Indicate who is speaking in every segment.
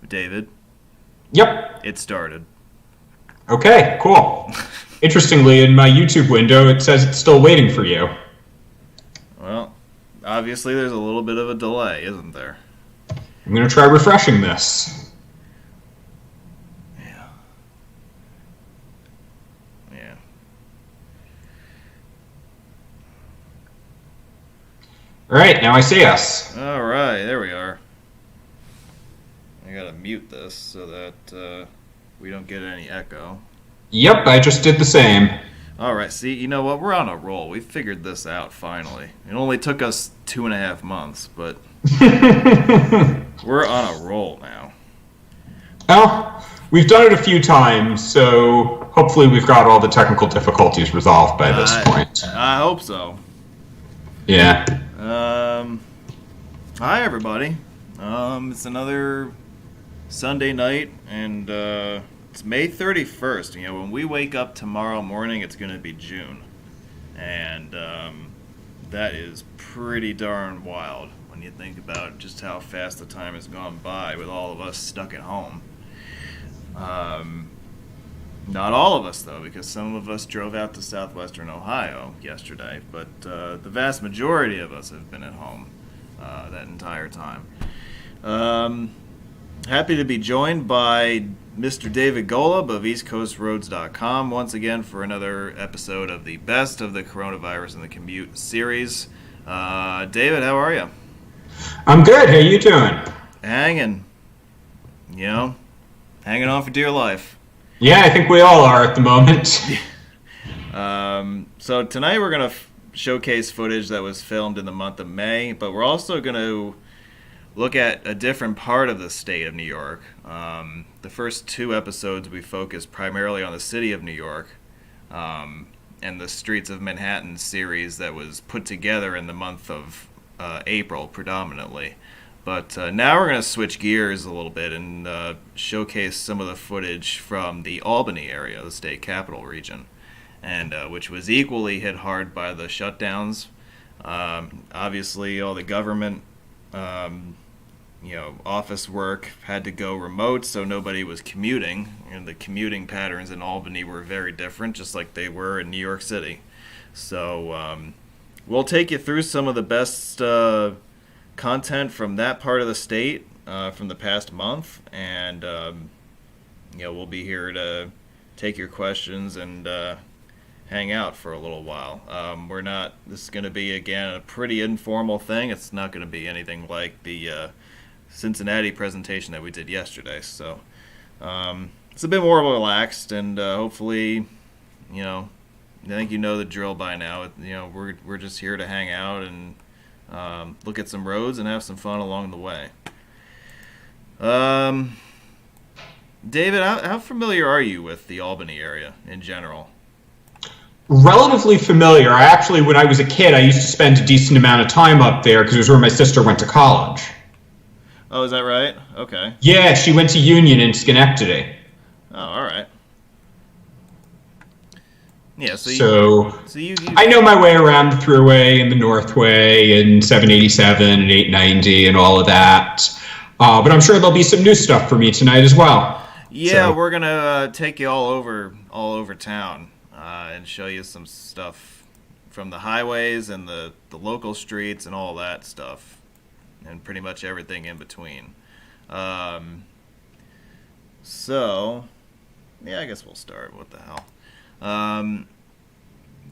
Speaker 1: David,
Speaker 2: Yep.
Speaker 1: it started.
Speaker 2: Okay, cool. Interestingly, in my YouTube window, it says it's still waiting for you.
Speaker 1: Well, obviously there's a little bit of a delay, isn't there?
Speaker 2: I'm going to try refreshing this.
Speaker 1: Yeah. Yeah.
Speaker 2: All right, now I see us.
Speaker 1: All right, there we are. I gotta mute this so that we don't get any echo.
Speaker 2: Yep, I just did the same.
Speaker 1: All right, see, you know what? We're on a roll. We figured this out finally. It only took us 2.5 months, but we're on a roll now.
Speaker 2: Well, we've done it a few times, so hopefully we've got all the technical difficulties resolved by this point.
Speaker 1: I hope so.
Speaker 2: Yeah.
Speaker 1: Hi, everybody. It's another Sunday night, and it's May 31st. You know, when we wake up tomorrow morning, it's going to be June. And that is pretty darn wild when you think about just how fast the time has gone by with all of us stuck at home. Not all of us, though, because some of us drove out to southwestern Ohio yesterday, but the vast majority of us have been at home that entire time. Happy to be joined by Mr. David Golub of EastCoastRoads.com once again for another episode of the Best of the Coronavirus and the Commute series. David, how are you?
Speaker 2: I'm good. How you doing?
Speaker 1: Hanging. You know, hanging on for dear life.
Speaker 2: Yeah, I think we all are at the moment.
Speaker 1: So tonight we're going to showcase footage that was filmed in the month of May, but we're also going to look at a different part of the state of New York. The first two episodes we focused primarily on the city of New York and the Streets of Manhattan series that was put together in the month of April predominantly. But now we're going to switch gears a little bit and showcase some of the footage from the Albany area, the state capital region, and which was equally hit hard by the shutdowns. Obviously, all the government, office work had to go remote, so nobody was commuting, and the commuting patterns in Albany were very different, just like they were in New York City. So we'll take you through some of the best content from that part of the state from the past month, and we'll be here to take your questions and hang out for a little while. This is going to be, again, a pretty informal thing. It's not going to be anything like the Cincinnati presentation that we did yesterday, so it's a bit more relaxed, and hopefully, I think you know the drill by now. We're just here to hang out and look at some roads and have some fun along the way. David, how familiar are you with the Albany area in general?
Speaker 2: Relatively familiar. When I was a kid, I used to spend a decent amount of time up there because it was where my sister went to college.
Speaker 1: Oh, is that right? Okay.
Speaker 2: Yeah, she went to Union in Schenectady.
Speaker 1: Oh, all right. Yeah,
Speaker 2: I know my way around the Thruway and the Northway and 787 and 890 and all of that. But I'm sure there'll be some new stuff for me tonight as well.
Speaker 1: Yeah, we're gonna take you all over town and show you some stuff from the highways and the local streets and all that stuff, and pretty much everything in between. So, yeah, I guess we'll start. What the hell?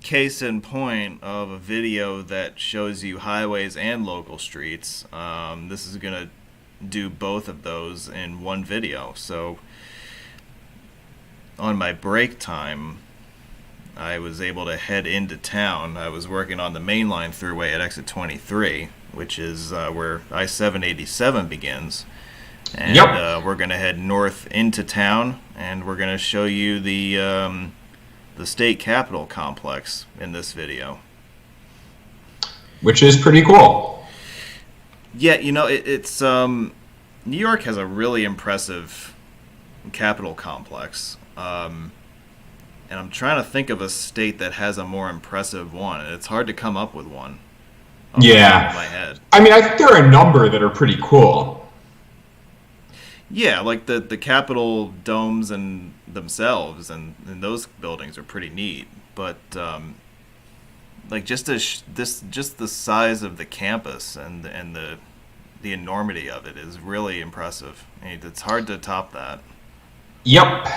Speaker 1: Case in point of a video that shows you highways and local streets. This is going to do both of those in one video. So on my break time, I was able to head into town. I was working on the mainline thruway at exit 23, which is where I-787 begins. And we're going to head north into town, and we're going to show you the state capitol complex in this video,
Speaker 2: which is pretty cool.
Speaker 1: Yeah, it's New York has a really impressive capitol complex, and I'm trying to think of a state that has a more impressive one, and it's hard to come up with one.
Speaker 2: Yeah,
Speaker 1: my head.
Speaker 2: I mean, I think there are a number that are pretty cool.
Speaker 1: Yeah, like the Capitol domes and themselves and those buildings are pretty neat, but like just just the size of the campus and the enormity of it is really impressive. I mean, it's hard to top that.
Speaker 2: Yep.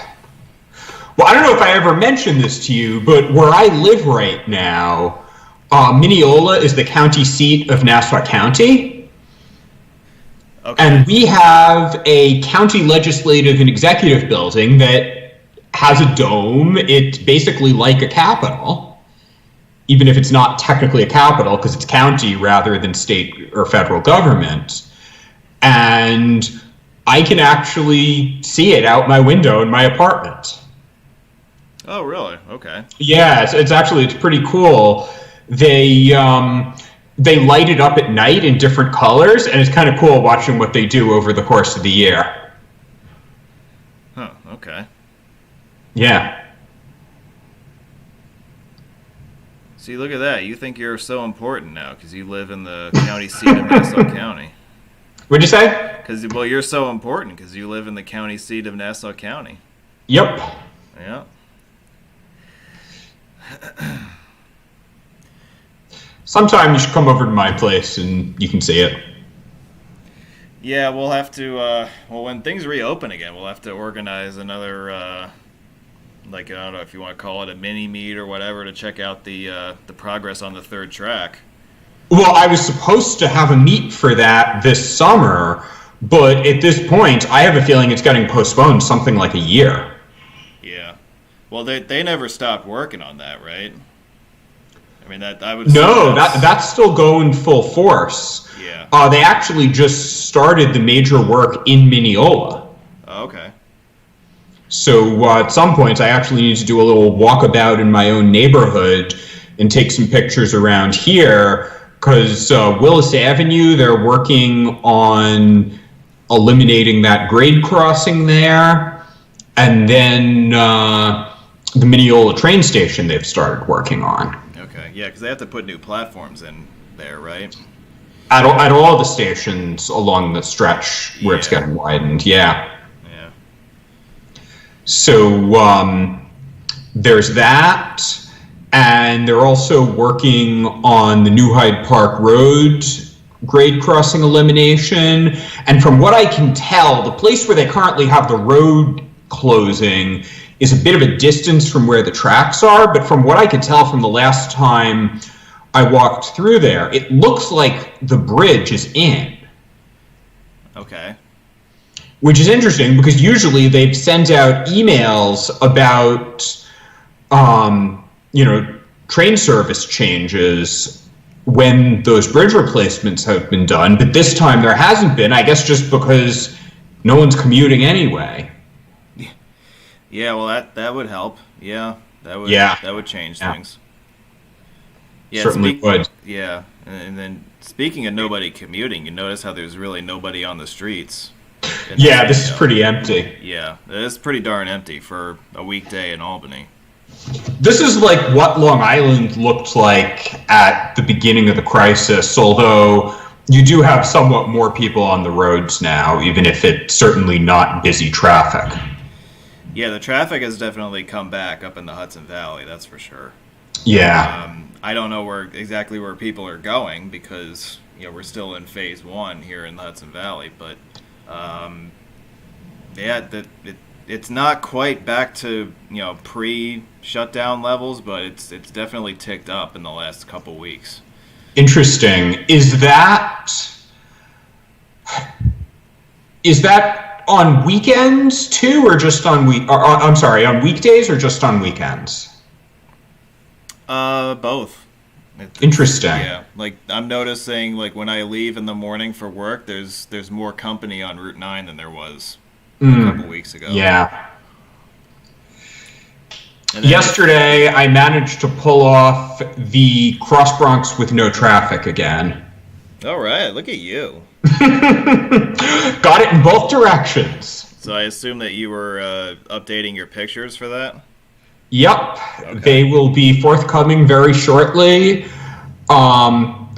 Speaker 2: Well, I don't know if I ever mentioned this to you, but where I live right now, Mineola is the county seat of Nassau County. Okay. And we have a county legislative and executive building that has a dome. It's basically like a capitol, even if it's not technically a capitol because it's county rather than state or federal government. And I can actually see it out my window in my apartment.
Speaker 1: Oh, really? Okay.
Speaker 2: Yeah, it's pretty cool. They light it up at night in different colors, and it's kind of cool watching what they do over the course of the year.
Speaker 1: Huh, okay.
Speaker 2: Yeah.
Speaker 1: See, look at that. You think you're so important now because you live in the county seat of Nassau County.
Speaker 2: What'd you say?
Speaker 1: Well, you're so important because you live in the county seat of Nassau County.
Speaker 2: Yep.
Speaker 1: Yeah.
Speaker 2: Sometime you should come over to my place and you can see it.
Speaker 1: Yeah, we'll have to, when things reopen again, we'll have to organize another, like, I don't know if you want to call it a mini-meet or whatever, to check out the progress on the third track.
Speaker 2: Well, I was supposed to have a meet for that this summer, but at this point, I have a feeling it's getting postponed something like a year.
Speaker 1: Yeah. Well, they never stopped working on that, right? I mean, that I would.
Speaker 2: No, that's still going full force.
Speaker 1: Yeah.
Speaker 2: They actually just started the major work in Mineola.
Speaker 1: Oh, okay.
Speaker 2: So at some point, I actually need to do a little walkabout in my own neighborhood and take some pictures around here because Willis Avenue, they're working on eliminating that grade crossing there, and then the Mineola train station they've started working on.
Speaker 1: Okay, yeah, because they have to put new platforms in there, right?
Speaker 2: At all the stations along the stretch where it's getting widened, yeah.
Speaker 1: Yeah.
Speaker 2: So there's that, and they're also working on the New Hyde Park Road grade crossing elimination. And from what I can tell, the place where they currently have the road closing is a bit of a distance from where the tracks are, but from what I could tell from the last time I walked through there, it looks like the bridge is in.
Speaker 1: Okay.
Speaker 2: Which is interesting because usually they've sent out emails about, train service changes when those bridge replacements have been done, but this time there hasn't been, I guess just because no one's commuting anyway.
Speaker 1: Yeah, well, that would help. Yeah, that would change things. Yeah,
Speaker 2: certainly would.
Speaker 1: Yeah, and then speaking of nobody commuting, you notice how there's really nobody on the streets.
Speaker 2: Yeah, this is pretty empty.
Speaker 1: Yeah, it's pretty darn empty for a weekday in Albany.
Speaker 2: This is like what Long Island looked like at the beginning of the crisis, although you do have somewhat more people on the roads now, even if it's certainly not busy traffic.
Speaker 1: Yeah, the traffic has definitely come back up in the Hudson Valley, that's for sure.
Speaker 2: Yeah.
Speaker 1: I don't know exactly where people are going because we're still in phase 1 here in the Hudson Valley, but it's not quite back to pre-shutdown levels, but it's definitely ticked up in the last couple weeks.
Speaker 2: Interesting. Is that on weekends too, or just on on weekdays or just on weekends?
Speaker 1: Both.
Speaker 2: Interesting.
Speaker 1: Yeah, like I'm noticing, like when I leave in the morning for work, there's more company on Route 9 than there was a couple weeks ago.
Speaker 2: Yeah. Yesterday, I managed to pull off the Cross Bronx with no traffic again.
Speaker 1: All right, look at you.
Speaker 2: Got it in both directions.
Speaker 1: So I assume that you were updating your pictures for that? Yep.
Speaker 2: Okay. They will be forthcoming very shortly.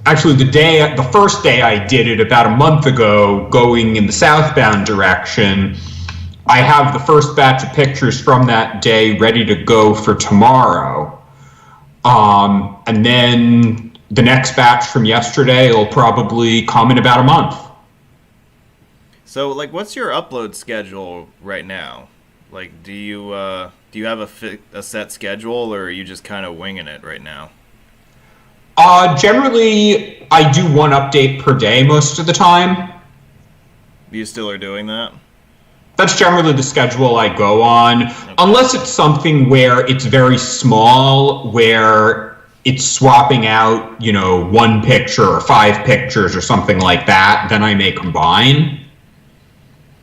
Speaker 2: actually the first day I did it about a month ago, going in the southbound direction. I have the first batch of pictures from that day ready to go for tomorrow. And then the next batch from yesterday will probably come in about a month.
Speaker 1: So, like, what's your upload schedule right now? Like, do you have a set schedule, or are you just kind of winging it right now?
Speaker 2: Generally, I do one update per day most of the time.
Speaker 1: You still are doing that?
Speaker 2: That's generally the schedule I go on, okay. Unless it's something where it's very small, where it's swapping out, one picture or 5 pictures or something like that, then I may combine.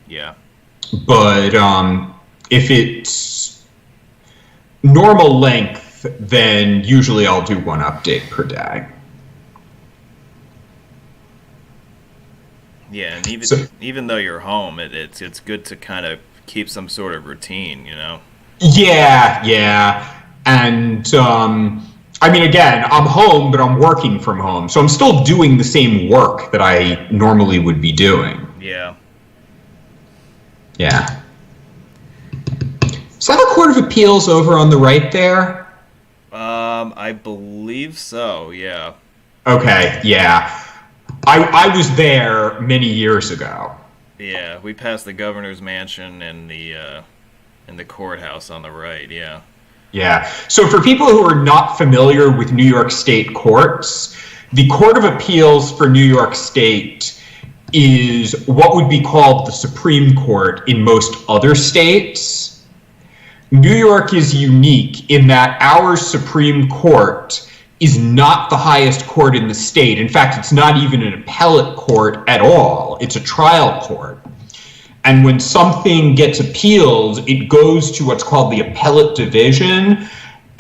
Speaker 1: Yeah.
Speaker 2: But if it's normal length, then usually I'll do one update per day.
Speaker 1: Yeah, and even though you're home, it's good to kind of keep some sort of routine,
Speaker 2: Yeah, and again, I'm home, but I'm working from home, so I'm still doing the same work that I normally would be doing.
Speaker 1: Yeah.
Speaker 2: Yeah. Is that the Court of Appeals over on the right there?
Speaker 1: I believe so. Yeah.
Speaker 2: Okay. Yeah. I was there many years ago.
Speaker 1: Yeah, we passed the governor's mansion and the courthouse on the right. Yeah.
Speaker 2: Yeah. So for people who are not familiar with New York State courts, the Court of Appeals for New York State is what would be called the Supreme Court in most other states. New York is unique in that our Supreme Court is not the highest court in the state. In fact, it's not even an appellate court at all. It's a trial court. And when something gets appealed, it goes to what's called the appellate division.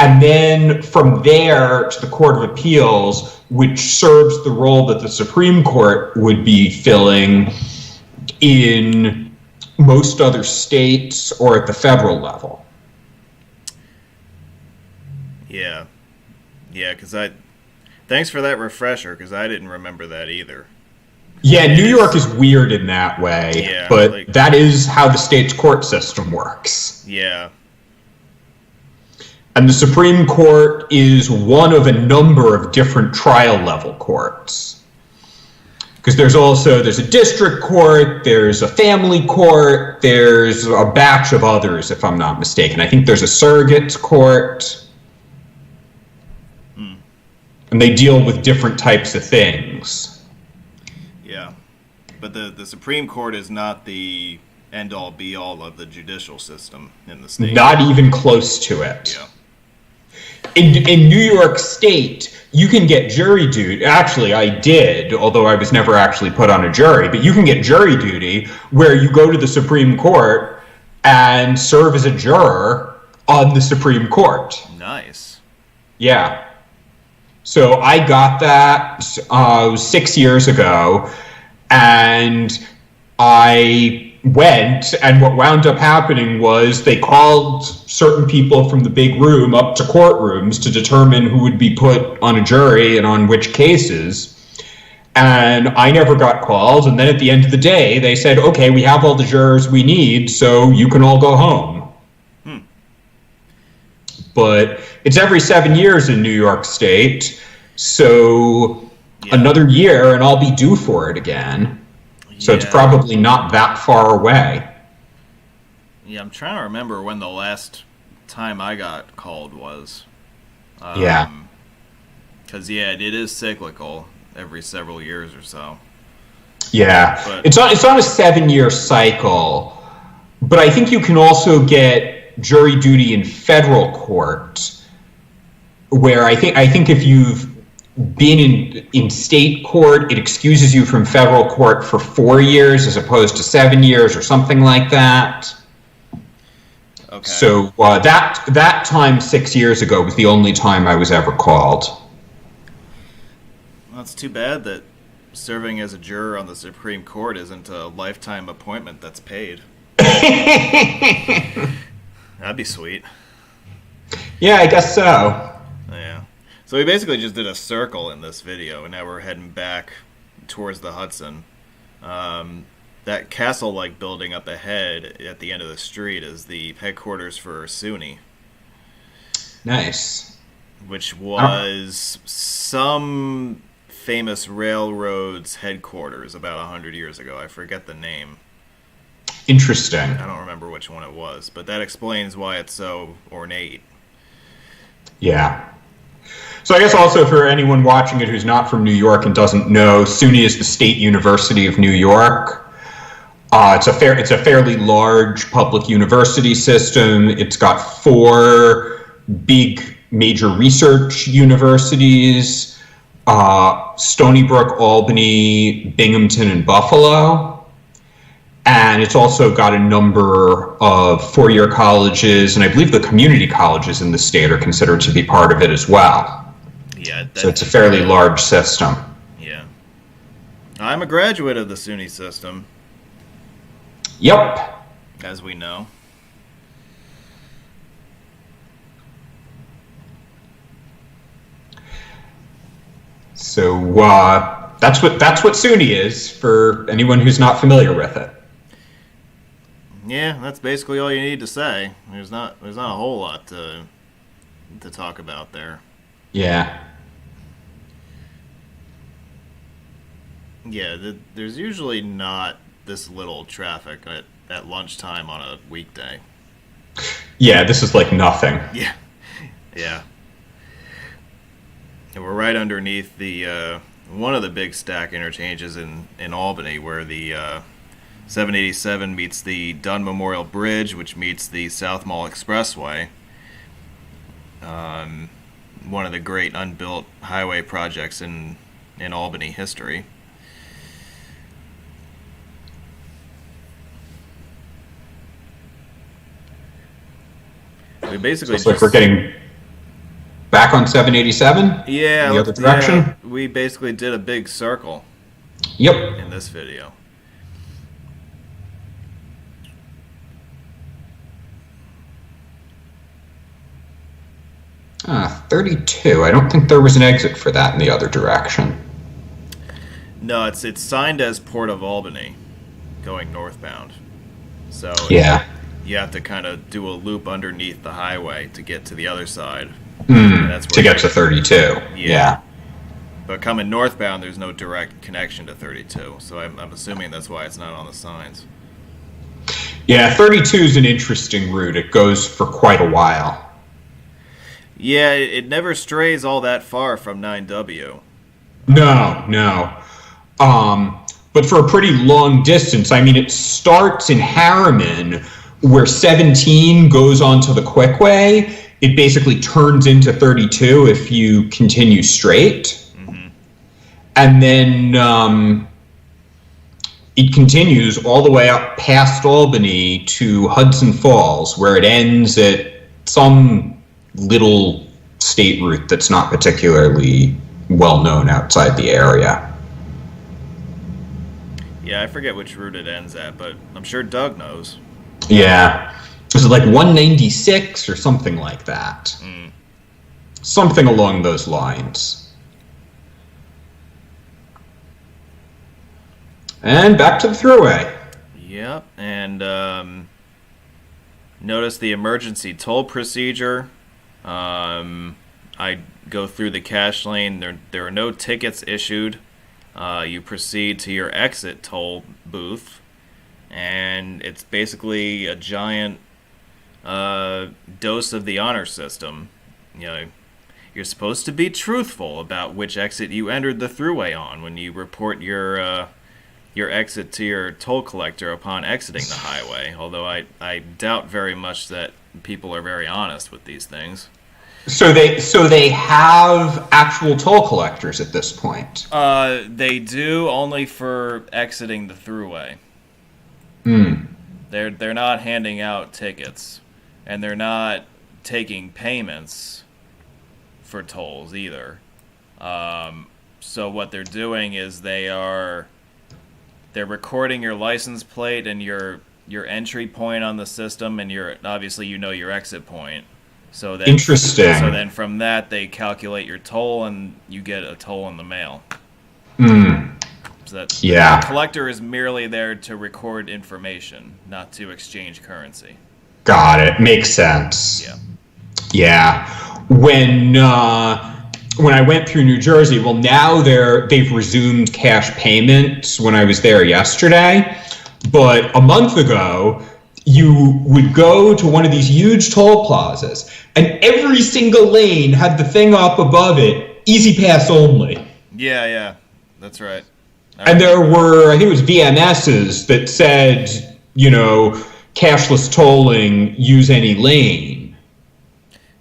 Speaker 2: And then from there to the Court of Appeals, which serves the role that the Supreme Court would be filling in most other states or at the federal level.
Speaker 1: Yeah. Yeah, thanks for that refresher, because I didn't remember that either.
Speaker 2: Yeah, New York is weird in that way,
Speaker 1: yeah,
Speaker 2: but that is how the state's court system works.
Speaker 1: Yeah.
Speaker 2: And the Supreme Court is one of a number of different trial level courts. Because there's a district court, there's a family court, there's a batch of others, if I'm not mistaken. I think there's a surrogates court. And they deal with different types of things.
Speaker 1: Yeah. But the Supreme Court is not the end-all, be-all of the judicial system in the state.
Speaker 2: Not even close to it.
Speaker 1: Yeah.
Speaker 2: In New York State, you can get jury duty. Actually, I did, although I was never actually put on a jury. But you can get jury duty where you go to the Supreme Court and serve as a juror on the Supreme Court.
Speaker 1: Nice.
Speaker 2: Yeah. So I got that 6 years ago, and I went, and what wound up happening was they called certain people from the big room up to courtrooms to determine who would be put on a jury and on which cases. And I never got called, and then at the end of the day, they said, okay, we have all the jurors we need, so you can all go home. But it's every 7 years in New York State, so another year and I'll be due for it again. So it's probably not that far away.
Speaker 1: Yeah, I'm trying to remember when the last time I got called was. Because, it is cyclical every several years or so.
Speaker 2: Yeah,
Speaker 1: but
Speaker 2: it's on a 7-year cycle, but I think you can also get jury duty in federal court, where I think if you've been in state court, it excuses you from federal court for 4 years as opposed to 7 years or something like that.
Speaker 1: Okay.
Speaker 2: So that time 6 years ago was the only time I was ever called.
Speaker 1: Well, it's too bad that serving as a juror on the Supreme Court isn't a lifetime appointment that's paid. That'd be sweet.
Speaker 2: Yeah, I guess so.
Speaker 1: Yeah. So we basically just did a circle in this video, and now we're heading back towards the Hudson. That castle-like building up ahead at the end of the street is the headquarters for SUNY.
Speaker 2: Nice.
Speaker 1: Which was some famous railroad's headquarters about 100 years ago. I forget the name.
Speaker 2: Interesting.
Speaker 1: I don't remember which one it was, but that explains why it's so ornate.
Speaker 2: Yeah. So I guess also for anyone watching it who's not from New York and doesn't know, SUNY is the State University of New York. It's a fairly large public university system. It's got 4 big major research universities: Stony Brook, Albany, Binghamton, and Buffalo. And it's also got a number of 4-year colleges, and I believe the community colleges in the state are considered to be part of it as well.
Speaker 1: Yeah.
Speaker 2: So it's a fairly large system.
Speaker 1: Yeah. I'm a graduate of the SUNY system.
Speaker 2: Yep.
Speaker 1: As we know.
Speaker 2: So that's what SUNY is for anyone who's not familiar with it.
Speaker 1: Yeah, that's basically all you need to say. There's not a whole lot to talk about there.
Speaker 2: Yeah.
Speaker 1: Yeah, there's usually not this little traffic at lunchtime on a weekday.
Speaker 2: Yeah, this is like nothing.
Speaker 1: Yeah. Yeah. And we're right underneath the one of the big stack interchanges in Albany, where the 787 meets the Dunn Memorial Bridge, which meets the South Mall Expressway. One of the great unbuilt highway projects in Albany history. We basically
Speaker 2: so it's like we're getting back on 787?
Speaker 1: Yeah,
Speaker 2: the other direction?
Speaker 1: Yeah, we basically did a big circle.
Speaker 2: Yep.
Speaker 1: In this video.
Speaker 2: Ah, 32. I don't think there was an exit for that in the other direction.
Speaker 1: No, it's signed as Port of Albany, going northbound. So
Speaker 2: yeah,
Speaker 1: you have to kind of do a loop underneath the highway to get to the other side.
Speaker 2: That's to get to 32. Yeah.
Speaker 1: But coming northbound, there's no direct connection to 32, so I'm assuming that's why it's not on the signs.
Speaker 2: Yeah, 32 is an interesting route. It goes for quite a while.
Speaker 1: Yeah, it never strays all that far from 9W.
Speaker 2: No. But for a pretty long distance, I mean, it starts in Harriman, where 17 goes onto the Quickway. It basically turns into 32 if you continue straight. Mm-hmm. And then it continues all the way up past Albany to Hudson Falls, where it ends at some little state route that's not particularly well known outside the area.
Speaker 1: Yeah, I forget which route it ends at, but I'm sure Doug knows.
Speaker 2: Yeah. Is it like 196 or something like that? Something along those lines. And back to the thruway.
Speaker 1: Yep, and notice the emergency toll procedure. I go through the cash lane. There are no tickets issued. You proceed to your exit toll booth, and it's basically a giant dose of the honor system. You know, you're supposed to be truthful about which exit you entered the thruway on when you report your exit to your toll collector upon exiting the highway. Although I doubt very much that people are very honest with these things.
Speaker 2: So they have actual toll collectors at this point?
Speaker 1: They do, only for exiting the thruway. They're not handing out tickets, and they're not taking payments for tolls either. So what they're doing is they're recording your license plate and your entry point on the system, and obviously you know your exit point. So then,
Speaker 2: Interesting.
Speaker 1: So then from that they calculate your toll, and you get a toll in the mail. So that the collector is merely there to record information, not to exchange currency.
Speaker 2: Got it. Makes sense.
Speaker 1: Yeah.
Speaker 2: Yeah. When I went through New Jersey, well, now they've resumed cash payments when I was there yesterday. But a month ago, you would go to one of these huge toll plazas, and every single lane had the thing up above it, Easy Pass only.
Speaker 1: Yeah, that's right.
Speaker 2: And there were, I think it was VMSs that said, cashless tolling, use any lane.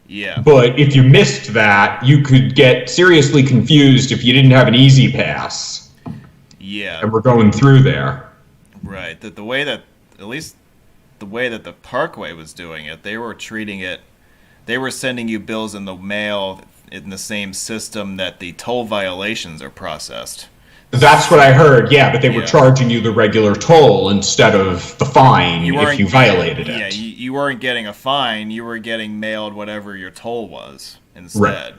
Speaker 1: Yeah.
Speaker 2: But if you missed that, you could get seriously confused if you didn't have an Easy Pass.
Speaker 1: Yeah.
Speaker 2: And we're going through there.
Speaker 1: Right. The way that the Parkway was doing it, they were treating it, they were sending you bills in the mail in the same system that the toll violations are processed.
Speaker 2: That's what I heard, yeah, but they were charging you the regular toll instead of the fine if you violated it.
Speaker 1: Yeah, you weren't getting a fine, you were getting mailed whatever your toll was instead.
Speaker 2: Right.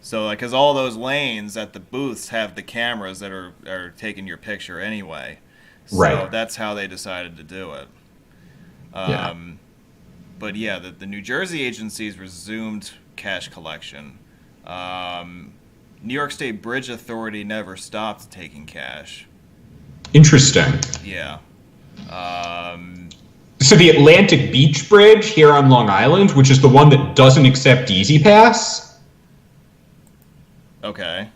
Speaker 1: So, because all those lanes at the booths have the cameras that are taking your picture anyway. So that's how they decided to do it. But yeah, the New Jersey agencies resumed cash collection. New York State Bridge Authority never stopped taking cash.
Speaker 2: Interesting.
Speaker 1: Yeah.
Speaker 2: So the Atlantic Beach Bridge here on Long Island, which is the one that doesn't accept Easy Pass.
Speaker 1: Okay.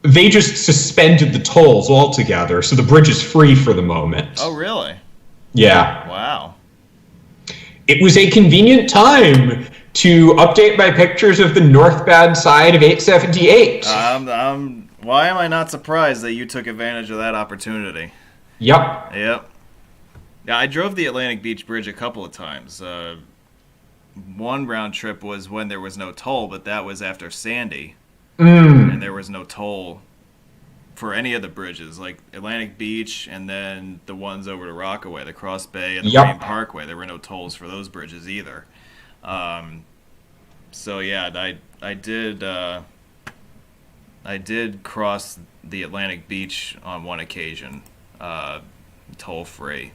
Speaker 2: They just suspended the tolls altogether, so the bridge is free for the moment.
Speaker 1: Oh, really?
Speaker 2: Yeah.
Speaker 1: Wow.
Speaker 2: It was a convenient time to update my pictures of the northbound side of 878.
Speaker 1: Why am I not surprised that you took advantage of that opportunity?
Speaker 2: Yep.
Speaker 1: Yeah, I drove the Atlantic Beach Bridge a couple of times. One round trip was when there was no toll, but that was after Sandy. And there was no toll for any of the bridges, like Atlantic Beach and then the ones over to Rockaway, the Cross Bay and the Marine Parkway. There were no tolls for those bridges either. So yeah, I did cross the Atlantic Beach on one occasion, toll free.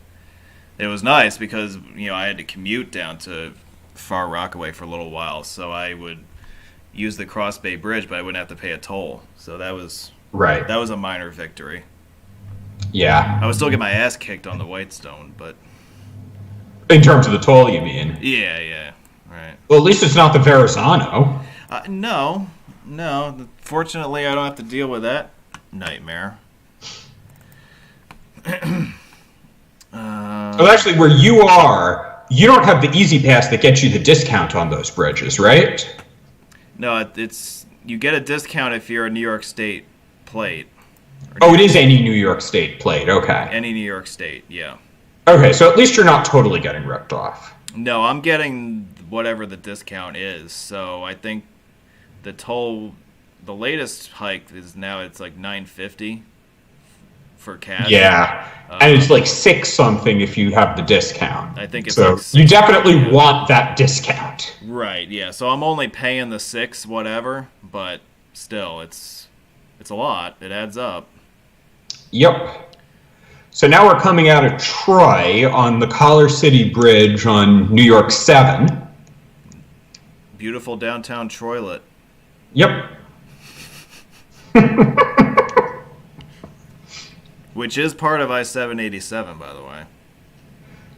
Speaker 1: It was nice because I had to commute down to Far Rockaway for a little while, so I would use the Cross Bay Bridge, but I wouldn't have to pay a toll. So that was a minor victory.
Speaker 2: Yeah.
Speaker 1: I would still get my ass kicked on the Whitestone, but
Speaker 2: in terms of the toll, you mean?
Speaker 1: Yeah. Right.
Speaker 2: Well, at least it's not the Verrazano.
Speaker 1: No. Fortunately, I don't have to deal with that nightmare.
Speaker 2: Well, actually, where you are, you don't have the Easy Pass that gets you the discount on those bridges, right?
Speaker 1: No, you get a discount if you're a New York State plate.
Speaker 2: Oh, it is any New York State plate. Okay.
Speaker 1: Any New York State, yeah.
Speaker 2: Okay, so at least you're not totally getting ripped off.
Speaker 1: No, I'm getting whatever the discount is. So I think the latest hike is now it's like $9.50 for cash.
Speaker 2: Yeah, and it's like $6 something if you have the discount.
Speaker 1: I think it's
Speaker 2: so
Speaker 1: like
Speaker 2: you definitely want that discount.
Speaker 1: Right. Yeah. So I'm only paying the $6 whatever, but still, it's a lot. It adds up.
Speaker 2: Yep. So now we're coming out of Troy on the Collar City Bridge on New York 7.
Speaker 1: Beautiful downtown Troylet.
Speaker 2: Yep.
Speaker 1: Which is part of I-787, by the way.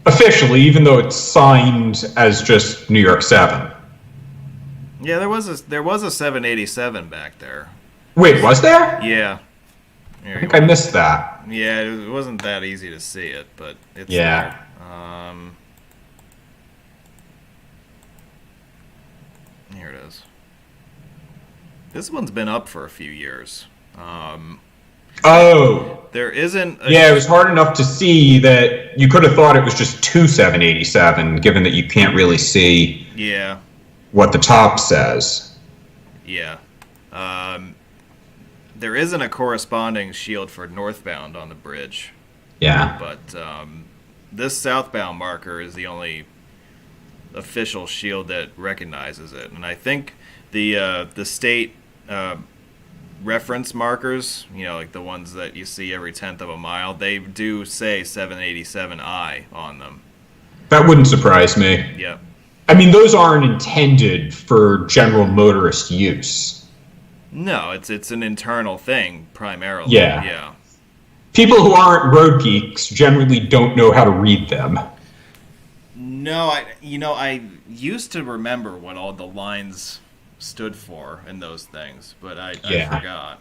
Speaker 2: Officially, even though it's signed as just New York 7.
Speaker 1: Yeah, there was a 787 back there.
Speaker 2: Wait, was there?
Speaker 1: Yeah.
Speaker 2: I think I missed that.
Speaker 1: Yeah, it wasn't that easy to see it, but it's
Speaker 2: there.
Speaker 1: Here it is. This one's been up for a few years. There isn't
Speaker 2: it was hard enough to see that you could have thought it was just 787, given that you can't really see what the top says.
Speaker 1: Yeah. There isn't a corresponding shield for northbound on the bridge.
Speaker 2: Yeah.
Speaker 1: But this southbound marker is the only official shield that recognizes it. And I think the state reference markers, like the ones that you see every tenth of a mile, they do say 787I on them.
Speaker 2: That wouldn't surprise me.
Speaker 1: Yep.
Speaker 2: I mean, those aren't intended for general motorist use.
Speaker 1: No, it's an internal thing primarily.
Speaker 2: Yeah. People who aren't road geeks generally don't know how to read them.
Speaker 1: No, I used to remember what all the lines stood for in those things, but I forgot.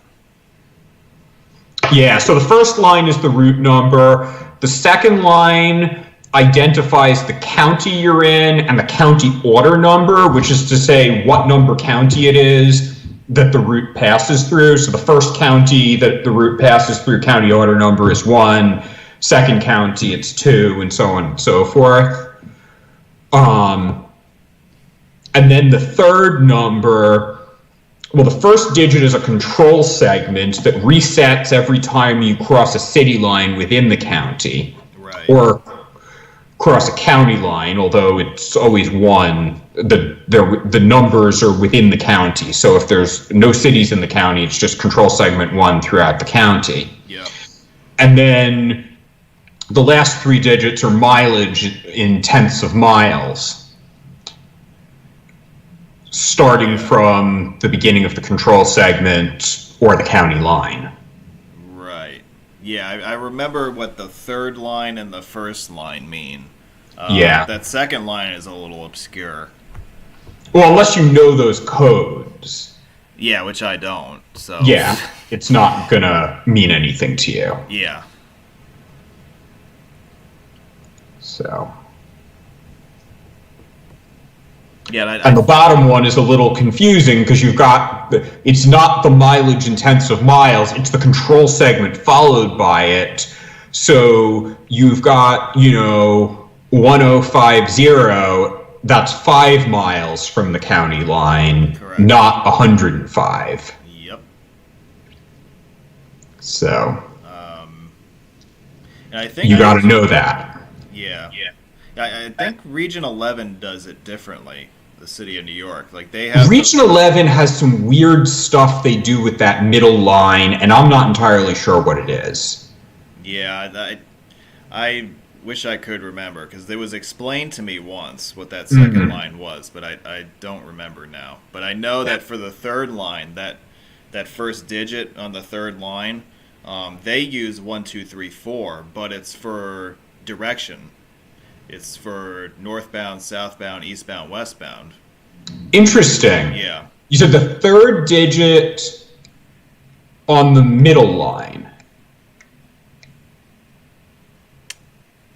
Speaker 2: Yeah, so the first line is the route number. The second line identifies the county you're in and the county order number, which is to say what number county it is that the route passes through. So the first county that the route passes through, county order number is 1. Second county, it's 2, and so on and so forth. And then the third number, well, the first digit is a control segment that resets every time you cross a city line within the county.
Speaker 1: Right.
Speaker 2: Or cross a county line, although it's always 1. The numbers are within the county. So if there's no cities in the county, it's just control segment 1 throughout the county.
Speaker 1: Yeah.
Speaker 2: And then the last 3 digits are mileage in tenths of miles, starting from the beginning of the control segment or the county line.
Speaker 1: Right. Yeah, I remember what the third line and the first line mean.
Speaker 2: Yeah.
Speaker 1: That second line is a little obscure.
Speaker 2: Well, unless you know those codes.
Speaker 1: Yeah, which I don't, so...
Speaker 2: Yeah, it's not gonna mean anything to you.
Speaker 1: Yeah.
Speaker 2: So...
Speaker 1: Yeah,
Speaker 2: and the bottom one is a little confusing because you've got, it's not the mileage in tenths of miles, it's the control segment followed by it. So you've got, 1050, that's 5 miles from the county line,
Speaker 1: correct,
Speaker 2: not 105.
Speaker 1: Yep.
Speaker 2: So,
Speaker 1: and I think
Speaker 2: you got to know that.
Speaker 1: Yeah. I think Region 11 does it differently, the city of New York. Like they have
Speaker 2: Region 11 has some weird stuff they do with that middle line, and I'm not entirely sure what it is.
Speaker 1: Yeah, I wish I could remember, because it was explained to me once what that second line was, but I don't remember now. But I know that for the third line, that first digit on the third line, they use 1, 2, 3, 4, but it's for direction. It's for northbound, southbound, eastbound, westbound.
Speaker 2: Interesting.
Speaker 1: Yeah.
Speaker 2: You said the third digit on the middle line.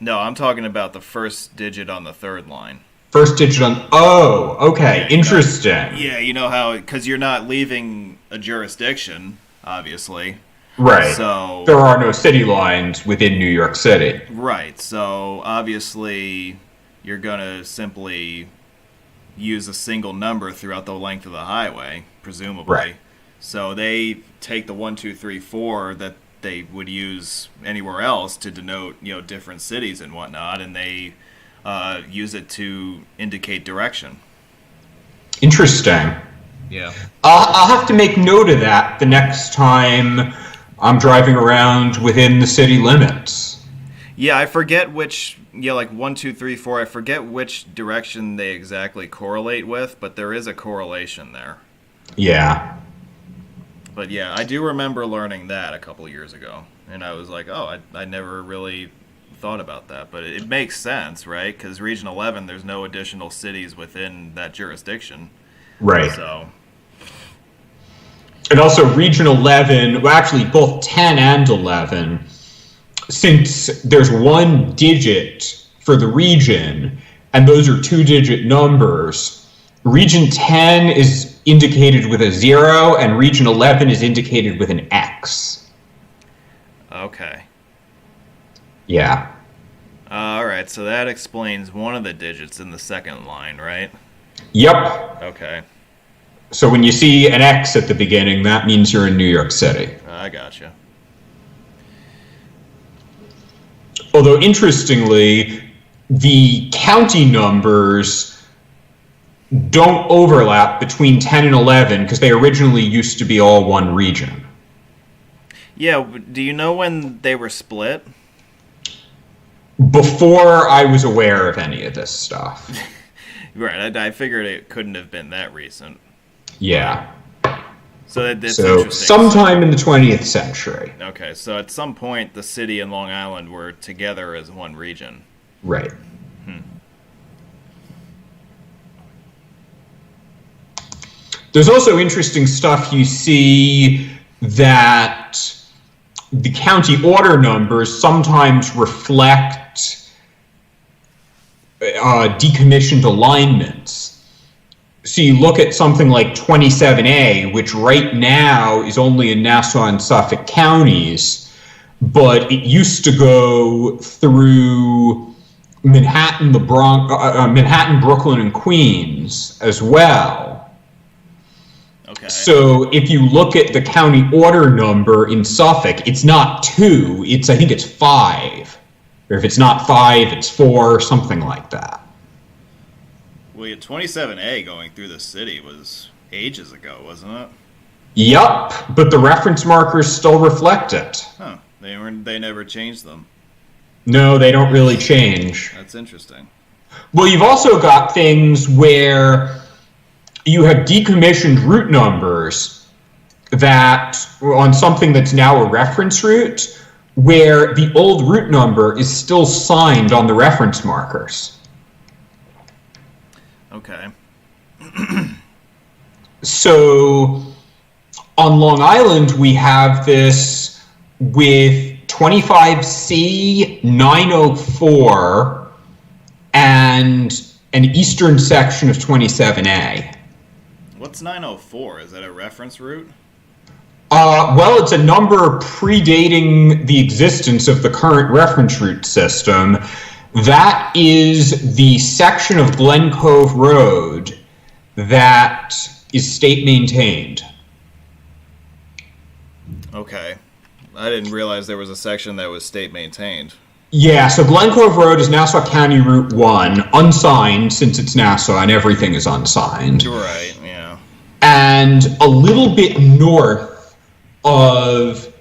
Speaker 1: No, I'm talking about the first digit on the third line.
Speaker 2: First digit on... Oh, okay.
Speaker 1: Yeah,
Speaker 2: interesting.
Speaker 1: Yeah, you know how... Because you're not leaving a jurisdiction, obviously.
Speaker 2: Right.
Speaker 1: So
Speaker 2: there are no city lines within New York City.
Speaker 1: Right. So obviously you're going to simply use a single number throughout the length of the highway, presumably.
Speaker 2: Right.
Speaker 1: So they take the 1, 2, 3, 4 that they would use anywhere else to denote, different cities and whatnot, and they use it to indicate direction.
Speaker 2: Interesting.
Speaker 1: Yeah.
Speaker 2: I'll have to make note of that the next time I'm driving around within the city limits.
Speaker 1: Yeah, I forget which, like 1, 2, 3, 4, I forget which direction they exactly correlate with, but there is a correlation there.
Speaker 2: Yeah.
Speaker 1: But yeah, I do remember learning that a couple of years ago, and I was like, oh, I never really thought about that, but it makes sense, right? Because Region 11, there's no additional cities within that jurisdiction.
Speaker 2: Right.
Speaker 1: So...
Speaker 2: And also Region 11, well actually both 10 and 11, since there's 1 digit for the region, and those are 2-digit numbers, Region 10 is indicated with a 0, and Region 11 is indicated with an X.
Speaker 1: Okay.
Speaker 2: Yeah.
Speaker 1: Alright, so that explains one of the digits in the second line, right?
Speaker 2: Yep.
Speaker 1: Okay.
Speaker 2: So when you see an X at the beginning, that means you're in New York City.
Speaker 1: I gotcha.
Speaker 2: Although, interestingly, the county numbers don't overlap between 10 and 11 because they originally used to be all one region.
Speaker 1: Yeah, do you know when they were split?
Speaker 2: Before I was aware of any of this stuff.
Speaker 1: Right, I figured it couldn't have been that recent.
Speaker 2: Yeah.
Speaker 1: So that's
Speaker 2: so
Speaker 1: interesting.
Speaker 2: Sometime in the 20th century.
Speaker 1: Okay, so at some point the city and Long Island were together as one region.
Speaker 2: Right. There's also interesting stuff you see that the county order numbers sometimes reflect decommissioned alignments. So you look at something like 27A, which right now is only in Nassau and Suffolk counties, but it used to go through Manhattan, Manhattan, Brooklyn, and Queens as well.
Speaker 1: Okay.
Speaker 2: So if you look at the county order number in Suffolk, it's not 2, I think it's 5. Or if it's not 5, it's 4, something like that.
Speaker 1: Well, 27A going through the city was ages ago, wasn't it?
Speaker 2: Yup, but the reference markers still reflect it.
Speaker 1: Huh. They never changed them.
Speaker 2: No, they don't really change.
Speaker 1: That's interesting.
Speaker 2: Well, you've also got things where you have decommissioned route numbers that on something that's now a reference route, where the old route number is still signed on the reference markers.
Speaker 1: Okay.
Speaker 2: So on Long Island, we have this with 25C, 904, and an eastern section of 27A.
Speaker 1: What's 904? Is that a reference route?
Speaker 2: Well, it's a number predating the existence of the current reference route system. That is the section of Glen Cove Road that is state maintained.
Speaker 1: Okay. I didn't realize there was a section that was state maintained.
Speaker 2: Yeah, so Glen Cove Road is Nassau County Route 1, unsigned since it's Nassau and everything is unsigned.
Speaker 1: Right, yeah.
Speaker 2: And a little bit north of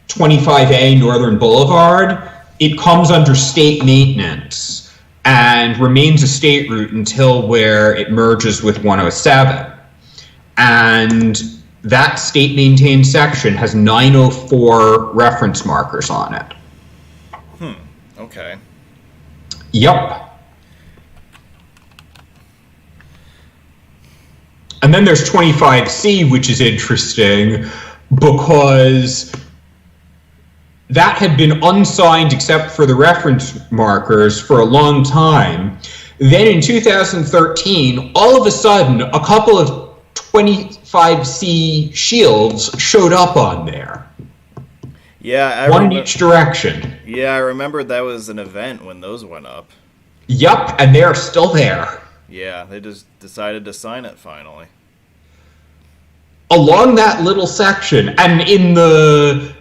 Speaker 2: 25A Northern Boulevard, it comes under state maintenance and remains a state route until where it merges with 107. And that state maintained section has 904 reference markers on it.
Speaker 1: Okay.
Speaker 2: Yep. And then there's 25C, which is interesting because that had been unsigned except for the reference markers for a long time. Then in 2013, all of a sudden, a couple of 25C shields showed up on there.
Speaker 1: Yeah,
Speaker 2: One in each direction.
Speaker 1: Yeah, I remember that was an event when those went up.
Speaker 2: Yup, and they're still there.
Speaker 1: Yeah, they just decided to sign it finally.
Speaker 2: Along that little section, and in the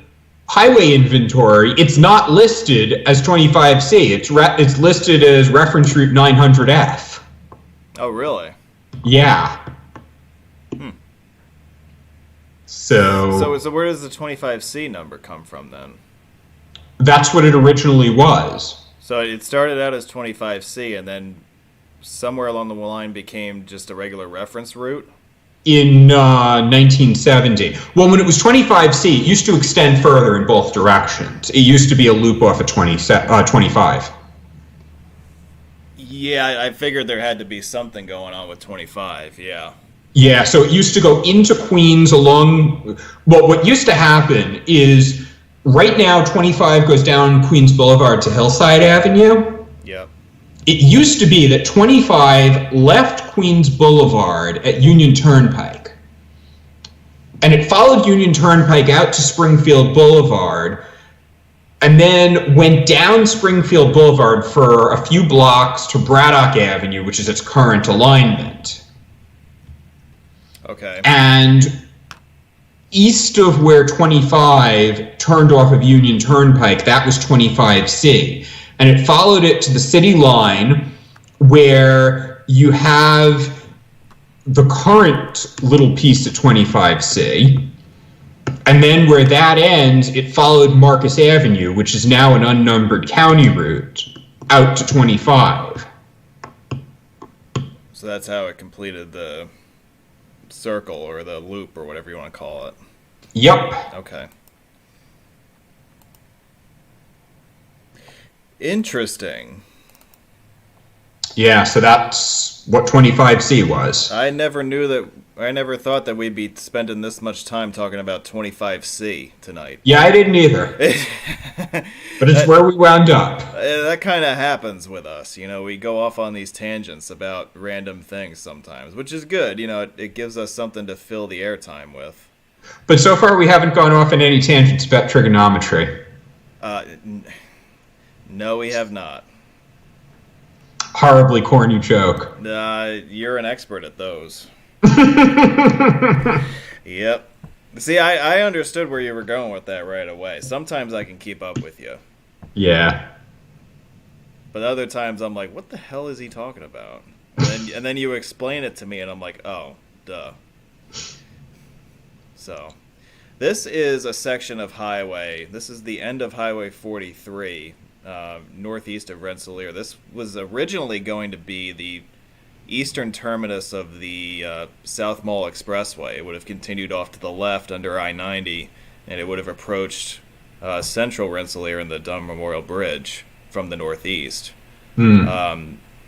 Speaker 2: highway inventory, it's not listed as 25C. It's listed as reference route 900F.
Speaker 1: Oh, really?
Speaker 2: Yeah. So
Speaker 1: where does the 25C number come from then?
Speaker 2: That's what it originally was.
Speaker 1: So it started out as 25C and then somewhere along the line became just a regular reference route?
Speaker 2: In 1970. Well, when it was 25C, it used to extend further in both directions. It used to be a loop off of 25.
Speaker 1: Yeah, I figured there had to be something going on with 25, yeah.
Speaker 2: Yeah, so it used to go into Queens along... Well, what used to happen is right now 25 goes down Queens Boulevard to Hillside Avenue.
Speaker 1: Yep.
Speaker 2: It used to be that 25 left Queens Boulevard at Union Turnpike. And it followed Union Turnpike out to Springfield Boulevard and then went down Springfield Boulevard for a few blocks to Braddock Avenue, which is its current alignment.
Speaker 1: Okay.
Speaker 2: And east of where 25 turned off of Union Turnpike, that was 25C. And it followed it to the city line where you have the current little piece at 25C. And then where that ends, it followed Marcus Avenue, which is now an unnumbered county route, out to 25.
Speaker 1: So that's how it completed the circle or the loop or whatever you want to call it.
Speaker 2: Yep.
Speaker 1: Okay. Interesting.
Speaker 2: Yeah, so that's what 25C was.
Speaker 1: I never thought that we'd be spending this much time talking about 25C tonight.
Speaker 2: Yeah, I didn't either. But it's where we wound up.
Speaker 1: That kind of happens with us. We go off on these tangents about random things sometimes, which is good. It gives us something to fill the airtime with.
Speaker 2: But so far we haven't gone off on any tangents about trigonometry.
Speaker 1: No, we have not.
Speaker 2: Horribly corny joke.
Speaker 1: You're an expert at those. Yep. See, I understood where you were going with that right away. Sometimes I can keep up with you.
Speaker 2: Yeah.
Speaker 1: But other times I'm like, what the hell is he talking about? And then you explain it to me and I'm like, oh, duh. So, this is a section of highway. This is the end of Highway 43, northeast of Rensselaer. This was originally going to be the eastern terminus of the South Mall Expressway. It would have continued off to the left under I-90, and it would have approached central Rensselaer and the Dunn Memorial Bridge from the northeast.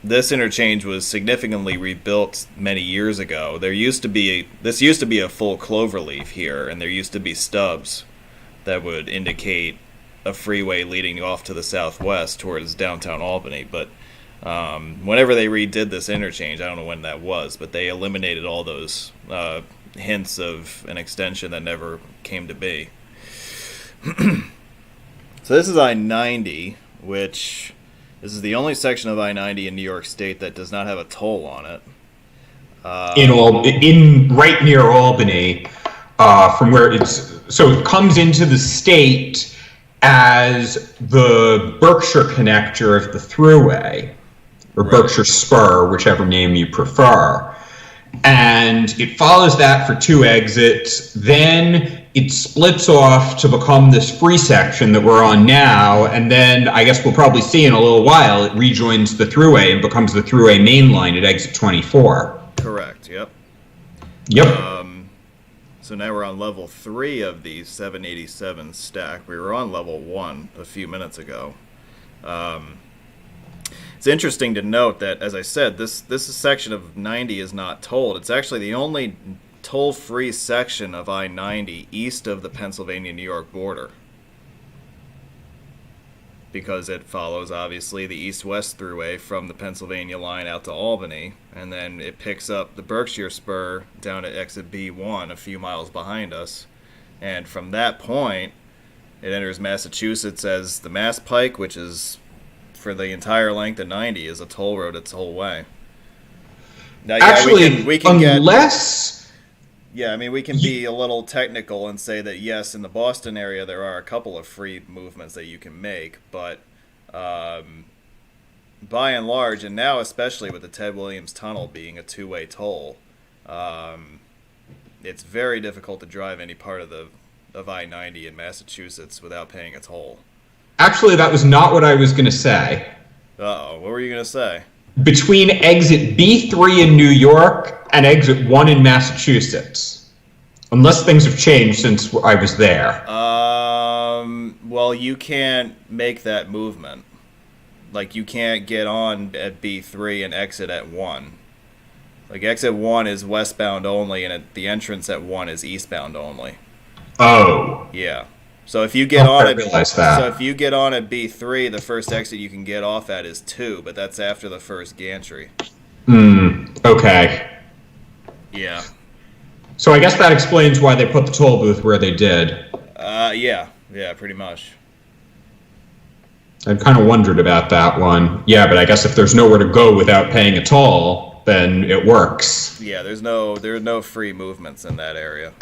Speaker 1: This interchange was significantly rebuilt many years ago. This used to be a full cloverleaf here, and there used to be stubs that would indicate a freeway leading off to the southwest towards downtown Albany. But whenever they redid this interchange, I don't know when that was, but they eliminated all those hints of an extension that never came to be. So this is I-90, which this is the only section of I-90 in New York State that does not have a toll on it.
Speaker 2: In right near Albany, from where it comes into the state as the Berkshire connector of the thruway, or right. Berkshire Spur, whichever name you prefer. And it follows that for 2 exits. Then it splits off to become this free section that we're on now. And then I guess we'll probably see in a little while, it rejoins the thruway and becomes the thruway main line at exit 24.
Speaker 1: Correct, yep.
Speaker 2: Yep.
Speaker 1: So now we're on level 3 of the 787 stack. We were on level 1 a few minutes ago. It's interesting to note that, as I said, this section of 90 is not tolled. It's actually the only toll-free section of I-90 east of the Pennsylvania-New York border, because it follows, obviously, the east-west thruway from the Pennsylvania line out to Albany, and then it picks up the Berkshire Spur down at exit B1 a few miles behind us, and from that point, it enters Massachusetts as the Mass Pike, which is, for the entire length of 90, is a toll road its whole way. Now,
Speaker 2: actually, we can
Speaker 1: be a little technical and say that, yes, in the Boston area there are a couple of free movements that you can make, but by and large, and now especially with the Ted Williams Tunnel being a 2-way toll, it's very difficult to drive any part of I-90 in Massachusetts without paying a toll.
Speaker 2: Actually, that was not what I was going to say.
Speaker 1: Uh-oh, what were you going to say?
Speaker 2: Between exit B3 in New York and exit 1 in Massachusetts. Unless things have changed since I was there.
Speaker 1: Well, you can't make that movement. Like, you can't get on at B3 and exit at 1. Like, exit 1 is westbound only, and the entrance at 1 is eastbound only.
Speaker 2: Oh.
Speaker 1: Yeah. So if you get on at B3, the first exit you can get off at is 2, but that's after the first gantry.
Speaker 2: Okay.
Speaker 1: Yeah.
Speaker 2: So I guess that explains why they put the toll booth where they did.
Speaker 1: Yeah, pretty much.
Speaker 2: I kind of wondered about that one. Yeah, but I guess if there's nowhere to go without paying a toll, then it works.
Speaker 1: Yeah, there are no free movements in that area.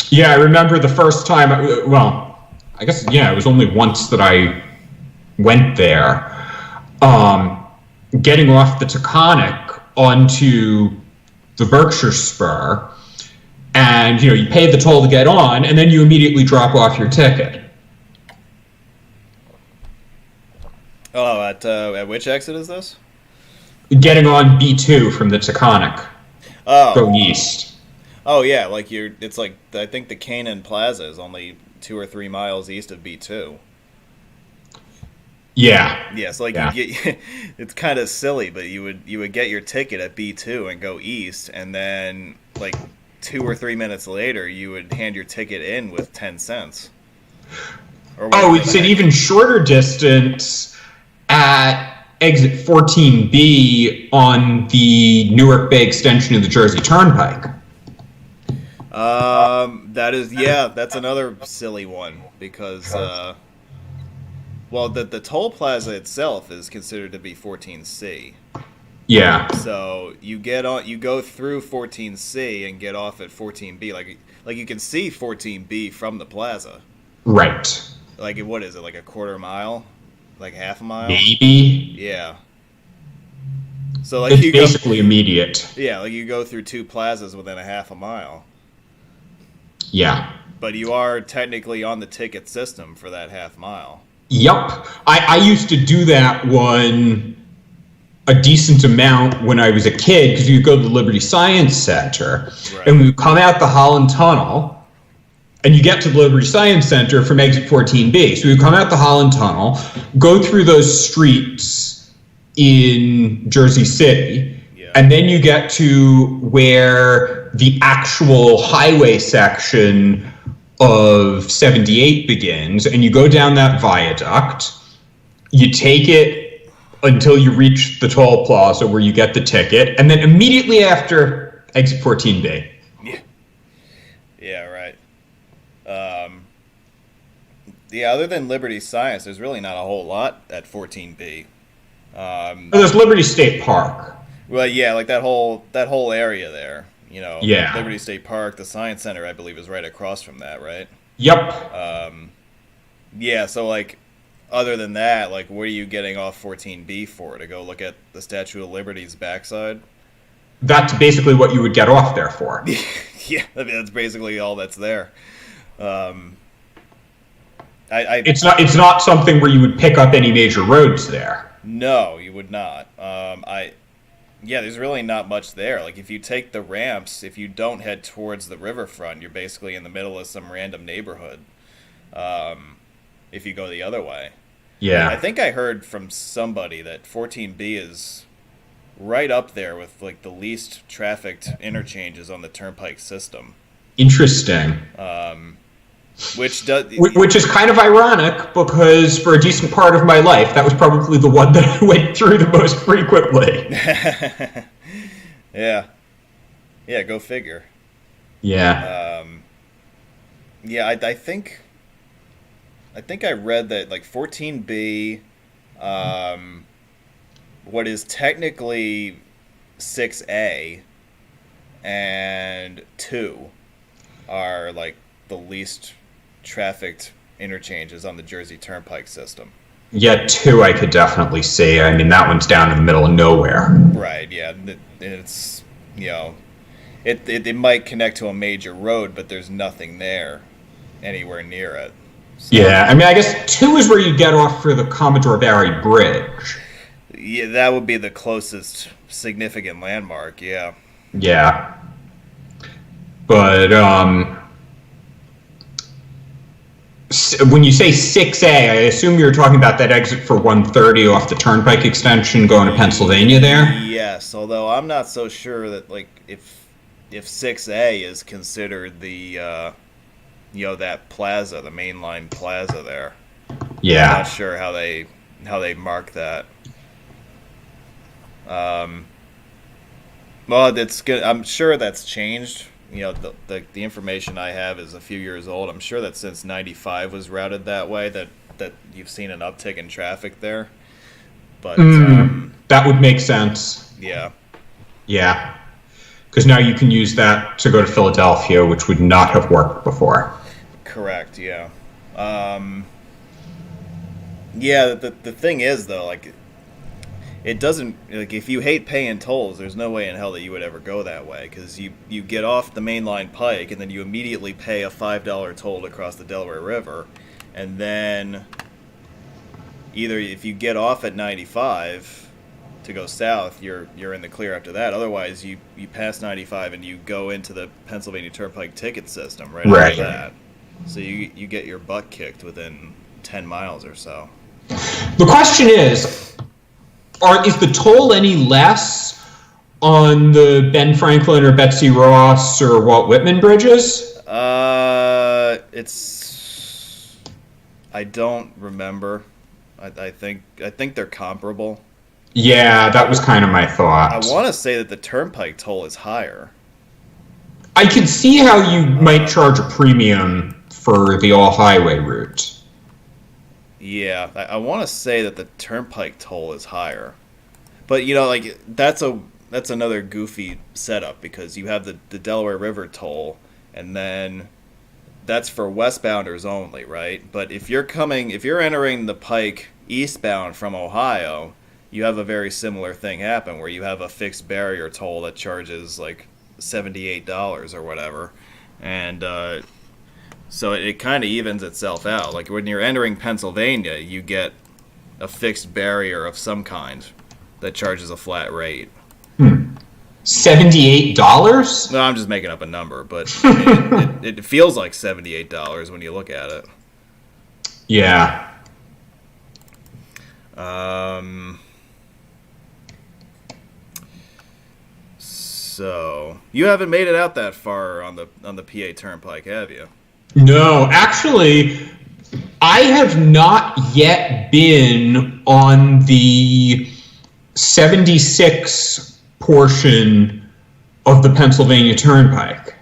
Speaker 2: Yeah, I remember the first time, it was only once that I went there. Getting off the Taconic onto the Berkshire Spur, and you pay the toll to get on, and then you immediately drop off your ticket.
Speaker 1: Oh, at which exit is this?
Speaker 2: Getting on B2 from the Taconic.
Speaker 1: Oh.
Speaker 2: Going east.
Speaker 1: Oh yeah, it's like I think the Canaan Plaza is only 2 or 3 miles east of B2.
Speaker 2: Yeah.
Speaker 1: Yeah, so you get it's kind of silly, but you would get your ticket at B2 and go east, and then 2 or 3 minutes later you would hand your ticket in with 10 cents.
Speaker 2: It's an even shorter distance at exit 14B on the Newark Bay extension of the Jersey Turnpike.
Speaker 1: That's another silly one because the toll plaza itself is considered to be 14C.
Speaker 2: Yeah.
Speaker 1: So you go through 14C and get off at 14B. Like you can see 14B from the plaza.
Speaker 2: Right.
Speaker 1: What is it? Like a quarter mile? Like half a mile?
Speaker 2: Maybe.
Speaker 1: Yeah. So
Speaker 2: it's basically immediate.
Speaker 1: Yeah, you go through 2 plazas within a half a mile.
Speaker 2: Yeah.
Speaker 1: But you are technically on the ticket system for that half mile.
Speaker 2: Yep. I used to do that one a decent amount when I was a kid, because you go to the Liberty Science Center, right, and we would come out the Holland Tunnel, and you get to the Liberty Science Center from exit 14B. So we would come out the Holland Tunnel, go through those streets in Jersey City, and then you get to where the actual highway section of 78 begins, and you go down that viaduct, you take it until you reach the toll plaza where you get the ticket, and then immediately after, exit 14B.
Speaker 1: Yeah, right. Other than Liberty Science, there's really not a whole lot at 14B.
Speaker 2: There's Liberty State Park.
Speaker 1: Well, yeah, that whole area there.
Speaker 2: Yeah.
Speaker 1: Liberty State Park, the Science Center, I believe, is right across from that, right?
Speaker 2: Yep.
Speaker 1: Yeah, so, other than that, what are you getting off 14B for? To go look at the Statue of Liberty's backside?
Speaker 2: That's basically what you would get off there for.
Speaker 1: Yeah, that's basically all that's there.
Speaker 2: It's not something where you would pick up any major roads there.
Speaker 1: No, you would not. There's really not much there. If you take the ramps, if you don't head towards the riverfront, you're basically in the middle of some random neighborhood. If you go the other way.
Speaker 2: Yeah.
Speaker 1: I think I heard from somebody that 14B is right up there with the least trafficked interchanges on the turnpike system.
Speaker 2: Interesting.
Speaker 1: Which
Speaker 2: is kind of ironic, because for a decent part of my life, that was probably the one that I went through the most frequently.
Speaker 1: Yeah. Yeah, go figure.
Speaker 2: Yeah.
Speaker 1: I think I read that 14B, what is technically 6A and 2 are the least trafficked interchanges on the Jersey Turnpike system.
Speaker 2: Yeah, 2 I could definitely see. I mean, that one's down in the middle of nowhere.
Speaker 1: Right, yeah. It's, it might connect to a major road, but there's nothing there anywhere near it. So,
Speaker 2: yeah, I mean, I guess 2 is where you get off for the Commodore Barry Bridge.
Speaker 1: Yeah, that would be the closest significant landmark, yeah.
Speaker 2: Yeah. But, when you say 6A, I assume you're talking about that exit for 130 off the Turnpike extension going to Pennsylvania there?
Speaker 1: Yes, although I'm not so sure that if 6A is considered the that plaza, the mainline plaza there.
Speaker 2: Yeah.
Speaker 1: I'm not sure how they mark that. Well, it's good. I'm sure that's changed. The information I have is a few years old. I'm sure that since 95 was routed that way, that you've seen an uptick in traffic there. But
Speaker 2: that would make sense.
Speaker 1: Yeah. Yeah.
Speaker 2: Because now you can use that to go to Philadelphia, which would not have worked before.
Speaker 1: Correct, yeah. The thing is, though, it doesn't, like, if you hate paying tolls, there's no way in hell that you would ever go that way, because you get off the mainline pike and then you immediately pay a $5 toll to cross the Delaware River, and then either if you get off at 95 to go south, you're in the clear after that. Otherwise, you pass 95 and you go into the Pennsylvania Turnpike ticket system right after that. So you get your butt kicked within 10 miles or so.
Speaker 2: The question is the toll any less on the Ben Franklin or Betsy Ross or Walt Whitman bridges?
Speaker 1: I don't remember. I think they're comparable.
Speaker 2: Yeah, that was kind of my thought.
Speaker 1: I want to say that the Turnpike toll is higher.
Speaker 2: I can see how you might charge a premium for the all-highway route.
Speaker 1: Yeah, I want to say that the Turnpike toll is higher. But, you know, like, that's another goofy setup, because you have the Delaware River toll, and then that's for westbounders only, right? But if you're entering the Pike eastbound from Ohio, you have a very similar thing happen, where you have a fixed barrier toll that charges, like, $78 or whatever. And so it kind of evens itself out. Like, when you're entering Pennsylvania, you get a fixed barrier of some kind that charges a flat rate.
Speaker 2: $78?
Speaker 1: No, I'm just making up a number, but it feels like $78 when you look at it.
Speaker 2: Yeah.
Speaker 1: So you haven't made it out that far on the PA Turnpike, have you?
Speaker 2: No, actually, I have not yet been on the 76 portion of the Pennsylvania Turnpike.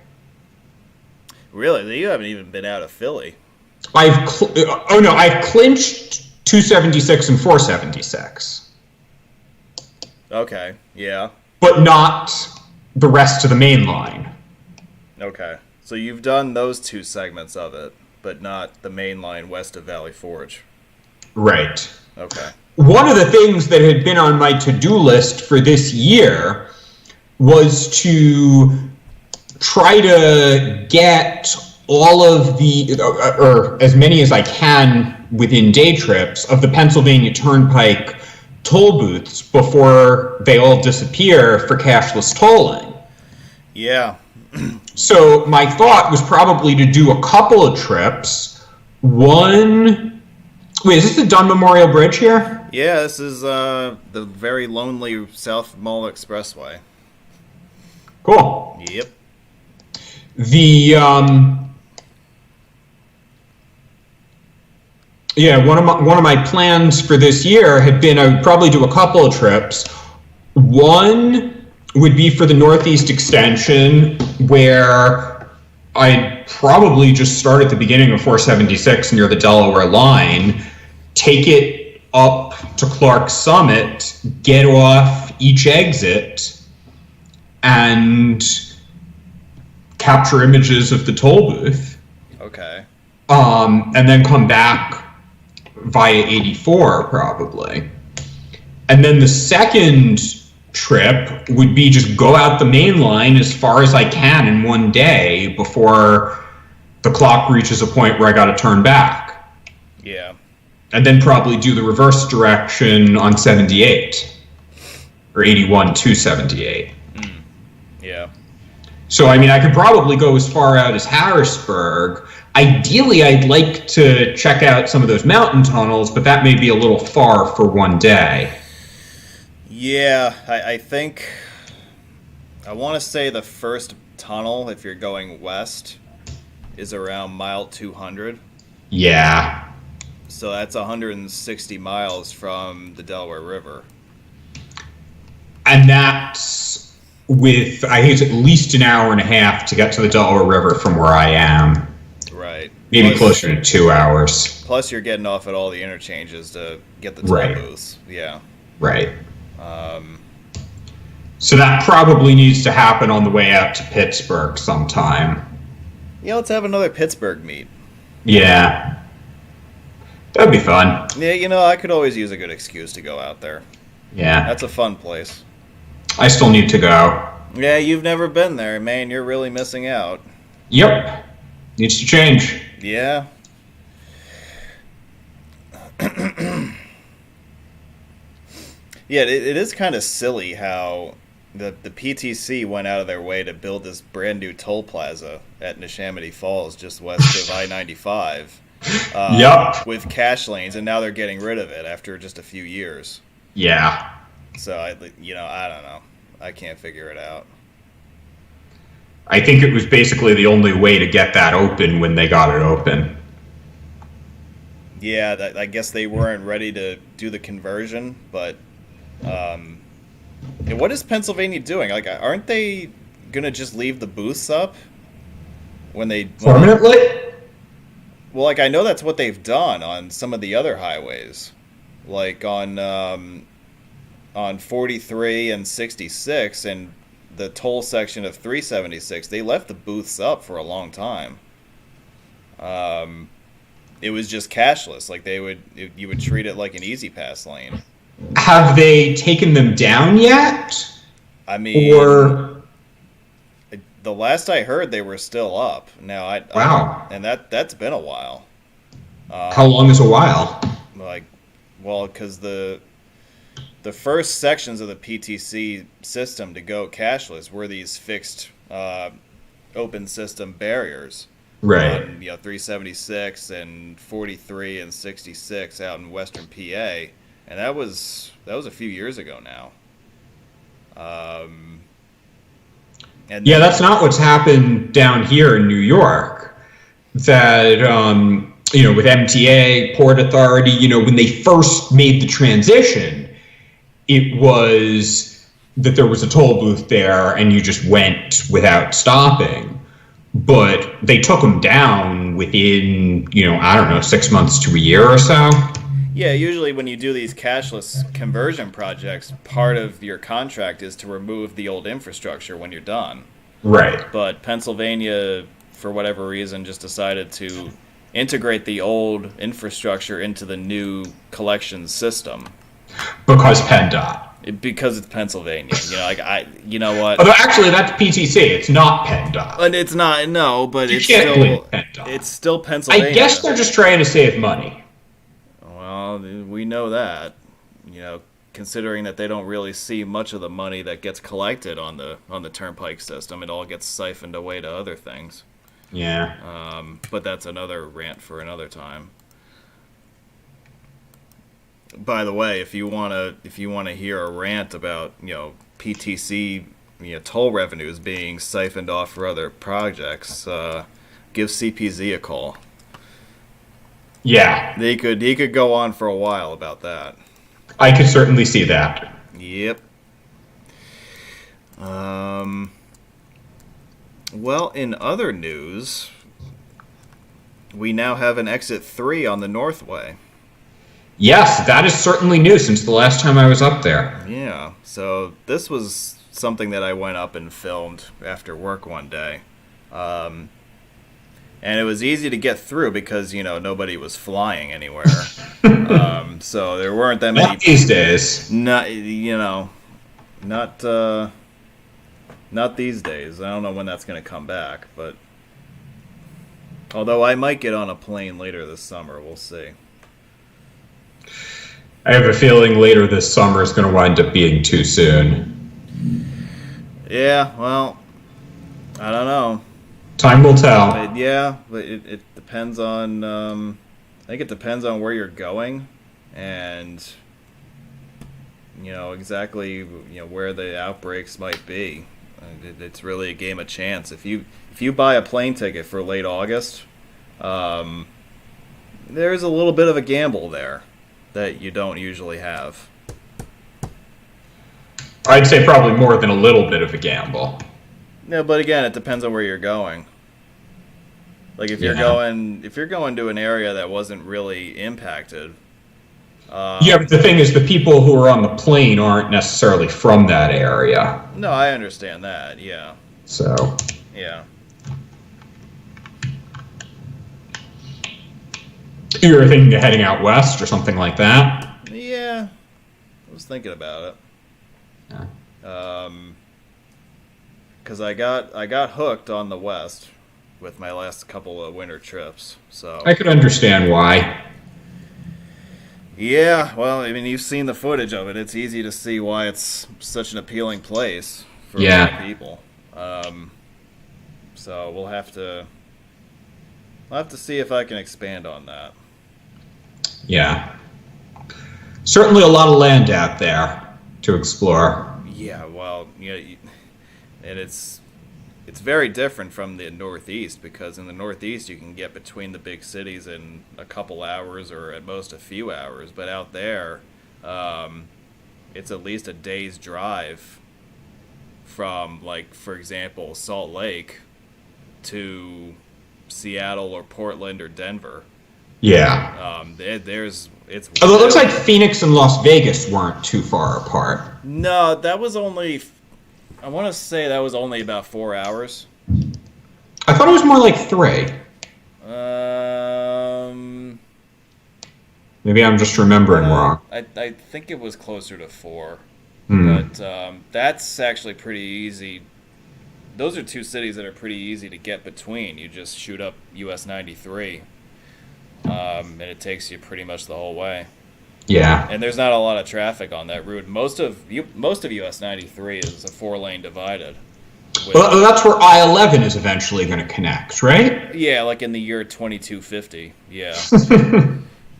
Speaker 1: Really? You haven't even been out of Philly.
Speaker 2: I've clinched 276 and 476.
Speaker 1: Okay, yeah.
Speaker 2: But not the rest of the main line.
Speaker 1: Okay. So you've done those two segments of it, but not the main line west of Valley Forge.
Speaker 2: Right.
Speaker 1: Okay.
Speaker 2: One of the things that had been on my to-do list for this year was to try to get all of the, or as many as I can within day trips, of the Pennsylvania Turnpike toll booths before they all disappear for cashless tolling.
Speaker 1: Yeah.
Speaker 2: So my thought was probably to do a couple of trips. One... Wait, is this the Dunn Memorial Bridge here?
Speaker 1: Yeah, this is the very lonely South Mall Expressway.
Speaker 2: Cool.
Speaker 1: Yep.
Speaker 2: The one of my plans for this year had been I would probably do a couple of trips. One would be for the Northeast Extension, where I'd probably just start at the beginning of 476 near the Delaware line, take it up to Clark Summit, get off each exit, and capture images of the toll booth.
Speaker 1: Okay.
Speaker 2: And then come back via 84, probably. And then the second trip would be just go out the main line as far as I can in one day before the clock reaches a point where I got to turn back.
Speaker 1: Yeah.
Speaker 2: And then probably do the reverse direction on 78 or 81 to 78.
Speaker 1: Yeah.
Speaker 2: So, I mean, I could probably go as far out as Harrisburg. Ideally, I'd like to check out some of those mountain tunnels, but that may be a little far for one day.
Speaker 1: Yeah, I think, I want to say the first tunnel, if you're going west, is around mile 200.
Speaker 2: Yeah.
Speaker 1: So that's 160 miles from the Delaware River.
Speaker 2: And that's with, I think it's at least an hour and a half to get to the Delaware River from where I am.
Speaker 1: Right.
Speaker 2: Maybe closer to 2 hours.
Speaker 1: Plus you're getting off at all the interchanges to get the toll booths. Yeah.
Speaker 2: Right. So that probably needs to happen on the way out to Pittsburgh sometime.
Speaker 1: Yeah, let's have another Pittsburgh meet.
Speaker 2: Yeah. That'd be fun.
Speaker 1: Yeah, you know, I could always use a good excuse to go out there.
Speaker 2: Yeah.
Speaker 1: That's a fun place.
Speaker 2: I still need to go.
Speaker 1: Yeah, you've never been there, man. You're really missing out.
Speaker 2: Yep. Needs to change.
Speaker 1: Yeah. Yeah, it is kind of silly how the PTC went out of their way to build this brand new toll plaza at Neshaminy Falls, just west of I-95,
Speaker 2: Yep.
Speaker 1: with cash lanes, and now they're getting rid of it after just a few years.
Speaker 2: Yeah.
Speaker 1: So, I don't know. I can't figure it out.
Speaker 2: I think it was basically the only way to get that open when they got it open.
Speaker 1: Yeah, I guess they weren't ready to do the conversion, but what is Pennsylvania doing? Like, aren't they gonna just leave the booths up
Speaker 2: Permanently?
Speaker 1: Well, like, I know that's what they've done on some of the other highways, like on 43 and 66, and the toll section of 376. They left the booths up for a long time. It was just cashless. Like, you would treat it like an Easy Pass lane.
Speaker 2: Have they taken them down yet?
Speaker 1: I mean,
Speaker 2: or
Speaker 1: the last I heard, they were still up. Now,
Speaker 2: wow,
Speaker 1: and that's been a while.
Speaker 2: How long is a while?
Speaker 1: Like, well, because the first sections of the PTC system to go cashless were these fixed open system barriers.
Speaker 2: Right.
Speaker 1: On, 376 and 43 and 66 out in western PA. And that was a few years ago now. And
Speaker 2: yeah, that's not what's happened down here in New York. That with MTA, Port Authority, when they first made the transition, it was that there was a toll booth there and you just went without stopping. But they took them down within, 6 months to a year or so.
Speaker 1: Yeah, usually when you do these cashless conversion projects, part of your contract is to remove the old infrastructure when you're done.
Speaker 2: Right.
Speaker 1: But Pennsylvania, for whatever reason, just decided to integrate the old infrastructure into the new collections system.
Speaker 2: Because PennDOT.
Speaker 1: Because it's Pennsylvania. You know what?
Speaker 2: Although actually that's PTC, it's not PennDOT.
Speaker 1: And it's not, no, but
Speaker 2: you can't blame PennDOT.
Speaker 1: It's still Pennsylvania.
Speaker 2: I guess they're just trying to save money.
Speaker 1: Well, we know that, considering that they don't really see much of the money that gets collected on the turnpike system. It all gets siphoned away to other things.
Speaker 2: Yeah.
Speaker 1: But that's another rant for another time. By the way, if you wanna hear a rant about PTC toll revenues being siphoned off for other projects, give CPZ a call.
Speaker 2: Yeah.
Speaker 1: He could go on for a while about that.
Speaker 2: I could certainly see that.
Speaker 1: Yep. Well, in other news, we now have an exit 3 on the Northway.
Speaker 2: Yes, that is certainly new since the last time I was up there.
Speaker 1: Yeah, so this was something that I went up and filmed after work one day. And it was easy to get through because, nobody was flying anywhere. So there weren't that many...
Speaker 2: Not these days.
Speaker 1: Not these days. I don't know when that's going to come back, but... Although I might get on a plane later this summer, we'll see.
Speaker 2: I have a feeling later this summer is going to wind up being too soon.
Speaker 1: Yeah, well, I don't know.
Speaker 2: Time will tell.
Speaker 1: But it depends on... I think it depends on where you're going and, exactly where the outbreaks might be. It's really a game of chance. If you buy a plane ticket for late August, there's a little bit of a gamble there that you don't usually have.
Speaker 2: I'd say probably more than a little bit of a gamble.
Speaker 1: No, but again, it depends on where you're going. Like if you're going to an area that wasn't really impacted.
Speaker 2: Yeah, but the thing is, the people who are on the plane aren't necessarily from that area.
Speaker 1: No, I understand that. Yeah.
Speaker 2: So.
Speaker 1: Yeah.
Speaker 2: You're thinking of heading out west or something like that?
Speaker 1: Yeah. was thinking about it.
Speaker 2: Yeah.
Speaker 1: Because I got hooked on the West with my last couple of winter trips. So
Speaker 2: I could understand why.
Speaker 1: yeah, well, I mean, you've seen the footage of it. It's easy to see why it's such an appealing place for a lot of people. So I'll have to see if I can expand on that.
Speaker 2: Yeah. Certainly a lot of land out there to explore.
Speaker 1: Yeah, well, and it's very different from the Northeast, because in the Northeast you can get between the big cities in a couple hours or at most a few hours, but out there it's at least a day's drive from, like, for example, Salt Lake to Seattle or Portland or Denver.
Speaker 2: Yeah.
Speaker 1: Although
Speaker 2: it looks like Phoenix and Las Vegas weren't too far apart.
Speaker 1: No, that was only, I want to say that was only about 4 hours.
Speaker 2: I thought it was more like 3. Maybe I'm just remembering wrong.
Speaker 1: I think it was closer to 4.
Speaker 2: Hmm.
Speaker 1: But that's actually pretty easy. Those are two cities that are pretty easy to get between. You just shoot up US 93, and it takes you pretty much the whole way.
Speaker 2: Yeah.
Speaker 1: And there's not a lot of traffic on that route. Most of US 93 is a 4-lane divided.
Speaker 2: Well, that's where I-11 is eventually going to connect, right?
Speaker 1: Yeah, like in the year 2250. Yeah.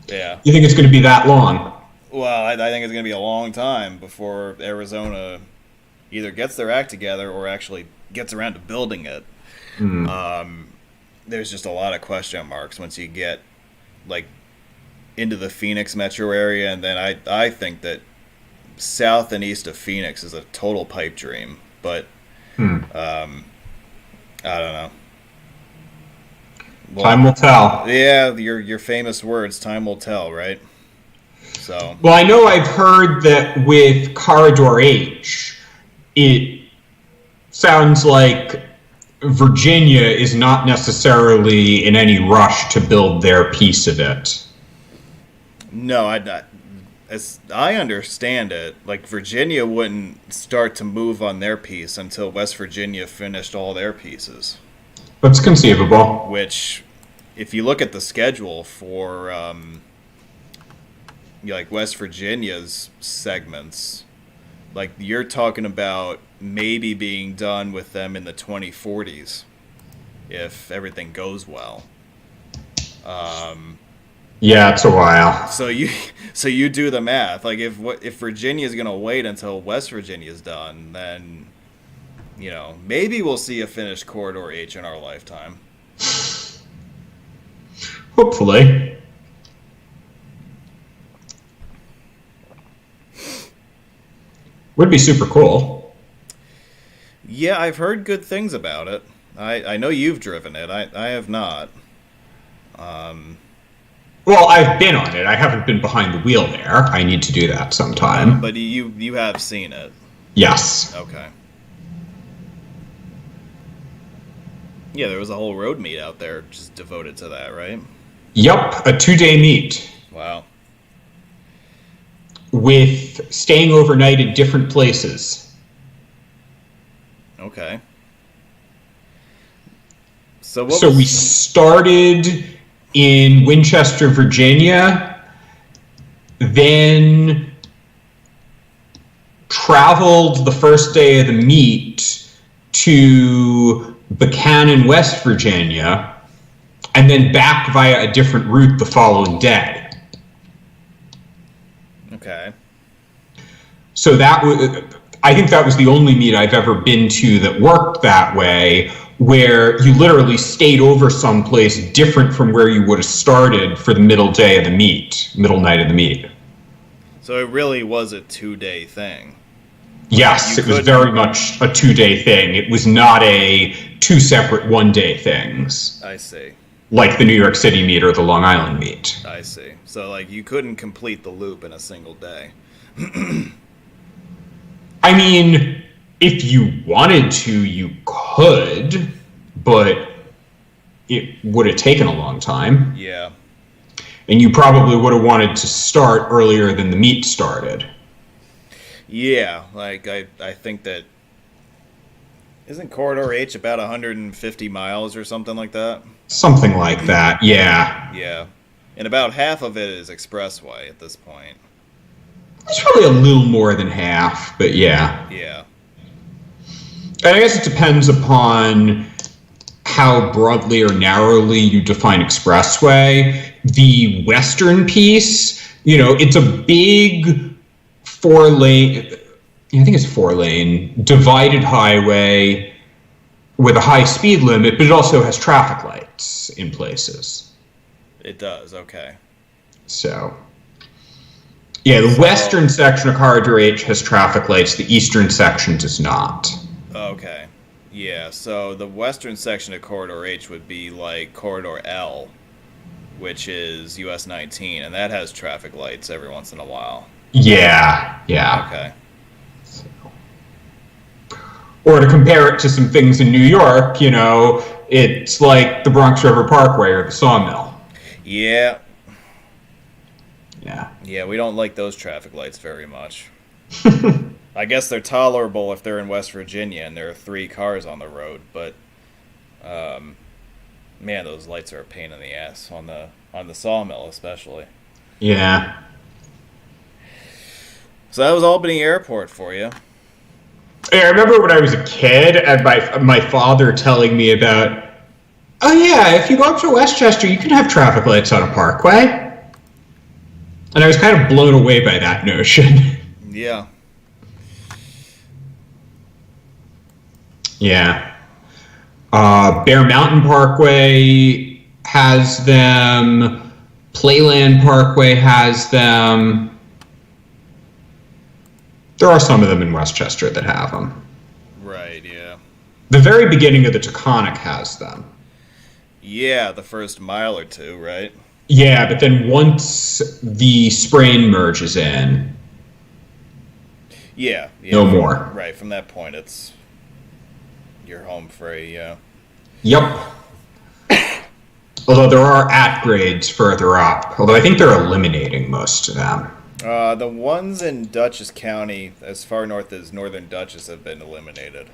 Speaker 1: Yeah.
Speaker 2: You think it's going to be that long?
Speaker 1: Well, I think it's going to be a long time before Arizona either gets their act together or actually gets around to building it. There's just a lot of question marks once you get, like, into the Phoenix metro area, and then I think that south and east of Phoenix is a total pipe dream, but I don't know. Well,
Speaker 2: time will tell.
Speaker 1: Yeah, your famous words, time will tell, right? So.
Speaker 2: Well, I know I've heard that with Corridor H, it sounds like Virginia is not necessarily in any rush to build their piece of it.
Speaker 1: No, as I understand it, like, Virginia wouldn't start to move on their piece until West Virginia finished all their pieces.
Speaker 2: That's conceivable.
Speaker 1: Which, if you look at the schedule for like West Virginia's segments, like, you're talking about maybe being done with them in the 2040s if everything goes well.
Speaker 2: Yeah, it's a while.
Speaker 1: So you do the math. Like, if Virginia's going to wait until West Virginia's done, then, maybe we'll see a finished Corridor H in our lifetime.
Speaker 2: Hopefully. Would be super cool.
Speaker 1: Yeah, I've heard good things about it. I know you've driven it. I have not.
Speaker 2: Well, I've been on it. I haven't been behind the wheel there. I need to do that sometime.
Speaker 1: But you have seen it.
Speaker 2: Yes.
Speaker 1: Okay. Yeah, there was a whole road meet out there just devoted to that, right?
Speaker 2: Yep, a 2-day meet.
Speaker 1: Wow.
Speaker 2: With staying overnight at different places.
Speaker 1: Okay.
Speaker 2: So we started in Winchester, Virginia, then traveled the first day of the meet to Buchanan, West Virginia, and then back via a different route the following day.
Speaker 1: Okay.
Speaker 2: So I think that was the only meet I've ever been to that worked that way, where you literally stayed over someplace different from where you would have started for the middle night of the meet.
Speaker 1: So it really was a 2-day thing.
Speaker 2: Yes, it was very much a 2-day thing. It was not a 2 separate 1-day things.
Speaker 1: I see.
Speaker 2: Like the New York City meet or the Long Island meet.
Speaker 1: I see. So, like, you couldn't complete the loop in a single day.
Speaker 2: I mean, if you wanted to, you could, but it would have taken a long time.
Speaker 1: Yeah.
Speaker 2: And you probably would have wanted to start earlier than the meet started.
Speaker 1: Yeah, like I think that isn't Corridor H about 150 miles or something like that?
Speaker 2: Something like that, yeah.
Speaker 1: Yeah. And about half of it is expressway at this point.
Speaker 2: It's probably a little more than half, but yeah.
Speaker 1: Yeah.
Speaker 2: And I guess it depends upon how broadly or narrowly you define expressway. The western piece, it's a big 4-lane, I think it's 4-lane, divided highway with a high speed limit, but it also has traffic lights in places.
Speaker 1: It does, okay.
Speaker 2: So, yeah, the western section of Corridor H has traffic lights, the eastern section does not.
Speaker 1: Okay. Yeah, so the western section of Corridor H would be like Corridor L, which is US 19, and that has traffic lights every once in a while.
Speaker 2: Yeah.
Speaker 1: Okay.
Speaker 2: Or to compare it to some things in New York, it's like the Bronx River Parkway or the Sawmill.
Speaker 1: Yeah.
Speaker 2: Yeah.
Speaker 1: Yeah, we don't like those traffic lights very much. I guess they're tolerable if they're in West Virginia and there are 3 cars on the road, but man, those lights are a pain in the ass on the Sawmill especially.
Speaker 2: Yeah.
Speaker 1: So that was Albany Airport for you.
Speaker 2: I remember when I was a kid and my father telling me about, oh yeah, if you go up to Westchester, you can have traffic lights on a parkway. And I was kind of blown away by that notion.
Speaker 1: Yeah.
Speaker 2: Yeah. Bear Mountain Parkway has them. Playland Parkway has them. There are some of them in Westchester that have them.
Speaker 1: Right, yeah.
Speaker 2: The very beginning of the Taconic has them.
Speaker 1: Yeah, the first mile or two, right?
Speaker 2: Yeah, but then once the Sprain merges in,
Speaker 1: yeah
Speaker 2: no more.
Speaker 1: Right, from that point, you're home free, yeah.
Speaker 2: Yep. Although there are at-grades further up. Although I think they're eliminating most of them.
Speaker 1: The ones in Dutchess County, as far north as Northern Dutchess, have been eliminated.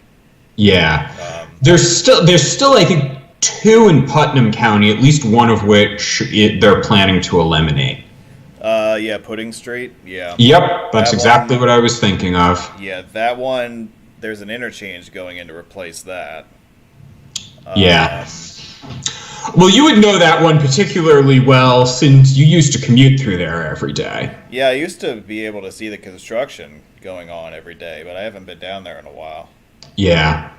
Speaker 2: Yeah. There's still, I think, 2 in Putnam County, at least one of which they're planning to eliminate.
Speaker 1: Yeah, Pudding Street, yeah.
Speaker 2: Yep, that's exactly what I was thinking of.
Speaker 1: Yeah, that one, there's an interchange going in to replace that.
Speaker 2: Yeah. Well, you would know that one particularly well since you used to commute through there every day.
Speaker 1: Yeah, I used to be able to see the construction going on every day, but I haven't been down there in a while.
Speaker 2: Yeah.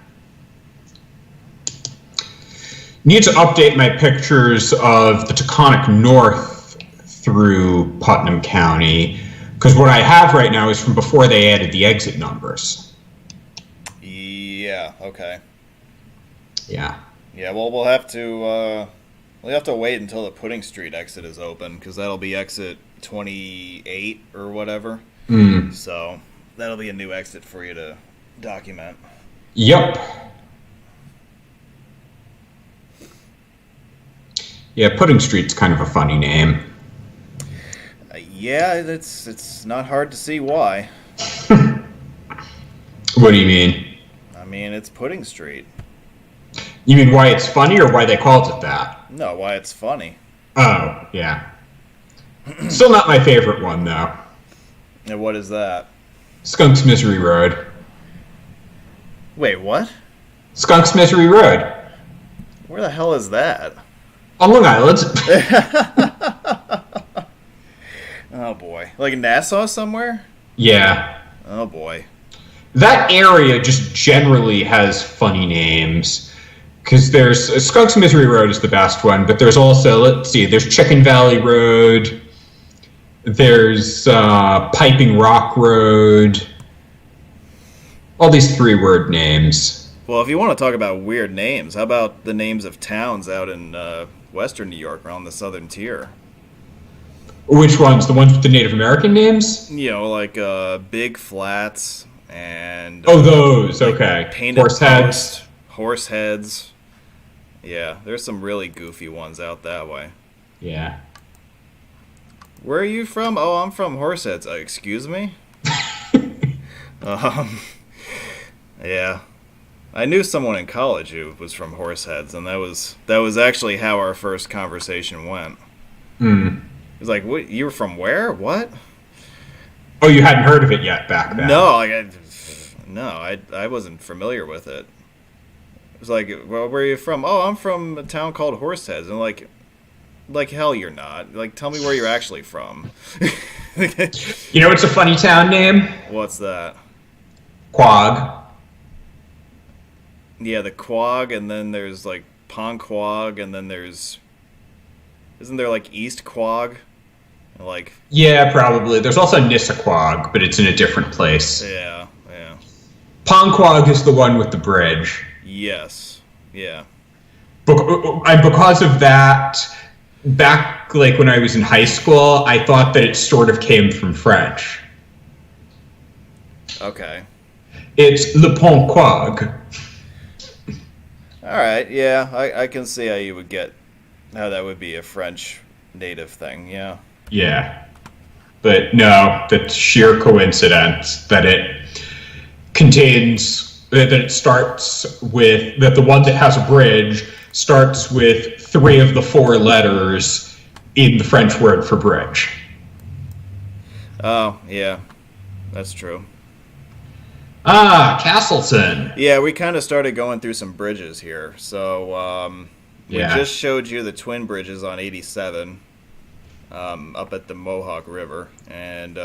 Speaker 2: Need to update my pictures of the Taconic North through Putnam County, because what I have right now is from before they added the exit numbers.
Speaker 1: Yeah, okay.
Speaker 2: Yeah.
Speaker 1: Yeah, well, we'll have to wait until the Pudding Street exit is open, because that'll be exit 28 or whatever. So that'll be a new exit for you to document.
Speaker 2: Yep. Yeah, Pudding Street's kind of a funny name.
Speaker 1: Yeah, it's not hard to see why.
Speaker 2: What do you mean?
Speaker 1: I mean, it's Pudding Street.
Speaker 2: You mean why it's funny or why they called it that?
Speaker 1: No, why it's funny.
Speaker 2: Oh, yeah. Still not my favorite one, though.
Speaker 1: And what is that?
Speaker 2: Skunk's Misery Road.
Speaker 1: Wait, what?
Speaker 2: Skunk's Misery Road.
Speaker 1: Where the hell is that?
Speaker 2: On Long Island.
Speaker 1: Oh, boy. Like in Nassau somewhere?
Speaker 2: Yeah.
Speaker 1: Oh, boy.
Speaker 2: That area just generally has funny names. Because there's Skunk's Misery Road is the best one, but there's also, let's see, there's Chicken Valley Road. There's Piping Rock Road. All these 3-word names.
Speaker 1: Well, if you want to talk about weird names, how about the names of towns out in western New York around the southern tier?
Speaker 2: Which ones? The ones with the Native American names?
Speaker 1: You know, like Big Flats and...
Speaker 2: Oh, those.
Speaker 1: like
Speaker 2: Okay.
Speaker 1: Painted
Speaker 2: Horseheads.
Speaker 1: Horseheads. Yeah, there's some really goofy ones out that way.
Speaker 2: Yeah.
Speaker 1: Where are you from? Oh, I'm from Horseheads. Excuse me? Um, yeah. I knew someone in college who was from Horseheads, and that was actually how our first conversation went.
Speaker 2: Hmm.
Speaker 1: It was like, "What? You were from where? What?"
Speaker 2: Oh, you hadn't heard of it yet back then?
Speaker 1: No, I wasn't familiar with it. It was like, "Well, where are you from?" "Oh, I'm from a town called Horseheads." And like hell, you're not. Like, tell me where you're actually from.
Speaker 2: You know, it's a funny town name.
Speaker 1: What's that?
Speaker 2: Quag.
Speaker 1: Yeah, the Quag, and then there's like Ponquag, and then isn't there like East Quag? Like,
Speaker 2: Yeah, probably. There's also Nissaquag, but it's in a different place.
Speaker 1: yeah.
Speaker 2: Ponquag is the one with the bridge.
Speaker 1: Yes. Yeah.
Speaker 2: And because of that, back like when I was in high school, I thought that it sort of came from French.
Speaker 1: Okay.
Speaker 2: It's Le Ponquag.
Speaker 1: All right. Yeah, I can see how that would be a French native thing. Yeah.
Speaker 2: Yeah. But no, that's sheer coincidence that it contains, that it starts with, that the one that has a bridge starts with 3 of the 4 letters in the French word for bridge.
Speaker 1: Oh, yeah. That's true.
Speaker 2: Ah, Castleton.
Speaker 1: Yeah, we kind of started going through some bridges here. So, we just showed you the twin bridges on 87 up at the Mohawk River. And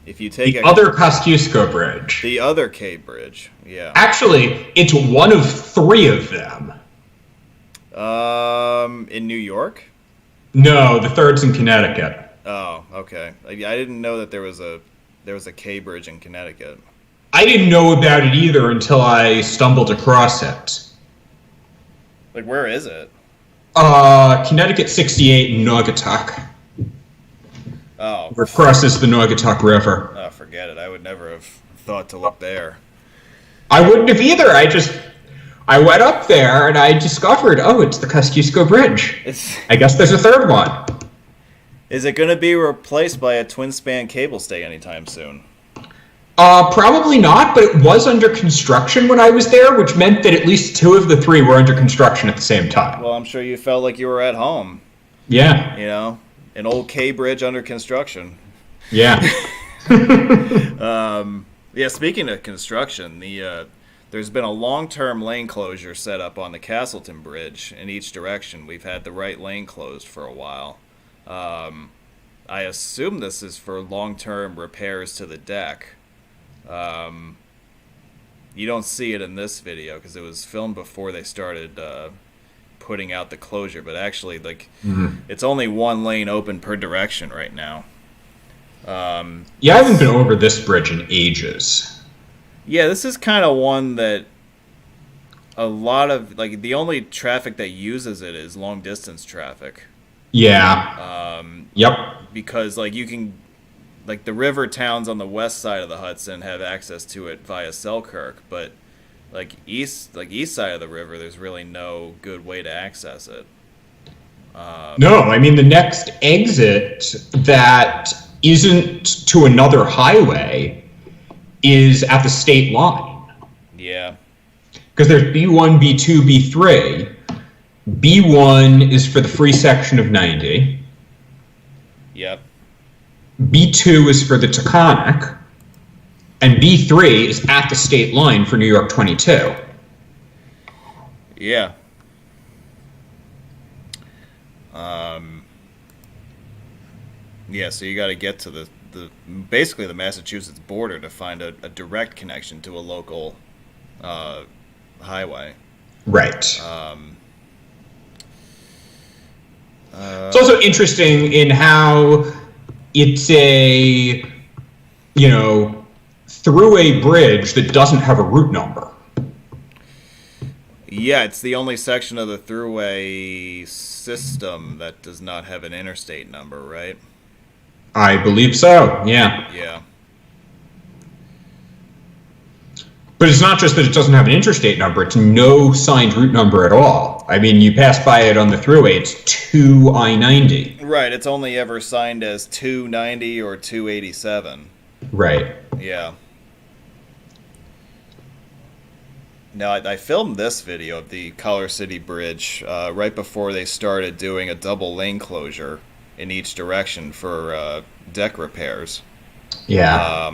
Speaker 1: if you take
Speaker 2: the other Kosciuszko Bridge.
Speaker 1: The other K Bridge, yeah.
Speaker 2: Actually, it's one of 3 of them.
Speaker 1: In New York?
Speaker 2: No, the third's in Connecticut.
Speaker 1: Oh, okay. I didn't know that there was a K Bridge in Connecticut.
Speaker 2: I didn't know about it either until I stumbled across it.
Speaker 1: Like, where is it?
Speaker 2: Connecticut 68 in Naugatuck.
Speaker 1: Oh.
Speaker 2: Where it crosses the Naugatuck River.
Speaker 1: Oh, forget it. I would never have thought to look there.
Speaker 2: I wouldn't have either. I went up there and I discovered, it's the Kosciuszko Bridge. I guess there's a third one.
Speaker 1: Is it going to be replaced by a twin-span cable stay anytime soon?
Speaker 2: Probably not, but it was under construction when I was there, which meant that at least 2 of the 3 were under construction at the same time.
Speaker 1: Well, I'm sure you felt like you were at home.
Speaker 2: Yeah.
Speaker 1: You know, an old K Bridge under construction.
Speaker 2: Yeah.
Speaker 1: Yeah, speaking of construction, there's been a long-term lane closure set up on the Castleton Bridge in each direction. We've had the right lane closed for a while. I assume this is for long-term repairs to the deck. You don't see it in this video because it was filmed before they started putting out the closure, but actually, it's only 1 lane open per direction right now.
Speaker 2: Yeah, I haven't been over this bridge in ages.
Speaker 1: Yeah, this is kind of one that a lot of, the only traffic that uses it is long-distance traffic.
Speaker 2: Yeah. Yep.
Speaker 1: Because, you can, the river towns on the west side of the Hudson have access to it via Selkirk, but, east side of the river, there's really no good way to access it.
Speaker 2: No, I mean, the next exit that isn't to another highway is at the state line.
Speaker 1: Yeah.
Speaker 2: Because there's B1, B2, B3. B1 is for the free section of 90.
Speaker 1: Yep.
Speaker 2: B2 is for the Taconic. And B3 is at the state line for New York 22.
Speaker 1: Yeah. Yeah, so you got to get to basically the Massachusetts border to find a direct connection to a local highway.
Speaker 2: Right. It's also interesting in how it's a, throughway bridge that doesn't have a route number.
Speaker 1: Yeah, it's the only section of the throughway system that does not have an interstate number, right?
Speaker 2: I believe so, yeah.
Speaker 1: Yeah.
Speaker 2: But it's not just that it doesn't have an interstate number, it's no signed route number at all. I mean, you pass by it on the thruway, it's 2 I-90.
Speaker 1: Right, it's only ever signed as 290 or 287.
Speaker 2: Right.
Speaker 1: Yeah. Now, I filmed this video of the Color City Bridge right before they started doing a double lane closure in each direction for deck repairs.
Speaker 2: Yeah.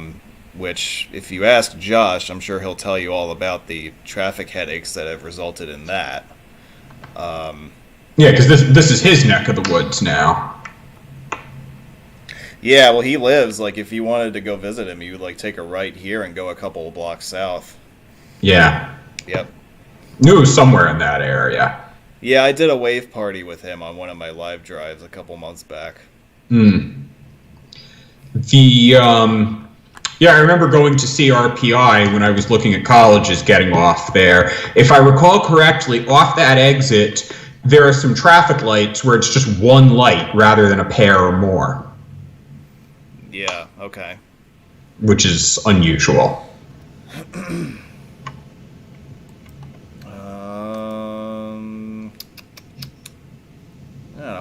Speaker 1: Which, if you ask Josh, I'm sure he'll tell you all about the traffic headaches that have resulted in that.
Speaker 2: Yeah, because this is his neck of the woods now.
Speaker 1: Yeah, well, he lives, like, if you wanted to go visit him, you would, like, take a right here and go a couple of blocks south.
Speaker 2: Yeah.
Speaker 1: Yep.
Speaker 2: Knew it was somewhere in that area.
Speaker 1: Yeah, I did a wave party with him on one of my live drives a couple months back.
Speaker 2: Yeah, I remember going to see RPI when I was looking at colleges getting off there. If I recall correctly, off that exit, there are some traffic lights where it's just one light rather than a pair or more.
Speaker 1: Yeah, okay.
Speaker 2: Which is unusual.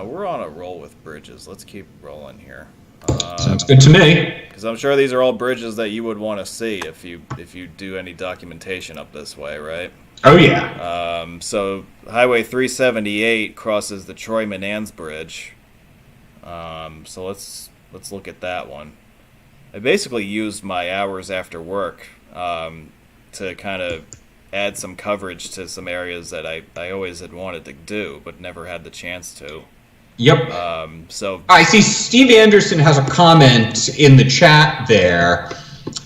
Speaker 1: We're on a roll with bridges. Let's keep rolling here.
Speaker 2: Sounds good to me.
Speaker 1: Because I'm sure these are all bridges that you would want to see if you do any documentation up this way, right?
Speaker 2: Oh yeah.
Speaker 1: So Highway 378 crosses the Troy Manans Bridge. So let's look at that one. I basically used my hours after work to kind of add some coverage to some areas that I always had wanted to do but never had the chance to.
Speaker 2: Yep.
Speaker 1: So
Speaker 2: I see Steve Anderson has a comment in the chat there.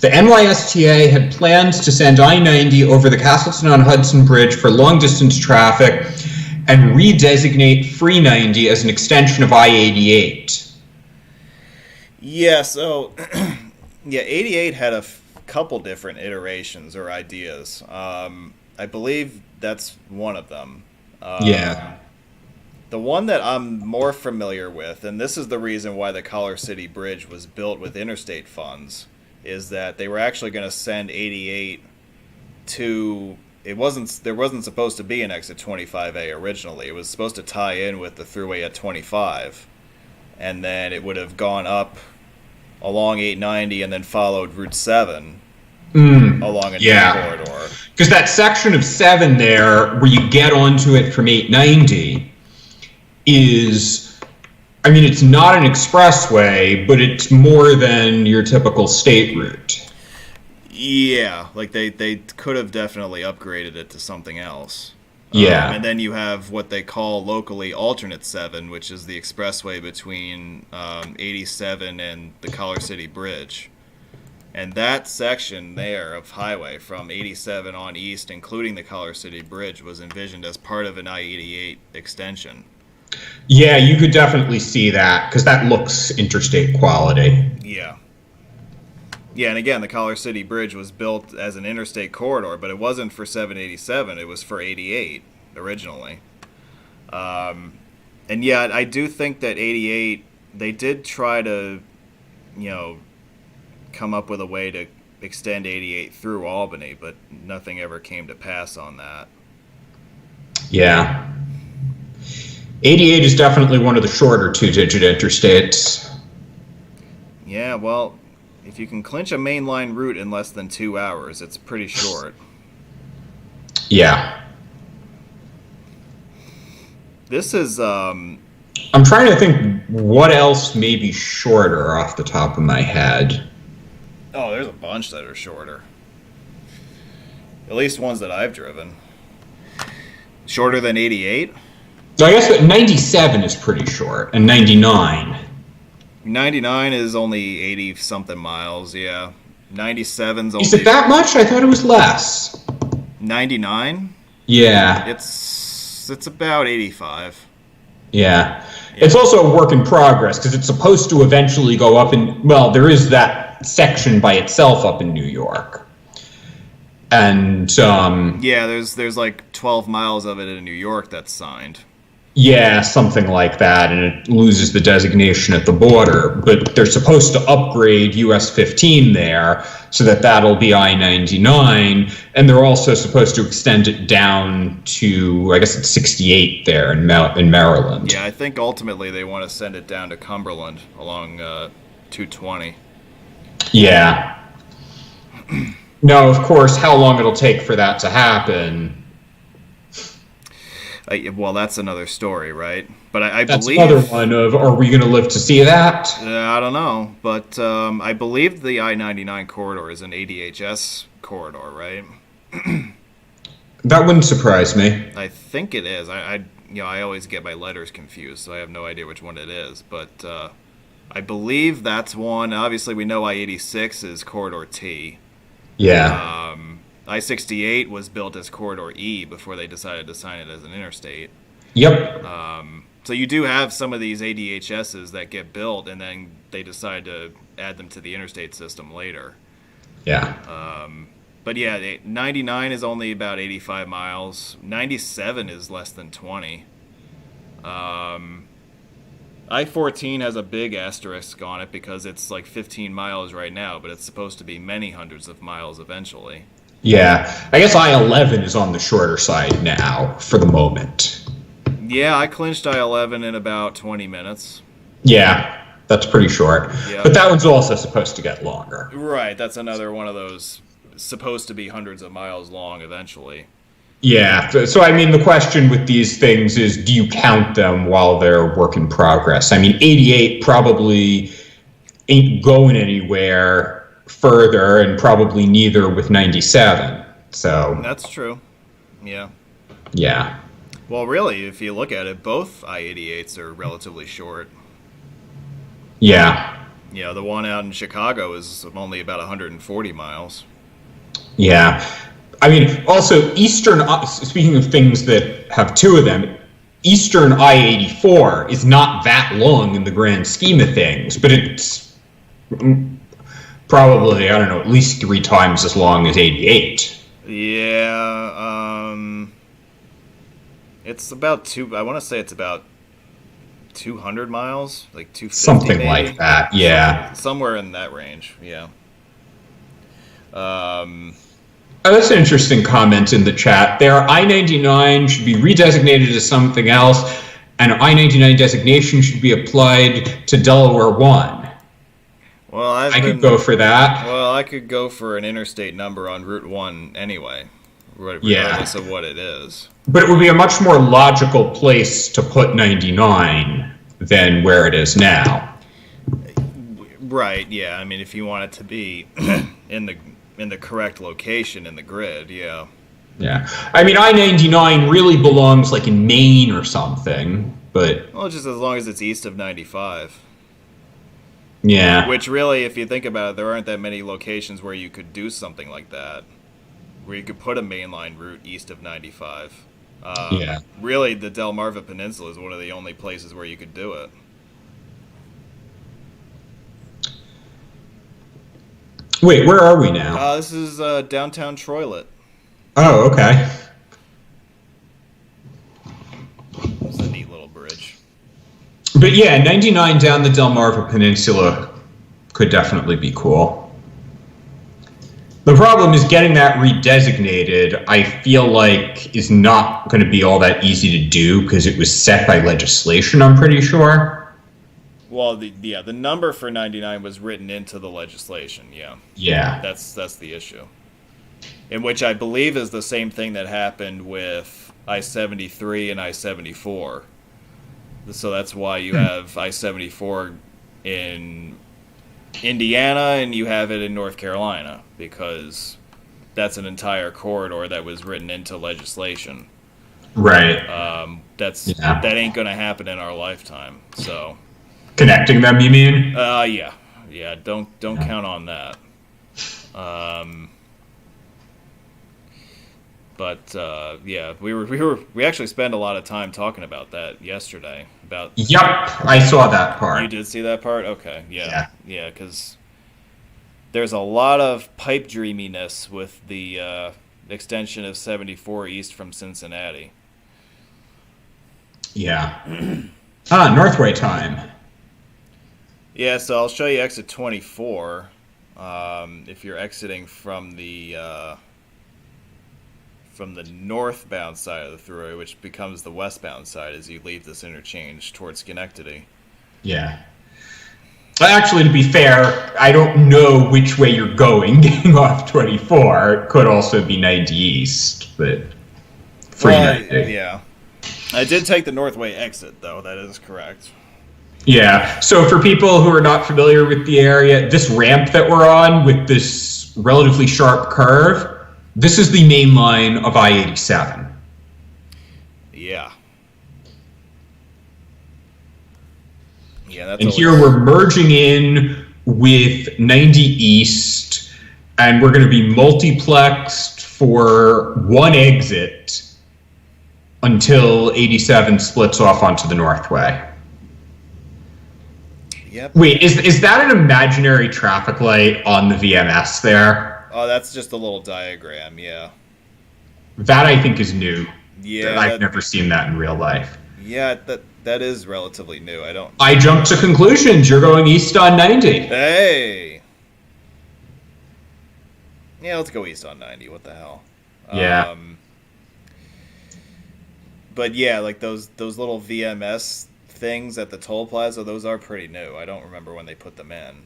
Speaker 2: The NYSTA had plans to send I-90 over the Castleton-on-Hudson Bridge for long-distance traffic and redesignate Free 90 as an extension of I-88.
Speaker 1: Yeah, so yeah, 88 had a couple different iterations or ideas. I believe that's one of them.
Speaker 2: Yeah.
Speaker 1: The one that I'm more familiar with, and this is the reason why the Color City Bridge was built with interstate funds, is that they were actually going to send 88 to... there wasn't supposed to be an exit 25A originally. It was supposed to tie in with the thruway at 25. And then it would have gone up along 890 and then followed Route 7 along a new corridor.
Speaker 2: Because that section of 7 there, where you get onto it from 890... is, I mean, it's not an expressway, but it's more than your typical state route.
Speaker 1: Yeah, like they could have definitely upgraded it to something else.
Speaker 2: Yeah.
Speaker 1: And then you have what they call locally alternate 7, which is the expressway between 87 and the Color City Bridge. And that section there of highway from 87 on east, including the Color City Bridge, was envisioned as part of an I-88 extension.
Speaker 2: Yeah, you could definitely see that, because that looks interstate quality.
Speaker 1: Yeah. Yeah, and again, the Color City Bridge was built as an interstate corridor, but it wasn't for 787, it was for 88 originally. And yeah, I do think that 88, they did try to, come up with a way to extend 88 through Albany, but nothing ever came to pass on that.
Speaker 2: Yeah. 88 is definitely one of the shorter two-digit interstates.
Speaker 1: Yeah, well, if you can clinch a mainline route in less than 2 hours, it's pretty short.
Speaker 2: Yeah.
Speaker 1: This is,
Speaker 2: I'm trying to think what else may be shorter off the top of my head.
Speaker 1: Oh, there's a bunch that are shorter. At least ones that I've driven. Shorter than 88?
Speaker 2: So I guess that 97 is pretty short, and 99.
Speaker 1: 99 is only 80-something miles, yeah. 97's only...
Speaker 2: Is it that much? I thought it was less.
Speaker 1: 99?
Speaker 2: Yeah.
Speaker 1: It's about 85.
Speaker 2: Yeah. It's also a work in progress, because it's supposed to eventually go up in... Well, there is that section by itself up in New York. And,
Speaker 1: yeah, there's like 12 miles of it in New York that's signed.
Speaker 2: Yeah, something like that, and it loses the designation at the border. But they're supposed to upgrade US 15 there, so that'll be I-99, and they're also supposed to extend it down to, I guess it's 68 there in Maryland.
Speaker 1: Yeah, I think ultimately they want to send it down to Cumberland along 220.
Speaker 2: Yeah. Now, of course, how long it'll take for that to happen.
Speaker 1: Well, that's another story, right? But I
Speaker 2: That's
Speaker 1: believe
Speaker 2: another one of, are we going to live to see that?
Speaker 1: I don't know, but I believe the I-99 corridor is an ADHS corridor, right?
Speaker 2: That wouldn't surprise me.
Speaker 1: I think it is. I always get my letters confused, so I have no idea which one it is. But I believe that's one. Obviously, we know I-86 is corridor T.
Speaker 2: Yeah.
Speaker 1: I-68 was built as corridor E before they decided to sign it as an interstate.
Speaker 2: Yep.
Speaker 1: So you do have some of these ADHSs that get built, and then they decide to add them to the interstate system later.
Speaker 2: Yeah.
Speaker 1: But yeah, 99 is only about 85 miles. 97 is less than 20. I-14 has a big asterisk on it because it's like 15 miles right now, but it's supposed to be many hundreds of miles eventually.
Speaker 2: Yeah. I guess I-11 is on the shorter side now for the moment.
Speaker 1: Yeah, I clinched I-11 in about 20 minutes.
Speaker 2: Yeah. That's pretty short.
Speaker 1: Yep.
Speaker 2: But that one's also supposed to get longer.
Speaker 1: Right, that's another one of those supposed to be hundreds of miles long eventually.
Speaker 2: Yeah. So, I mean, the question with these things is, do you count them while they're work in progress? I mean, 88 probably ain't going anywhere further, and probably neither with 97. So
Speaker 1: That's true. Yeah.
Speaker 2: Yeah.
Speaker 1: Well, really, if you look at it, both I-88s are relatively short.
Speaker 2: Yeah.
Speaker 1: Yeah, the one out in Chicago is only about 140 miles.
Speaker 2: Yeah. I mean, also, speaking of things that have two of them, Eastern I-84 is not that long in the grand scheme of things, but it's probably, I don't know, at least 3 times as long as 88.
Speaker 1: Yeah, it's about I want to say it's about 200 miles, like 250
Speaker 2: Something
Speaker 1: maybe.
Speaker 2: like that, yeah.
Speaker 1: Somewhere in that range, yeah.
Speaker 2: Oh, that's an interesting comment in the chat. There, I-99 should be redesignated as something else, and I-99 designation should be applied to Delaware 1.
Speaker 1: Well,
Speaker 2: I could go for that.
Speaker 1: Well, I could go for an interstate number on Route 1 anyway, regardless of what it is.
Speaker 2: But it would be a much more logical place to put 99 than where it is now.
Speaker 1: Right, yeah. I mean, if you want it to be in the correct location in the grid, yeah.
Speaker 2: Yeah. I mean, I-99 really belongs like in Maine or something, but...
Speaker 1: Well, just as long as it's east of 95.
Speaker 2: Yeah.
Speaker 1: Which really, if you think about it, there aren't that many locations where you could do something like that, where you could put a mainline route east of 95.
Speaker 2: Yeah.
Speaker 1: Really, the Delmarva Peninsula is one of the only places where you could do it.
Speaker 2: Wait, where are we now?
Speaker 1: This is downtown Troylet.
Speaker 2: Oh, okay.
Speaker 1: It's a neat little bridge.
Speaker 2: But yeah, 99 down the Delmarva Peninsula could definitely be cool. The problem is getting that redesignated, I feel like, is not going to be all that easy to do because it was set by legislation, I'm pretty sure.
Speaker 1: Well, the number for 99 was written into the legislation, yeah.
Speaker 2: Yeah.
Speaker 1: That's the issue. In which I believe is the same thing that happened with I-73 and I-74. So that's why you have I-74 in Indiana and you have it in North Carolina, because that's an entire corridor that was written into legislation.
Speaker 2: Right.
Speaker 1: That ain't going to happen in our lifetime, so...
Speaker 2: Connecting them, you mean?
Speaker 1: Yeah. Don't count on that. Yeah, we actually spent a lot of time talking about that yesterday.
Speaker 2: Yep, I saw that part.
Speaker 1: You did see that part? Okay, yeah, because there's a lot of pipe dreaminess with the extension of 74 east from Cincinnati.
Speaker 2: Yeah. Northway time.
Speaker 1: Yeah, so I'll show you exit 24. If you're exiting from the northbound side of the thruway, which becomes the westbound side as you leave this interchange towards Schenectady.
Speaker 2: Yeah. Actually, to be fair, I don't know which way you're going getting off 24. It could also be 90 east, but 390.
Speaker 1: Yeah. I did take the Northway exit, though. That is correct.
Speaker 2: Yeah. So for people who are not familiar with the area, this ramp that we're on with this relatively sharp curve, this is the main line of I-87.
Speaker 1: Yeah. Yeah, that's
Speaker 2: and here we're merging in with 90 East, and we're going to be multiplexed for one exit until 87 splits off onto the Northway.
Speaker 1: Yep.
Speaker 2: Wait, is that an imaginary traffic light on the VMS there?
Speaker 1: Oh, that's just a little diagram, yeah.
Speaker 2: That I think is new.
Speaker 1: Yeah.
Speaker 2: I've never seen that in real life.
Speaker 1: Yeah, that is relatively new.
Speaker 2: I jumped to conclusions. You're going east on 90.
Speaker 1: Hey! Yeah, let's go east on 90. What the hell?
Speaker 2: Yeah.
Speaker 1: But yeah, like those little VMS things at the toll plaza, those are pretty new. I don't remember when they put them in.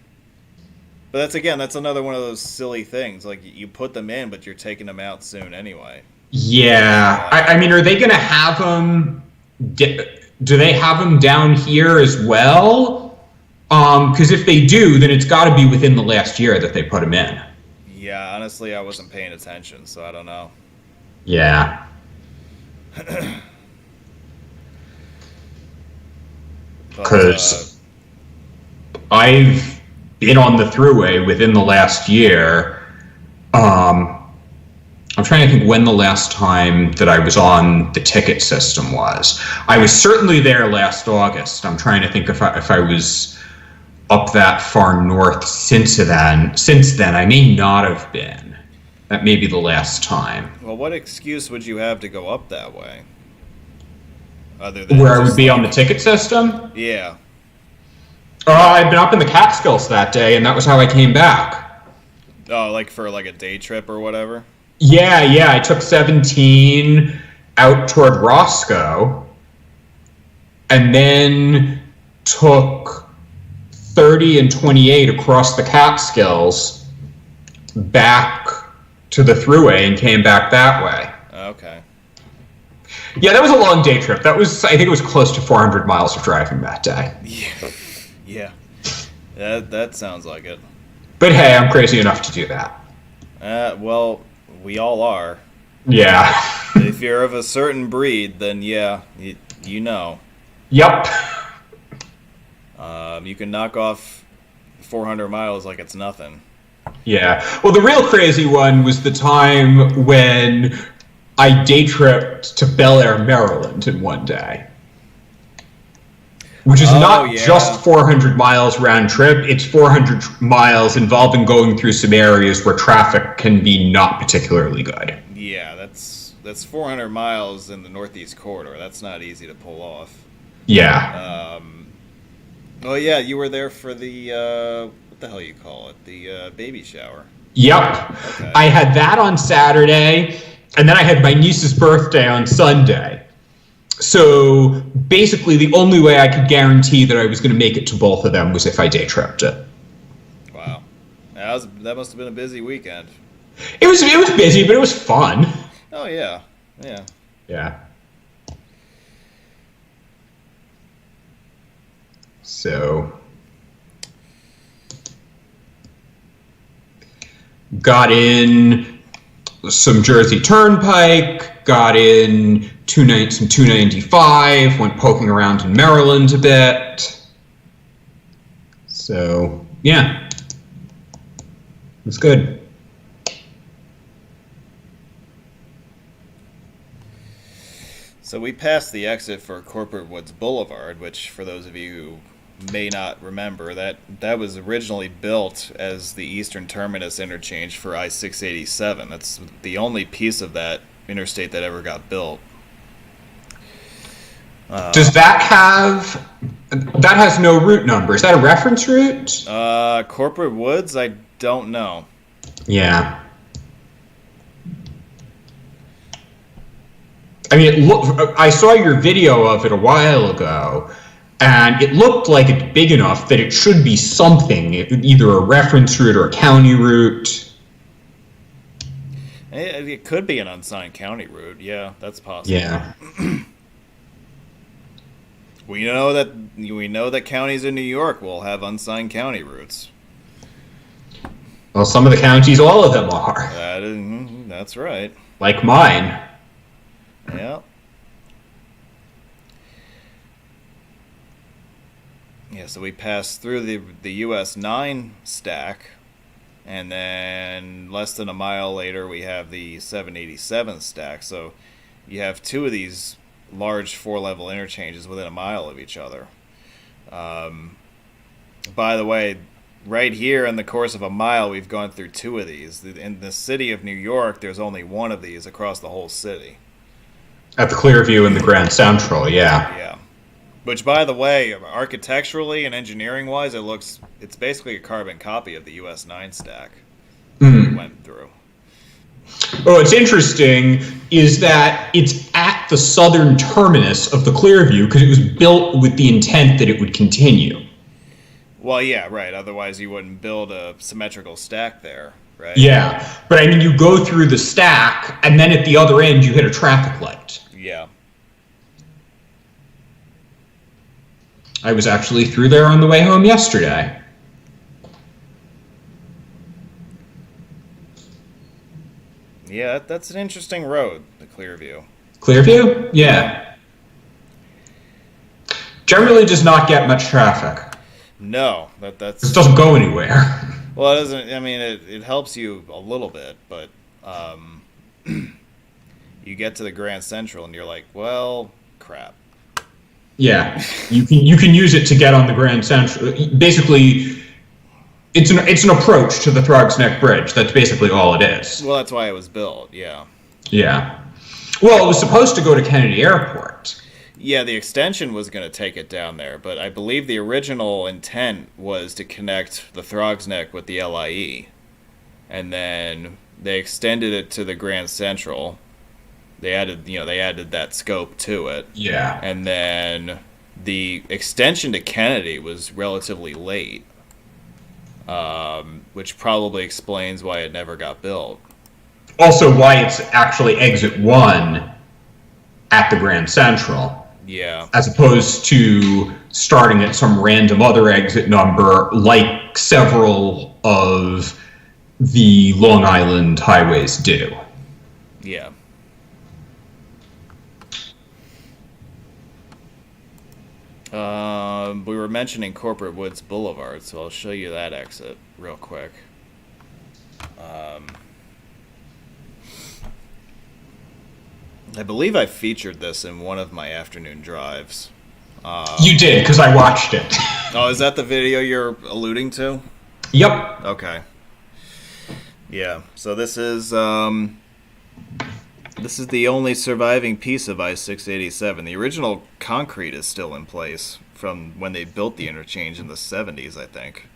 Speaker 1: But that's another one of those silly things. Like, you put them in, but you're taking them out soon anyway.
Speaker 2: Yeah. I mean, are they going to have them... Do they have them down here as well? Because if they do, then it's got to be within the last year that they put them in.
Speaker 1: Yeah, honestly, I wasn't paying attention, so I don't know.
Speaker 2: Yeah. Because I've been on the thruway within the last year. I'm trying to think when the last time that I was on the ticket system was. I was certainly there last August. I'm trying to think if I was up that far north since then. I may not have been. That may be the last time.
Speaker 1: Well, what excuse would you have to go up that way? Other than
Speaker 2: where I would be on the ticket system?
Speaker 1: Yeah.
Speaker 2: I'd been up in the Catskills that day, and that was how I came back.
Speaker 1: Oh, like for like a day trip or whatever?
Speaker 2: Yeah, I took 17 out toward Roscoe, and then took 30 and 28 across the Catskills back to the thruway and came back that way.
Speaker 1: Okay.
Speaker 2: Yeah, that was a long day trip. I think it was close to 400 miles of driving that day.
Speaker 1: Yeah. That sounds like it.
Speaker 2: But hey, I'm crazy enough to do that.
Speaker 1: Well, we all are.
Speaker 2: Yeah.
Speaker 1: If you're of a certain breed, then yeah, you know.
Speaker 2: Yep.
Speaker 1: You can knock off 400 miles like it's nothing.
Speaker 2: Yeah. Well, the real crazy one was the time when I day tripped to Bel Air, Maryland in one day. Which is not just 400 miles round trip, it's 400 miles involving going through some areas where traffic can be not particularly good.
Speaker 1: Yeah, that's 400 miles in the Northeast Corridor. That's not easy to pull off.
Speaker 2: Yeah.
Speaker 1: Oh yeah, you were there for the, what the hell you call it? The baby shower.
Speaker 2: Yep.
Speaker 1: Okay.
Speaker 2: I had that on Saturday, and then I had my niece's birthday on Sunday. So basically the only way I could guarantee that I was going to make it to both of them was if I day tripped it.
Speaker 1: Wow. That must have been a busy weekend.
Speaker 2: It was busy, but it was fun.
Speaker 1: Oh yeah.
Speaker 2: Yeah. So got in some Jersey Turnpike, got in some 295, went poking around in Maryland a bit. So, yeah. It was good.
Speaker 1: So we passed the exit for Corporate Woods Boulevard, which, for those of you who may not remember, that was originally built as the eastern terminus interchange for I-687. That's the only piece of that interstate that ever got built.
Speaker 2: Does that has no route number? Is that a reference route?
Speaker 1: Corporate Woods? I don't know.
Speaker 2: Yeah. I mean, I saw your video of it a while ago, And it looked like it's big enough that it should be something, either a reference route or a county route.
Speaker 1: It could be an unsigned county route. Yeah, that's possible.
Speaker 2: Yeah.
Speaker 1: We know that counties in New York will have unsigned county routes.
Speaker 2: Well, some of the counties, all of them are.
Speaker 1: That's right.
Speaker 2: Like mine.
Speaker 1: Yeah. Yeah, so we passed through the US 9 stack, and then less than a mile later we have the 787 stack. So you have two of these large 4-level interchanges within a mile of each other. By the way, right here in the course of a mile, we've gone through two of these. In the city of New York, there's only one of these across the whole city.
Speaker 2: At the Clearview and the Grand Central, yeah.
Speaker 1: Yeah. Which, by the way, architecturally and engineering-wise, it's basically a carbon copy of the US 9 stack we went through.
Speaker 2: Oh, what's interesting is that it's at the southern terminus of the Clearview because it was built with the intent that it would continue.
Speaker 1: Well, yeah, right. Otherwise, you wouldn't build a symmetrical stack there, right?
Speaker 2: Yeah, but I mean, you go through the stack, and then at the other end, you hit a traffic light.
Speaker 1: Yeah.
Speaker 2: I was actually through there on the way home yesterday.
Speaker 1: Yeah, that's an interesting road, the Clearview.
Speaker 2: Clearview? Yeah. Generally does not get much traffic.
Speaker 1: No, that's...
Speaker 2: It doesn't go anywhere.
Speaker 1: Well, it doesn't... I mean, it helps you a little bit, but you get to the Grand Central and you're like, well, crap.
Speaker 2: Yeah, you can use it to get on the Grand Central. Basically, it's an approach to the Throgs Neck Bridge. That's basically all it is.
Speaker 1: Well, that's why it was built, yeah.
Speaker 2: Yeah. Well, it was supposed to go to Kennedy Airport.
Speaker 1: Yeah, the extension was going to take it down there, but I believe the original intent was to connect the Throgs Neck with the LIE. And then they extended it to the Grand Central. They added that scope to it.
Speaker 2: Yeah.
Speaker 1: And then the extension to Kennedy was relatively late, which probably explains why it never got built.
Speaker 2: Also, why it's actually exit 1 at the Grand Central.
Speaker 1: Yeah.
Speaker 2: As opposed to starting at some random other exit number, like several of the Long Island highways do.
Speaker 1: Yeah. We were mentioning Corporate Woods Boulevard, so I'll show you that exit real quick. I believe I featured this in one of my afternoon drives.
Speaker 2: You did, because I watched it.
Speaker 1: Oh, is that the video you're alluding to?
Speaker 2: Yep.
Speaker 1: Okay. Yeah, so this is the only surviving piece of I-687. The original concrete is still in place from when they built the interchange in the 70s, I think.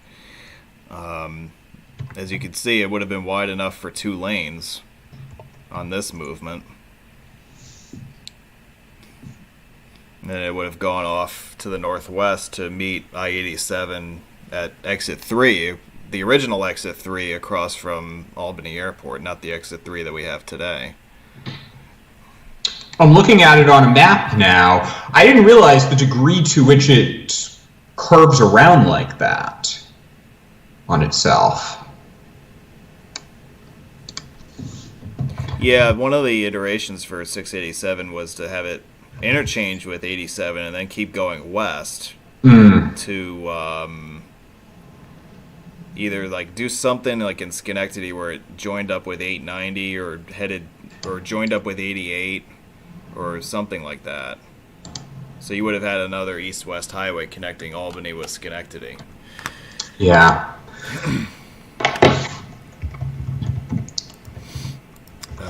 Speaker 1: As you can see, it would have been wide enough for 2 lanes on this movement. And then it would have gone off to the northwest to meet I-87 at exit 3, the original exit 3 across from Albany Airport, not the exit 3 that we have today.
Speaker 2: I'm looking at it on a map now. I didn't realize the degree to which it curves around like that on itself.
Speaker 1: Yeah, one of the iterations for 687 was to have it interchange with 87 and then keep going west to either like do something like in Schenectady where it joined up with 890 or joined up with 88 or something like that. So you would have had another east-west highway connecting Albany with Schenectady.
Speaker 2: Yeah.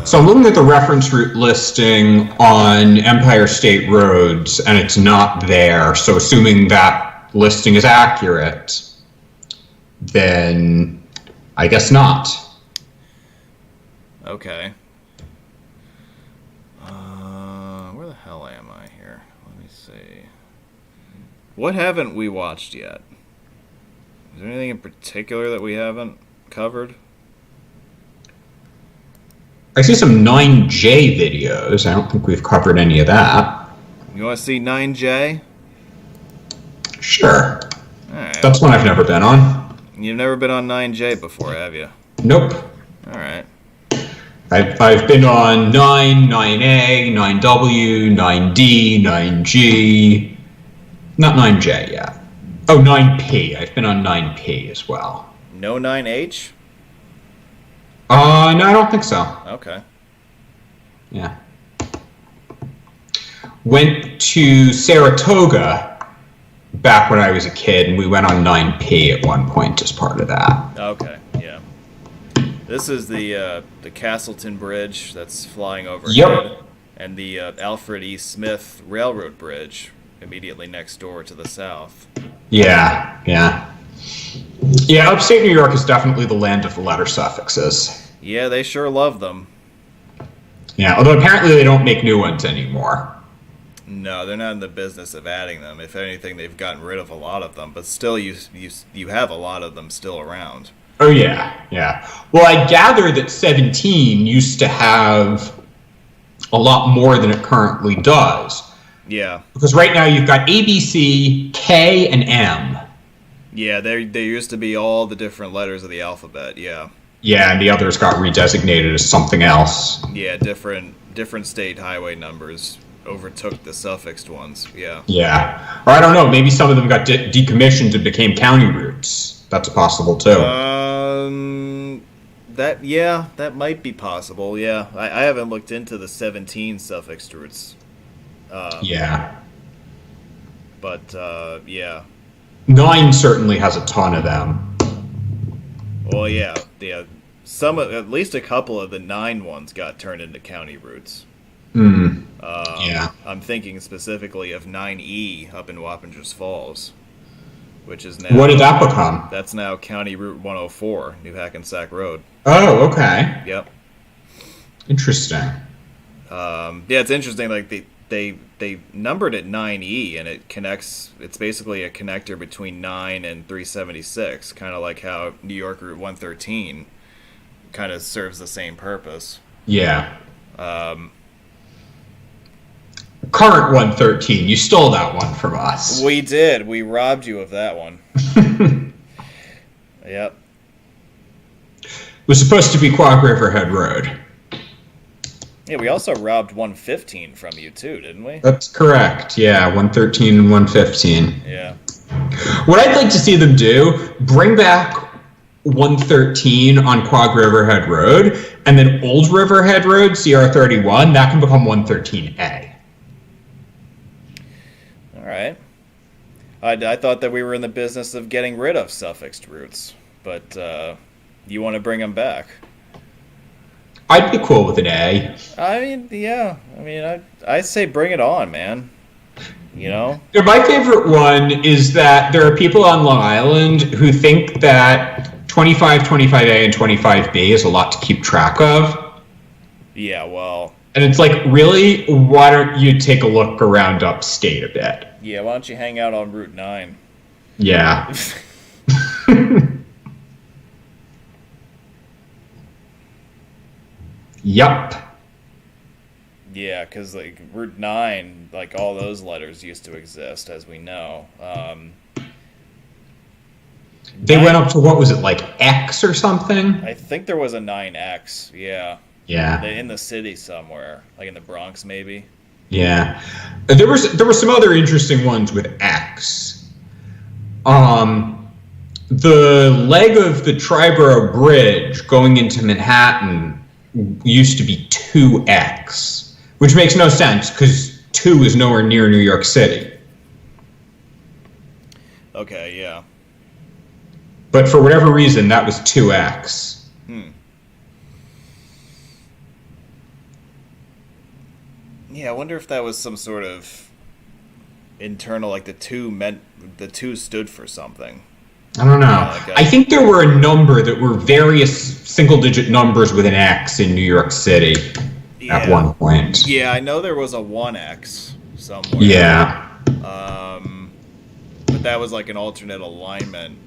Speaker 2: So I'm looking at the reference route listing on Empire State Roads, and it's not there. So assuming that listing is accurate, then I guess not.
Speaker 1: Okay. Where the hell am I here? Let me see. What haven't we watched yet? Is there anything in particular that we haven't covered?
Speaker 2: I see some 9J videos. I don't think we've covered any of that.
Speaker 1: You want to see 9J?
Speaker 2: Sure.
Speaker 1: All right.
Speaker 2: That's one I've never been on.
Speaker 1: You've never been on 9J before, have you?
Speaker 2: Nope.
Speaker 1: All right.
Speaker 2: I've been on 9, 9A, 9W, 9D, 9G. Not 9J yet. Oh, 9P. I've been on 9P as well.
Speaker 1: No 9H?
Speaker 2: No, I don't think so.
Speaker 1: Okay.
Speaker 2: Yeah. Went to Saratoga back when I was a kid, and we went on 9P at one point as part of that.
Speaker 1: Okay, yeah. This is the Castleton Bridge that's flying overhead.
Speaker 2: Yep.
Speaker 1: And the Alfred E. Smith Railroad Bridge immediately next door to the south.
Speaker 2: Yeah. Yeah, upstate New York is definitely the land of the letter suffixes.
Speaker 1: Yeah, they sure love them.
Speaker 2: Yeah, although apparently they don't make new ones anymore.
Speaker 1: No, they're not in the business of adding them. If anything, they've gotten rid of a lot of them, but still you have a lot of them still around.
Speaker 2: Oh, yeah. Well, I gather that 17 used to have a lot more than it currently does.
Speaker 1: Yeah.
Speaker 2: Because right now you've got A, B, C, K, and M.
Speaker 1: Yeah, there used to be all the different letters of the alphabet, yeah.
Speaker 2: Yeah, and the others got redesignated as something else.
Speaker 1: Yeah, different state highway numbers overtook the suffixed ones, yeah.
Speaker 2: Yeah. Or I don't know, maybe some of them got decommissioned and became county routes. That's possible, too.
Speaker 1: That might be possible, yeah. I haven't looked into the 17 suffixed routes.
Speaker 2: Yeah.
Speaker 1: But, yeah.
Speaker 2: 9 certainly has a ton of them.
Speaker 1: Well, yeah. At least a couple of the 9 ones got turned into county routes.
Speaker 2: Yeah.
Speaker 1: I'm thinking specifically of 9E up in Wappingers Falls, which is now...
Speaker 2: What did that become?
Speaker 1: That's now County Route 104, New Hackensack Road.
Speaker 2: Oh, okay.
Speaker 1: Yep.
Speaker 2: Interesting.
Speaker 1: Yeah, it's interesting. Like they numbered it 9E, and it's basically a connector between 9 and 376, kind of like how New York Route 113 kind of serves the same purpose.
Speaker 2: Yeah. Current 113, you stole that one from us.
Speaker 1: We did. We robbed you of that one. Yep.
Speaker 2: It was supposed to be Quag River Head Road.
Speaker 1: Yeah, we also robbed 115 from you too, didn't we?
Speaker 2: That's correct. Yeah, 113 and 115.
Speaker 1: Yeah.
Speaker 2: What I'd like to see them do, bring back 113 on Quag River Head Road, and then Old River Head Road, CR31, that can become 113A.
Speaker 1: All right. I thought that we were in the business of getting rid of suffixed routes, but you want to bring them back.
Speaker 2: I'd be cool with an A.
Speaker 1: I mean, yeah. I mean, I say bring it on, man. You know?
Speaker 2: Yeah, my favorite one is that there are people on Long Island who think that 25, 25A, and 25B is a lot to keep track of.
Speaker 1: Yeah, well...
Speaker 2: And it's like, really? Why don't you take a look around upstate a bit?
Speaker 1: Yeah, why don't you hang out on Route 9?
Speaker 2: Yeah. Yup.
Speaker 1: Yeah, because like Route 9, like all those letters used to exist, as we know.
Speaker 2: They went up to, what was it, like X or something?
Speaker 1: I think there was a 9X, yeah.
Speaker 2: Yeah.
Speaker 1: In the city somewhere, like in the Bronx maybe.
Speaker 2: Yeah. There were some other interesting ones with X. The leg of the Triborough Bridge going into Manhattan used to be 2X, which makes no sense because 2 is nowhere near New York City.
Speaker 1: Okay, yeah.
Speaker 2: But for whatever reason, that was 2X.
Speaker 1: Yeah, I wonder if that was some sort of internal, like the 2 stood for something.
Speaker 2: I don't know. I think there were a number that were various single-digit numbers with an X in New York City at one point.
Speaker 1: Yeah, I know there was a 1X somewhere.
Speaker 2: Yeah.
Speaker 1: but that was like an alternate alignment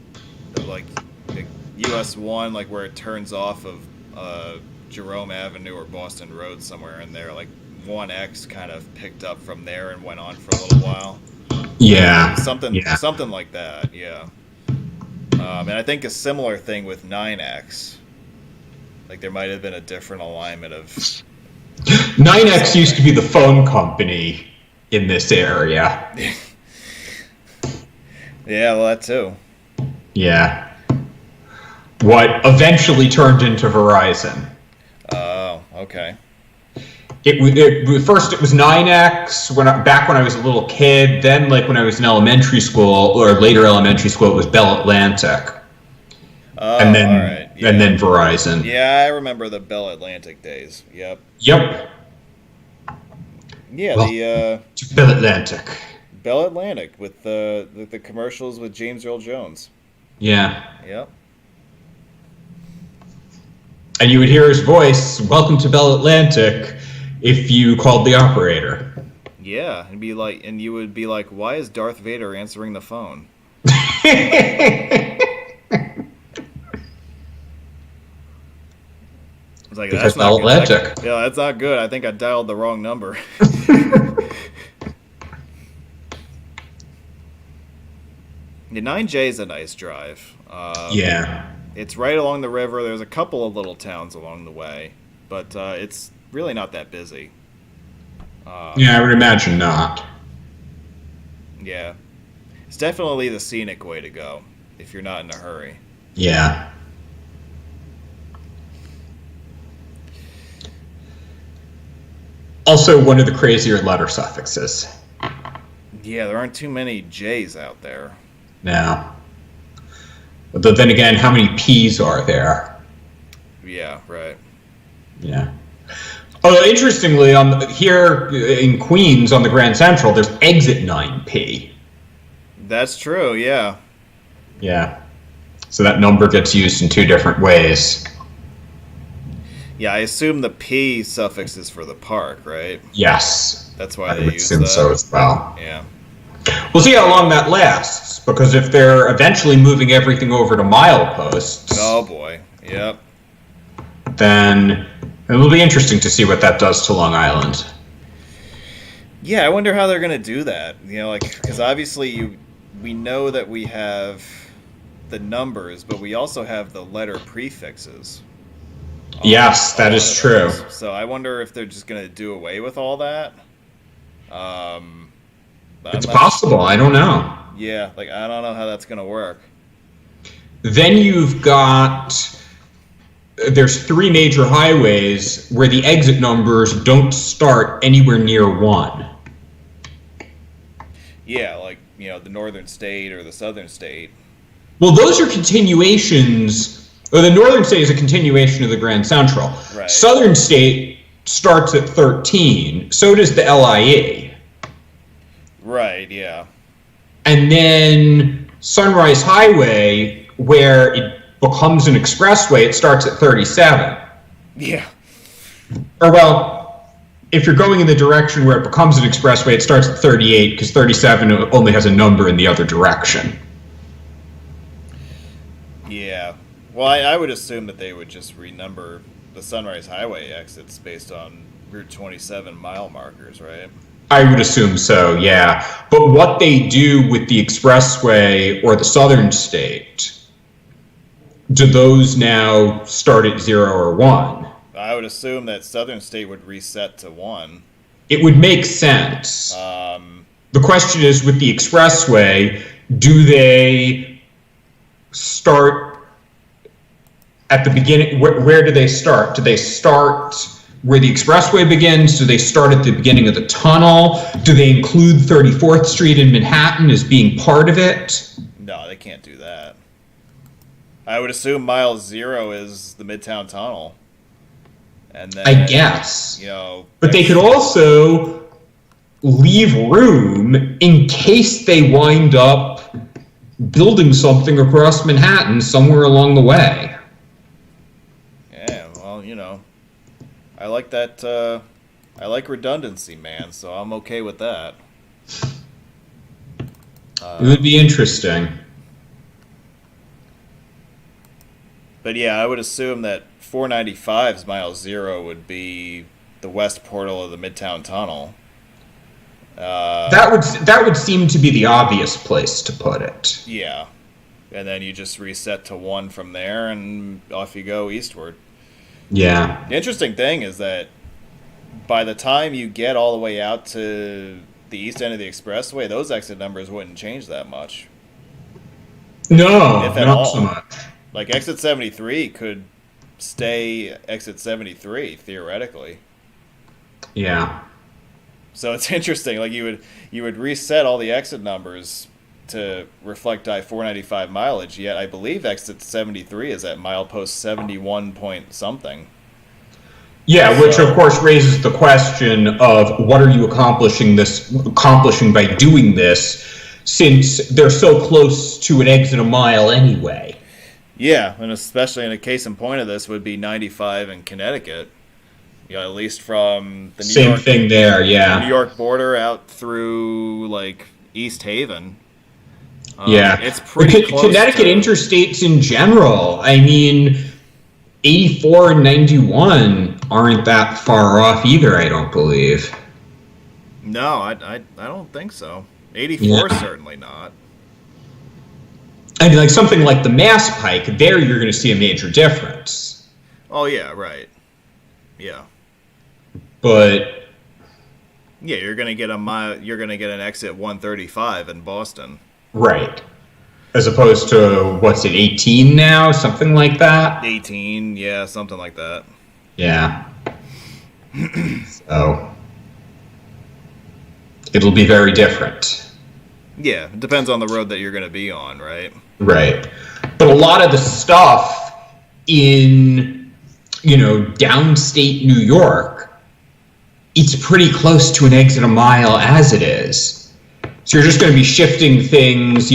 Speaker 1: of like the US 1, like where it turns off of Jerome Avenue or Boston Road somewhere in there. Like 1X kind of picked up from there and went on for a little while.
Speaker 2: Yeah.
Speaker 1: Something like that. Yeah. And I think a similar thing with 9X. Like there might have been a different alignment of.
Speaker 2: 9X used to be the phone company in this area.
Speaker 1: Yeah, well, that too.
Speaker 2: Yeah. What eventually turned into Verizon.
Speaker 1: Oh, okay.
Speaker 2: First it was 9X back when I was a little kid. Then, like when I was in elementary school or later elementary school, it was Bell Atlantic.
Speaker 1: Oh,
Speaker 2: and then,
Speaker 1: all right. Yeah.
Speaker 2: And then Verizon.
Speaker 1: Yeah, I remember the Bell Atlantic days. Yep.
Speaker 2: Yeah,
Speaker 1: well,
Speaker 2: Bell Atlantic.
Speaker 1: Bell Atlantic with the commercials with James Earl Jones.
Speaker 2: Yeah.
Speaker 1: Yep.
Speaker 2: And you would hear his voice, "Welcome to Bell Atlantic," if you called the operator.
Speaker 1: Yeah, and you would be like, "Why is Darth Vader answering the phone?" It's like,
Speaker 2: because
Speaker 1: that's not
Speaker 2: Bell Atlantic.
Speaker 1: Yeah, that's not good. I think I dialed the wrong number. The 9J is a nice drive.
Speaker 2: Yeah.
Speaker 1: It's right along the river. There's a couple of little towns along the way, but it's really not that busy.
Speaker 2: Yeah, I would imagine not.
Speaker 1: Yeah. It's definitely the scenic way to go if you're not in a hurry.
Speaker 2: Yeah. Also, one of the crazier letter suffixes.
Speaker 1: Yeah, there aren't too many J's out there.
Speaker 2: No. But then again, how many P's are there?
Speaker 1: Yeah, right.
Speaker 2: Yeah. Oh, interestingly, here in Queens on the Grand Central, there's exit 9P.
Speaker 1: That's true, yeah.
Speaker 2: Yeah. So that number gets used in two different ways.
Speaker 1: Yeah, I assume the P suffix is for the park, right?
Speaker 2: Yes.
Speaker 1: That's why
Speaker 2: I
Speaker 1: they
Speaker 2: would
Speaker 1: use
Speaker 2: assume
Speaker 1: that.
Speaker 2: so as well.
Speaker 1: Yeah.
Speaker 2: We'll see how long that lasts, because if they're eventually moving everything over to mileposts,
Speaker 1: Oh boy. Yep.
Speaker 2: then it will be interesting to see what that does to Long Island.
Speaker 1: Yeah, I wonder how they're gonna do that. You know, like because obviously we know that we have the numbers, but we also have the letter prefixes.
Speaker 2: Yes, that is true.
Speaker 1: So I wonder if they're just gonna do away with all that.
Speaker 2: It's possible. I don't know.
Speaker 1: Yeah, like I don't know how that's gonna work.
Speaker 2: Then you've got, there's three major highways where the exit numbers don't start anywhere near 1.
Speaker 1: Yeah, like the northern state or the southern state.
Speaker 2: Well, those are continuations. Or the northern state is a continuation of the Grand Central.
Speaker 1: Right.
Speaker 2: Southern state starts at 13. So does the LIE.
Speaker 1: Right. Yeah.
Speaker 2: And then Sunrise Highway, where it becomes an expressway, it starts at 37.
Speaker 1: Yeah.
Speaker 2: Or, well, if you're going in the direction where it becomes an expressway, it starts at 38, because 37 only has a number in the other direction.
Speaker 1: Yeah. Well, I would assume that they would just renumber the Sunrise Highway exits based on Route 27 mile markers, right?
Speaker 2: I would assume so, yeah. But what they do with the expressway or the southern state, do those now start at 0 or 1?
Speaker 1: I would assume that southern state would reset to 1.
Speaker 2: It would make sense. The question is, with the expressway, do they start at the beginning? Where do they start? Do they start where the expressway begins? Do they start at the beginning of the tunnel? Do they include 34th Street in Manhattan as being part of it?
Speaker 1: No, they can't do that. I would assume mile 0 is the Midtown Tunnel. And then,
Speaker 2: I guess.
Speaker 1: But
Speaker 2: they could also leave room in case they wind up building something across Manhattan somewhere along the way.
Speaker 1: Yeah, well, I like that. I like redundancy, man, so I'm okay with that.
Speaker 2: It would be interesting.
Speaker 1: But yeah, I would assume that 495's mile zero would be the west portal of the Midtown Tunnel.
Speaker 2: That would seem to be the obvious place to put it.
Speaker 1: Yeah. And then you just reset to 1 from there, and off you go eastward.
Speaker 2: Yeah.
Speaker 1: The interesting thing is that by the time you get all the way out to the east end of the expressway, those exit numbers wouldn't change that much.
Speaker 2: No,
Speaker 1: if at
Speaker 2: not
Speaker 1: all.
Speaker 2: so much.
Speaker 1: Like exit 73 could stay exit 73 theoretically.
Speaker 2: Yeah.
Speaker 1: So it's interesting. Like you would reset all the exit numbers to reflect I-495 mileage. Yet I believe exit 73 is at milepost 71 point something.
Speaker 2: Yeah, which of course raises the question of what are you accomplishing by doing this, since they're so close to an exit a mile anyway.
Speaker 1: Yeah, and especially in a case in point of this would be 95 in Connecticut. You know, at least from the
Speaker 2: Same thing there, yeah.
Speaker 1: New York border out through like East Haven.
Speaker 2: Yeah,
Speaker 1: it's pretty close.
Speaker 2: Connecticut interstates in general. I mean, 84 and 91 aren't that far off either, I don't believe.
Speaker 1: No, I don't think so. 84 certainly not.
Speaker 2: I mean, like something like the Mass Pike, there you're going to see a major difference.
Speaker 1: Oh yeah, right. Yeah.
Speaker 2: But
Speaker 1: yeah, you're going to get an exit 135 in Boston.
Speaker 2: Right. As opposed to, what's it, 18 now? Something like that?
Speaker 1: 18, yeah, something like that.
Speaker 2: Yeah. So, it'll be very different.
Speaker 1: Yeah, it depends on the road that you're going to be on, right?
Speaker 2: Right. But a lot of the stuff in, downstate New York, it's pretty close to an exit a mile as it is. So you're just going to be shifting things,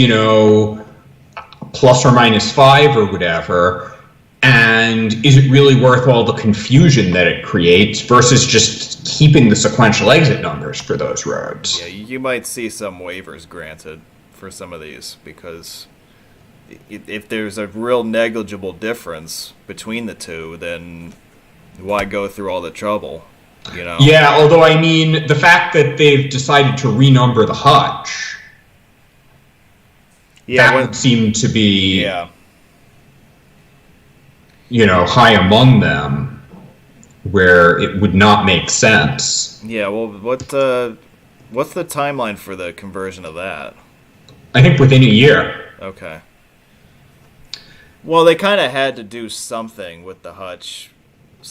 Speaker 2: plus or minus 5 or whatever. And is it really worth all the confusion that it creates versus just keeping the sequential exit numbers for those roads?
Speaker 1: Yeah, you might see some waivers granted for some of these because if there's a real negligible difference between the two, then why go through all the trouble?
Speaker 2: Yeah, although I mean, the fact that they've decided to renumber the hutch, would seem to be, high among them, where it would not make sense.
Speaker 1: Yeah, well, what's the timeline for the conversion of that?
Speaker 2: I think within a year.
Speaker 1: Okay. Well, they kind of had to do something with the hutch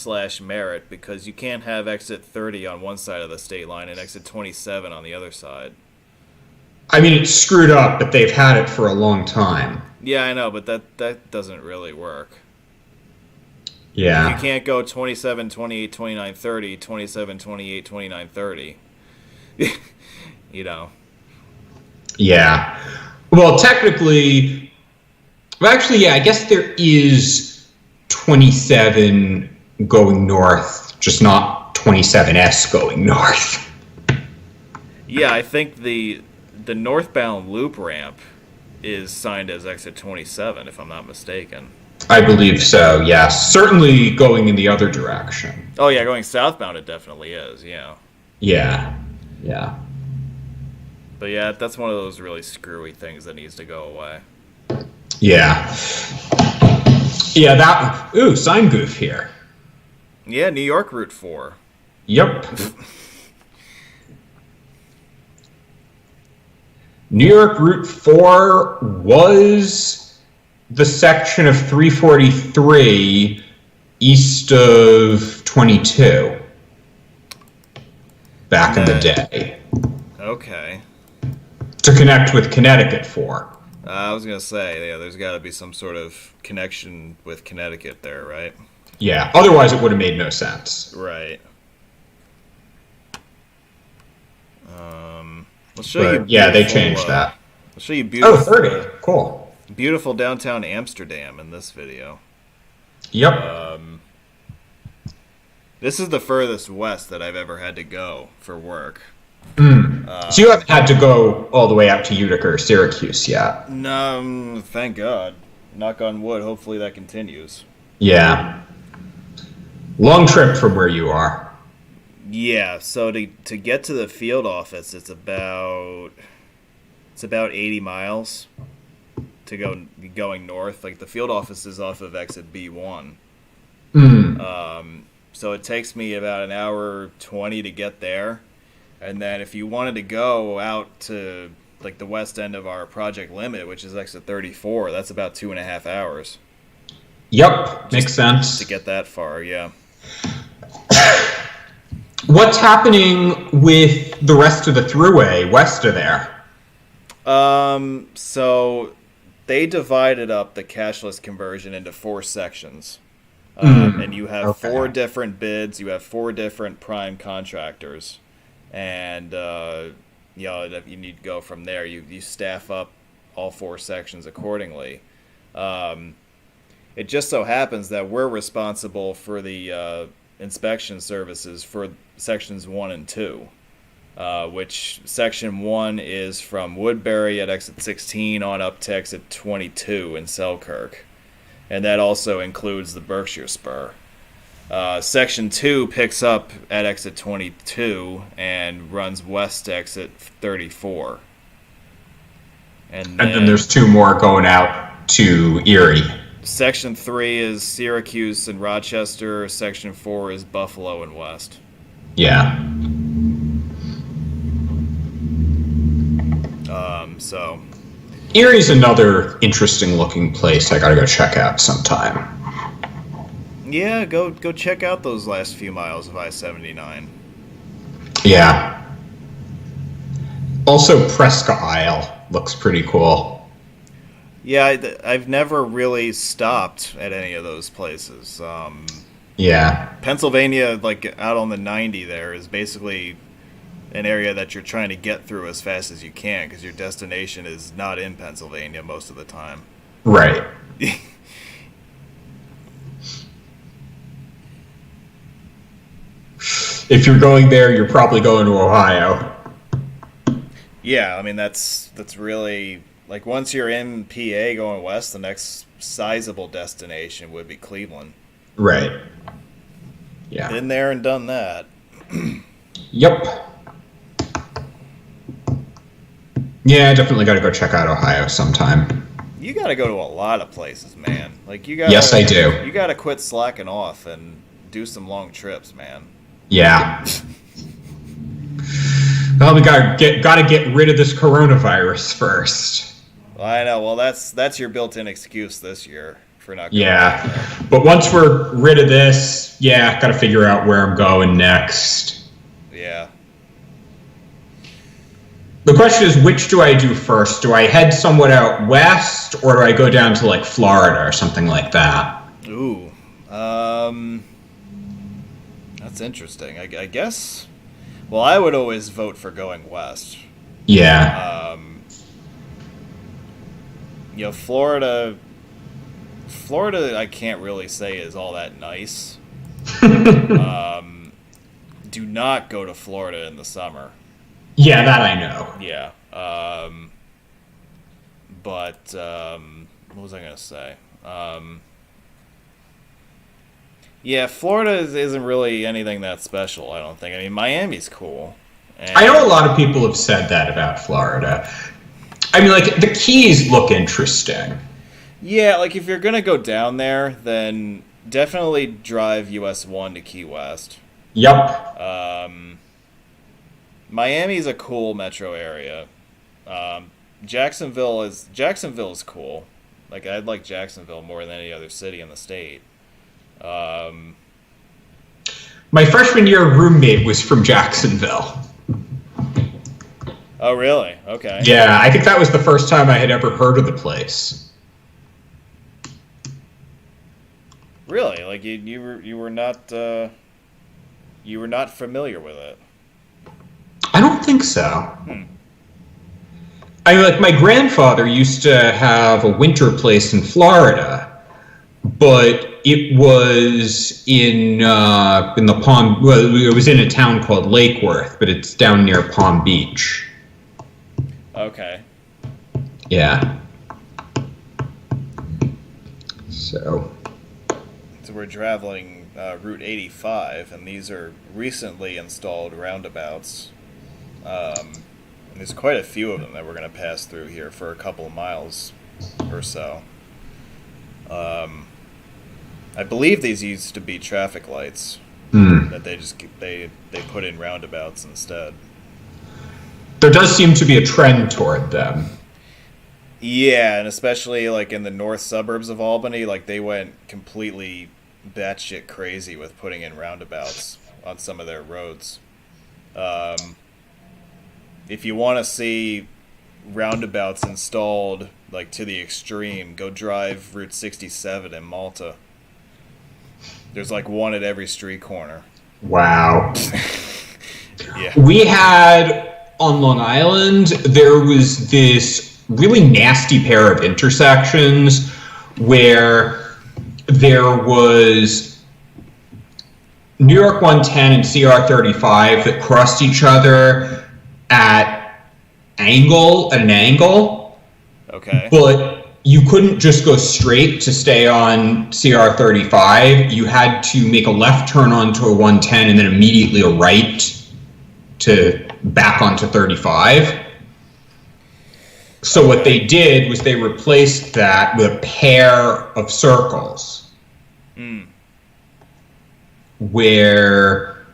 Speaker 1: / Merit because you can't have exit 30 on one side of the state line and exit 27 on the other side.
Speaker 2: I mean, it's screwed up, but they've had it for a long time.
Speaker 1: Yeah, I know, but that doesn't really work.
Speaker 2: Yeah.
Speaker 1: You can't go 27, 28, 29, 30, 27, 28, 29, 30.
Speaker 2: Yeah. Well, technically, I guess there is 27 going north, just not 27S going north.
Speaker 1: Yeah, I think the northbound loop ramp is signed as exit 27, if I'm not mistaken.
Speaker 2: I believe so, yes. Certainly going in the other direction.
Speaker 1: Oh, yeah, going southbound it definitely is, yeah.
Speaker 2: Yeah.
Speaker 1: But yeah, that's one of those really screwy things that needs to go away.
Speaker 2: Yeah. Yeah, sign goof here.
Speaker 1: Yeah, New York Route 4.
Speaker 2: Yep. New York Route 4 was the section of 343 east of 22 back in the day.
Speaker 1: Okay.
Speaker 2: To connect with Connecticut 4.
Speaker 1: I was going to say, yeah, there's got to be some sort of connection with Connecticut there, right?
Speaker 2: Yeah, otherwise it would have made no sense.
Speaker 1: Right. Let's show you.
Speaker 2: Yeah, they changed that.
Speaker 1: I'll show you beautiful.
Speaker 2: 30. Cool.
Speaker 1: Beautiful downtown Amsterdam in this video.
Speaker 2: Yep.
Speaker 1: This is the furthest west that I've ever had to go for work.
Speaker 2: So you haven't had to go all the way out to Utica or Syracuse yet?
Speaker 1: No, thank God. Knock on wood. Hopefully that continues.
Speaker 2: Yeah. Long trip from where you are.
Speaker 1: Yeah. So to get to the field office, it's about 80 miles to going north. Like the field office is off of exit B1. So it takes me about an hour 20 to get there. And then if you wanted to go out to like the west end of our project limit, which is exit 34, that's about 2.5 hours.
Speaker 2: Yep, makes sense.
Speaker 1: To get that far, yeah.
Speaker 2: What's happening with the rest of the thruway west of there?
Speaker 1: So they divided up the cashless conversion into 4 sections. And you have 4 different bids, you have 4 different prime contractors. And you need to go from there. You staff up all 4 sections accordingly. It just so happens that we're responsible for the inspection services for sections 1 and 2, which section 1 is from Woodbury at exit 16 on up to exit 22 in Selkirk, and that also includes the Berkshire Spur. Section 2 picks up at exit 22 and runs west to exit 34. And then
Speaker 2: there's 2 more going out to Erie.
Speaker 1: Section 3 is Syracuse and Rochester. Section 4 is Buffalo and West.
Speaker 2: Yeah.
Speaker 1: So
Speaker 2: Erie's another interesting looking place I gotta go check out sometime.
Speaker 1: yeah, go check out those last few miles of I-79.
Speaker 2: Yeah. Also, Prescott Isle looks pretty cool.
Speaker 1: Yeah, I've never really stopped at any of those places.
Speaker 2: Yeah.
Speaker 1: Pennsylvania, like out on the 90 there, is basically an area that you're trying to get through as fast as you can because your destination is not in Pennsylvania most of the time.
Speaker 2: Right. If you're going there, you're probably going to Ohio.
Speaker 1: Yeah, I mean that's really like once you're in PA going west, the next sizable destination would be Cleveland.
Speaker 2: Right. Yeah.
Speaker 1: Been there and done that.
Speaker 2: Yep. Yeah, I definitely got to go check out Ohio sometime.
Speaker 1: You got to go to a lot of places, man. Like you got.
Speaker 2: Yes, I do.
Speaker 1: You got to quit slacking off and do some long trips, man.
Speaker 2: Yeah. Well, we gotta get rid of this coronavirus first.
Speaker 1: Well, I know. Well, that's your built-in excuse this year for not going.
Speaker 2: Yeah, but once we're rid of this, yeah, gotta figure out where I'm going next.
Speaker 1: Yeah.
Speaker 2: The question is, which do I do first? Do I head somewhat out west, or do I go down to like Florida or something like that?
Speaker 1: Ooh. That's interesting. I guess. Well, I would always vote for going west.
Speaker 2: Yeah.
Speaker 1: Florida, I can't really say is all that nice. Do not go to Florida in the summer.
Speaker 2: Yeah, that I know.
Speaker 1: Yeah. But what was I going to say? Yeah, Florida isn't really anything that special, I don't think. I mean, Miami's cool. And
Speaker 2: I know a lot of people have said that about Florida. I mean, like, the Keys look interesting.
Speaker 1: Yeah, like, if you're going to go down there, then definitely drive US 1 to Key West.
Speaker 2: Yep.
Speaker 1: Miami's a cool metro area. Jacksonville is cool. Like, I'd like Jacksonville more than any other city in the state.
Speaker 2: My freshman year roommate was from Jacksonville.
Speaker 1: Oh, really? Okay.
Speaker 2: Yeah, I think that was the first time I had ever heard of the place.
Speaker 1: Really? Like you were not familiar with it?
Speaker 2: I don't think so. I mean, like, my grandfather used to have a winter place in Florida, but it was in the Palm. Well, it was in a town called Lake Worth, but it's down near Palm Beach.
Speaker 1: Okay.
Speaker 2: Yeah. So
Speaker 1: we're traveling Route 85, and these are recently installed roundabouts. And there's quite a few of them that we're going to pass through here for a couple of miles or so. I believe these used to be traffic lights that they put in roundabouts instead.
Speaker 2: There does seem to be a trend toward them.
Speaker 1: Yeah, and especially like in the north suburbs of Albany, like they went completely batshit crazy with putting in roundabouts on some of their roads. If you want to see roundabouts installed like to the extreme, go drive Route 67 in Malta. There's like one at every street corner.
Speaker 2: Wow.
Speaker 1: Yeah.
Speaker 2: We had on Long Island, there was this really nasty pair of intersections where there was New York 110 and CR 35 that crossed each other at an angle.
Speaker 1: Okay.
Speaker 2: But you couldn't just go straight to stay on CR 35. You had to make a left turn onto a 110 and then immediately a right to back onto 35. So what they did was they replaced that with a pair of circles where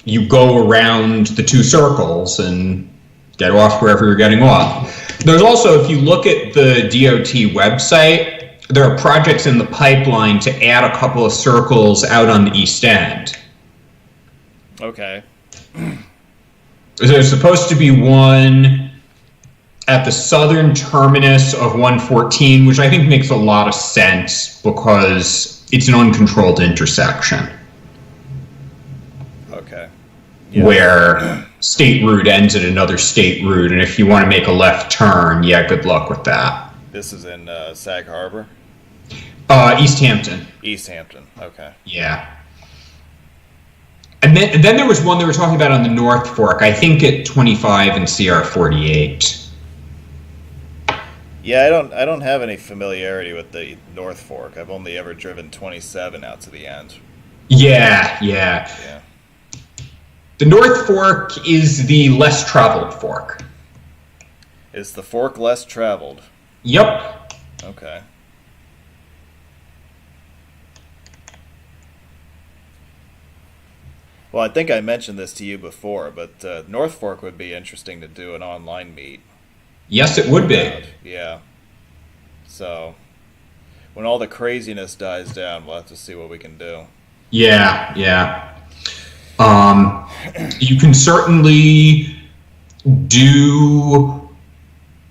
Speaker 2: you go around the two circles and get off wherever you're getting off. There's also, if you look at the DOT website, there are projects in the pipeline to add a couple of circles out on the East End.
Speaker 1: Okay.
Speaker 2: There's supposed to be one at the southern terminus of 114, which I think makes a lot of sense because it's an uncontrolled intersection.
Speaker 1: Okay. Yeah.
Speaker 2: Where state route ends at another state route, and if you want to make a left turn, yeah, good luck with that.
Speaker 1: This is in Sag Harbor?
Speaker 2: East Hampton.
Speaker 1: East Hampton, okay.
Speaker 2: Yeah. And then there was one they were talking about on the North Fork, I think at 25 and CR 48.
Speaker 1: Yeah, I don't have any familiarity with the North Fork. I've only ever driven 27 out to the end.
Speaker 2: Yeah. The North Fork is the less traveled fork.
Speaker 1: Is the fork less traveled?
Speaker 2: Yep.
Speaker 1: Okay. Well, I think I mentioned this to you before, but North Fork would be interesting to do an online meet.
Speaker 2: Yes, it would be.
Speaker 1: Yeah. So, when all the craziness dies down, we'll have to see what we can do.
Speaker 2: Yeah. You can certainly do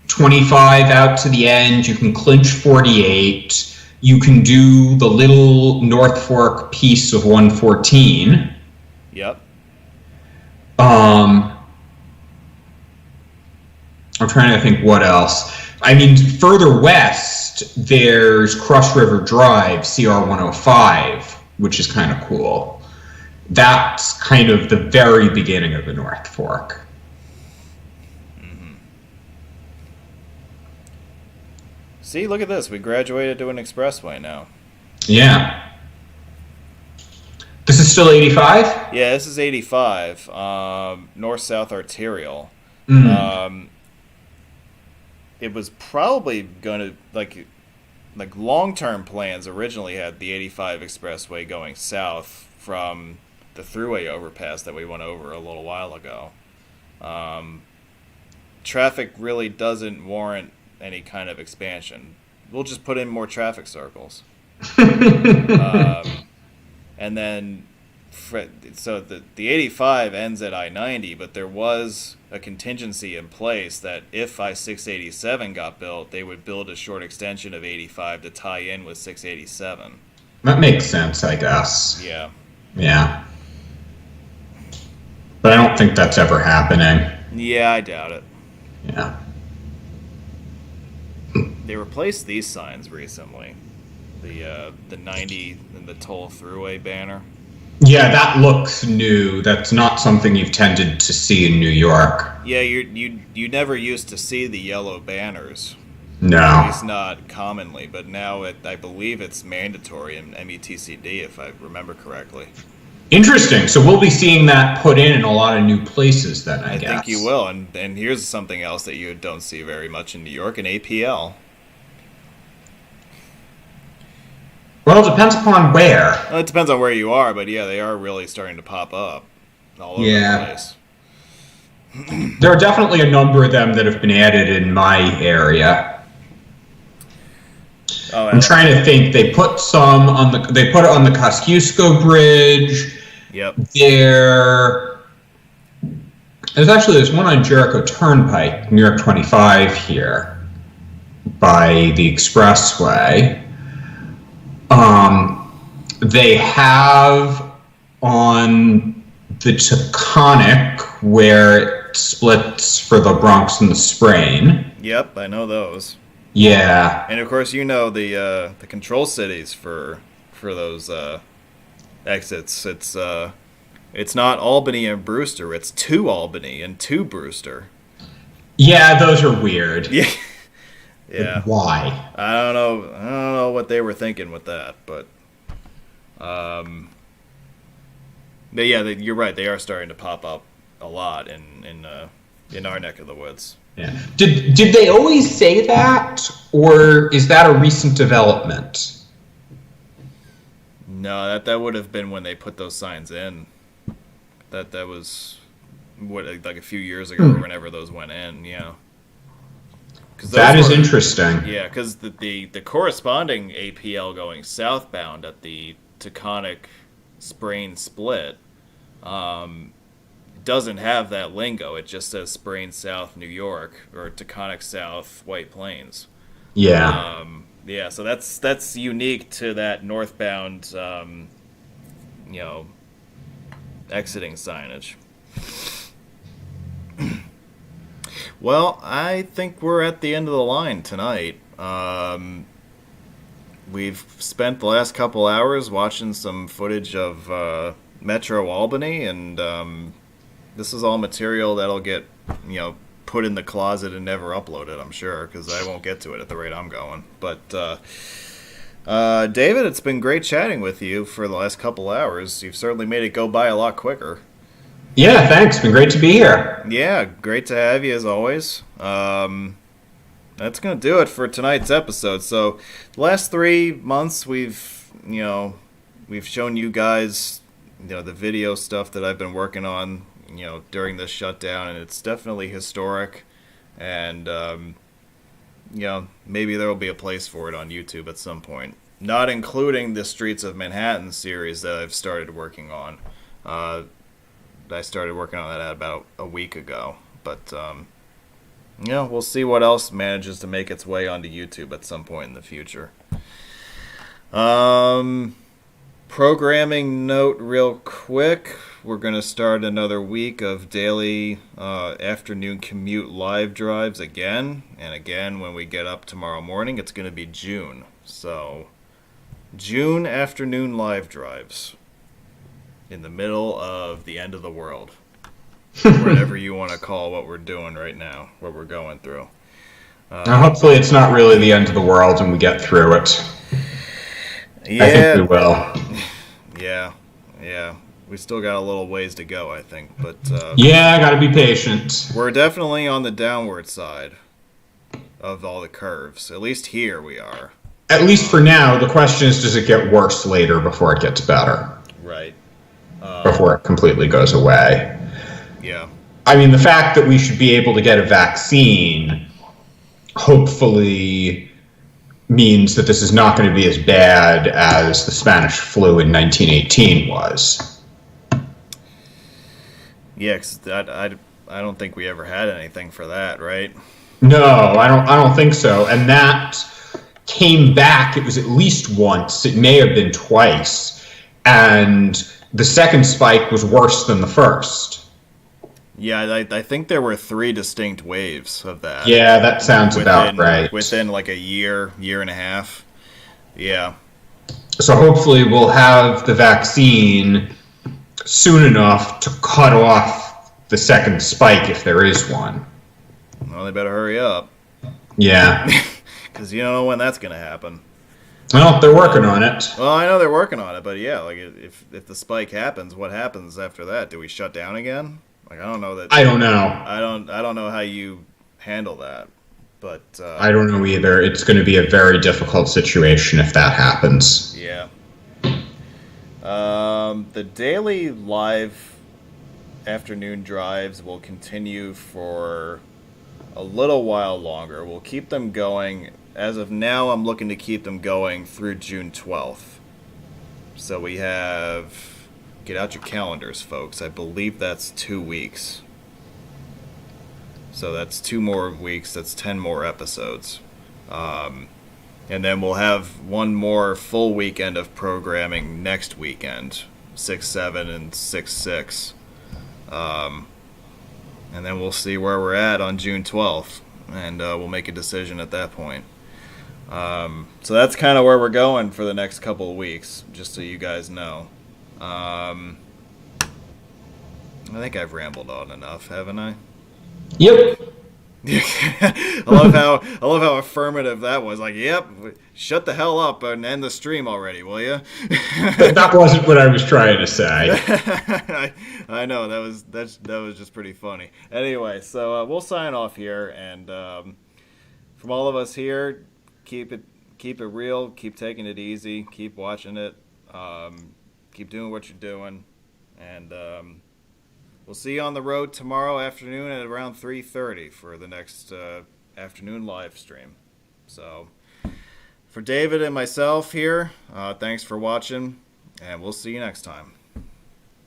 Speaker 2: 25 out to the end. You can clinch 48. You can do the little North Fork piece of 114.
Speaker 1: Yep.
Speaker 2: I'm trying to think what else. I mean, further west, there's Cross River Drive, CR 105, which is kind of cool. That's kind of the very beginning of the North Fork.
Speaker 1: Mm-hmm. See, look at this. We graduated to an expressway now.
Speaker 2: Yeah. This is still 85?
Speaker 1: Yeah, this is 85, north-south arterial. It was probably going to, like long-term plans originally had the 85 expressway going south from the thruway overpass that we went over a little while ago. Traffic really doesn't warrant any kind of expansion. We'll just put in more traffic circles. And then, so the 85 ends at I-90, but there was a contingency in place that if I-687 got built, they would build a short extension of 85 to tie in with 687.
Speaker 2: That makes sense, I guess.
Speaker 1: Yeah.
Speaker 2: Yeah. But I don't think that's ever happening.
Speaker 1: Yeah, I doubt it.
Speaker 2: Yeah.
Speaker 1: They replaced these signs recently. The 90 and the toll throughway banner.
Speaker 2: Yeah, that looks new. That's not something you've tended to see in New York.
Speaker 1: Yeah, you never used to see the yellow banners.
Speaker 2: No.
Speaker 1: At least not commonly, but now I believe it's mandatory in METCD, if I remember correctly.
Speaker 2: Interesting. So we'll be seeing that put in a lot of new places then, I guess.
Speaker 1: I think you will. And here's something else that you don't see very much in New York, an APL.
Speaker 2: Well, it depends upon where.
Speaker 1: Well, it depends on where you are, but yeah, they are really starting to pop up all over the place.
Speaker 2: There are definitely a number of them that have been added in my area.
Speaker 1: Oh,
Speaker 2: I'm trying to think. They put some on they put it on the Kosciuszko Bridge.
Speaker 1: Yep.
Speaker 2: There's one on Jericho Turnpike, New York 25 here, by the expressway. They have on the Taconic where it splits for the Bronx and the Sprain.
Speaker 1: Yep, I know those.
Speaker 2: Yeah.
Speaker 1: And of course, you know the control cities for those exits. It's not Albany and Brewster. It's to Albany and to Brewster.
Speaker 2: Yeah, those are weird.
Speaker 1: Yeah. Yeah.
Speaker 2: But why?
Speaker 1: I don't know what they were thinking with that, but yeah, you're right. They are starting to pop up a lot in our neck of the woods.
Speaker 2: Yeah. Did they always say that, or is that a recent development?
Speaker 1: No, that would have been when they put those signs in. That was like a few years ago, or whenever those went in. Yeah.
Speaker 2: That is interesting.
Speaker 1: Yeah, because the corresponding APL going southbound at the Taconic Sprain split doesn't have that lingo. It just says Sprain South New York or Taconic South White Plains.
Speaker 2: Yeah.
Speaker 1: Yeah, so that's unique to that northbound exiting signage. Well, I think we're at the end of the line tonight. We've spent the last couple hours watching some footage of Metro Albany, and this is all material that'll get, put in the closet and never uploaded, I'm sure, because I won't get to it at the rate I'm going. But, David, it's been great chatting with you for the last couple hours. You've certainly made it go by a lot quicker.
Speaker 2: Yeah, thanks. Been great to be here.
Speaker 1: Yeah, great to have you as always. That's going to do it for tonight's episode. So, the last 3 months we've shown you guys, the video stuff that I've been working on, during this shutdown, and it's definitely historic. And, maybe there will be a place for it on YouTube at some point. Not including the Streets of Manhattan series that I've started working on. I started working on that about a week ago, but we'll see what else manages to make its way onto YouTube at some point in the future. Programming note real quick, we're going to start another week of daily afternoon commute live drives again, and again when we get up tomorrow morning, it's going to be June. So, June afternoon live drives. In the middle of the end of the world. Whatever you want to call what we're doing right now, what we're going through.
Speaker 2: Hopefully it's not really the end of the world and we get through it.
Speaker 1: Yeah.
Speaker 2: I think we will.
Speaker 1: Yeah. We still got a little ways to go, I think. But
Speaker 2: yeah, gotta be patient.
Speaker 1: We're definitely on the downward side of all the curves. At least here we are.
Speaker 2: At least for now. The question is, does it get worse later before it gets better?
Speaker 1: Right.
Speaker 2: Before it completely goes away.
Speaker 1: Yeah.
Speaker 2: I mean, the fact that we should be able to get a vaccine hopefully means that this is not going to be as bad as the Spanish flu in 1918 was.
Speaker 1: Yeah, 'cause I don't think we ever had anything for that, right?
Speaker 2: No, I don't think so. And that came back. It was at least once. It may have been twice. And the second spike was worse than the first.
Speaker 1: Yeah, I think there were 3 distinct waves of that.
Speaker 2: Yeah, that sounds about right.
Speaker 1: Within like a year and a half. Yeah.
Speaker 2: So hopefully we'll have the vaccine soon enough to cut off the second spike if there is one.
Speaker 1: Well, they better hurry up.
Speaker 2: Yeah.
Speaker 1: Because you don't know when that's going to happen.
Speaker 2: Well, they're working on it.
Speaker 1: Well, I know they're working on it, but yeah, like if the spike happens, what happens after that? Do we shut down again? Like I don't know that.
Speaker 2: I don't know.
Speaker 1: I don't know how you handle that, but
Speaker 2: I don't know either. It's going to be a very difficult situation if that happens.
Speaker 1: Yeah. The daily live afternoon drives will continue for a little while longer. We'll keep them going. As of now, I'm looking to keep them going through June 12th. So we have... Get out your calendars, folks. I believe that's 2 weeks. So that's 2 more weeks. That's 10 more episodes. And then we'll have one more full weekend of programming next weekend. 6/7 and 6/6. And then we'll see where we're at on June 12th. And we'll make a decision at that point. So that's kind of where we're going for the next couple of weeks, just so you guys know. I think I've rambled on enough, haven't I?
Speaker 2: Yep.
Speaker 1: I love how affirmative that was. Like, yep, shut the hell up and end the stream already, will you?
Speaker 2: That wasn't what I was trying to say.
Speaker 1: I know that was just pretty funny. Anyway, so we'll sign off here, and from all of us here, keep it real, keep taking it easy, keep watching it, keep doing what you're doing, and we'll see you on the road tomorrow afternoon at around 3:30 for the next afternoon live stream. So, for David and myself here, thanks for watching, and we'll see you next time.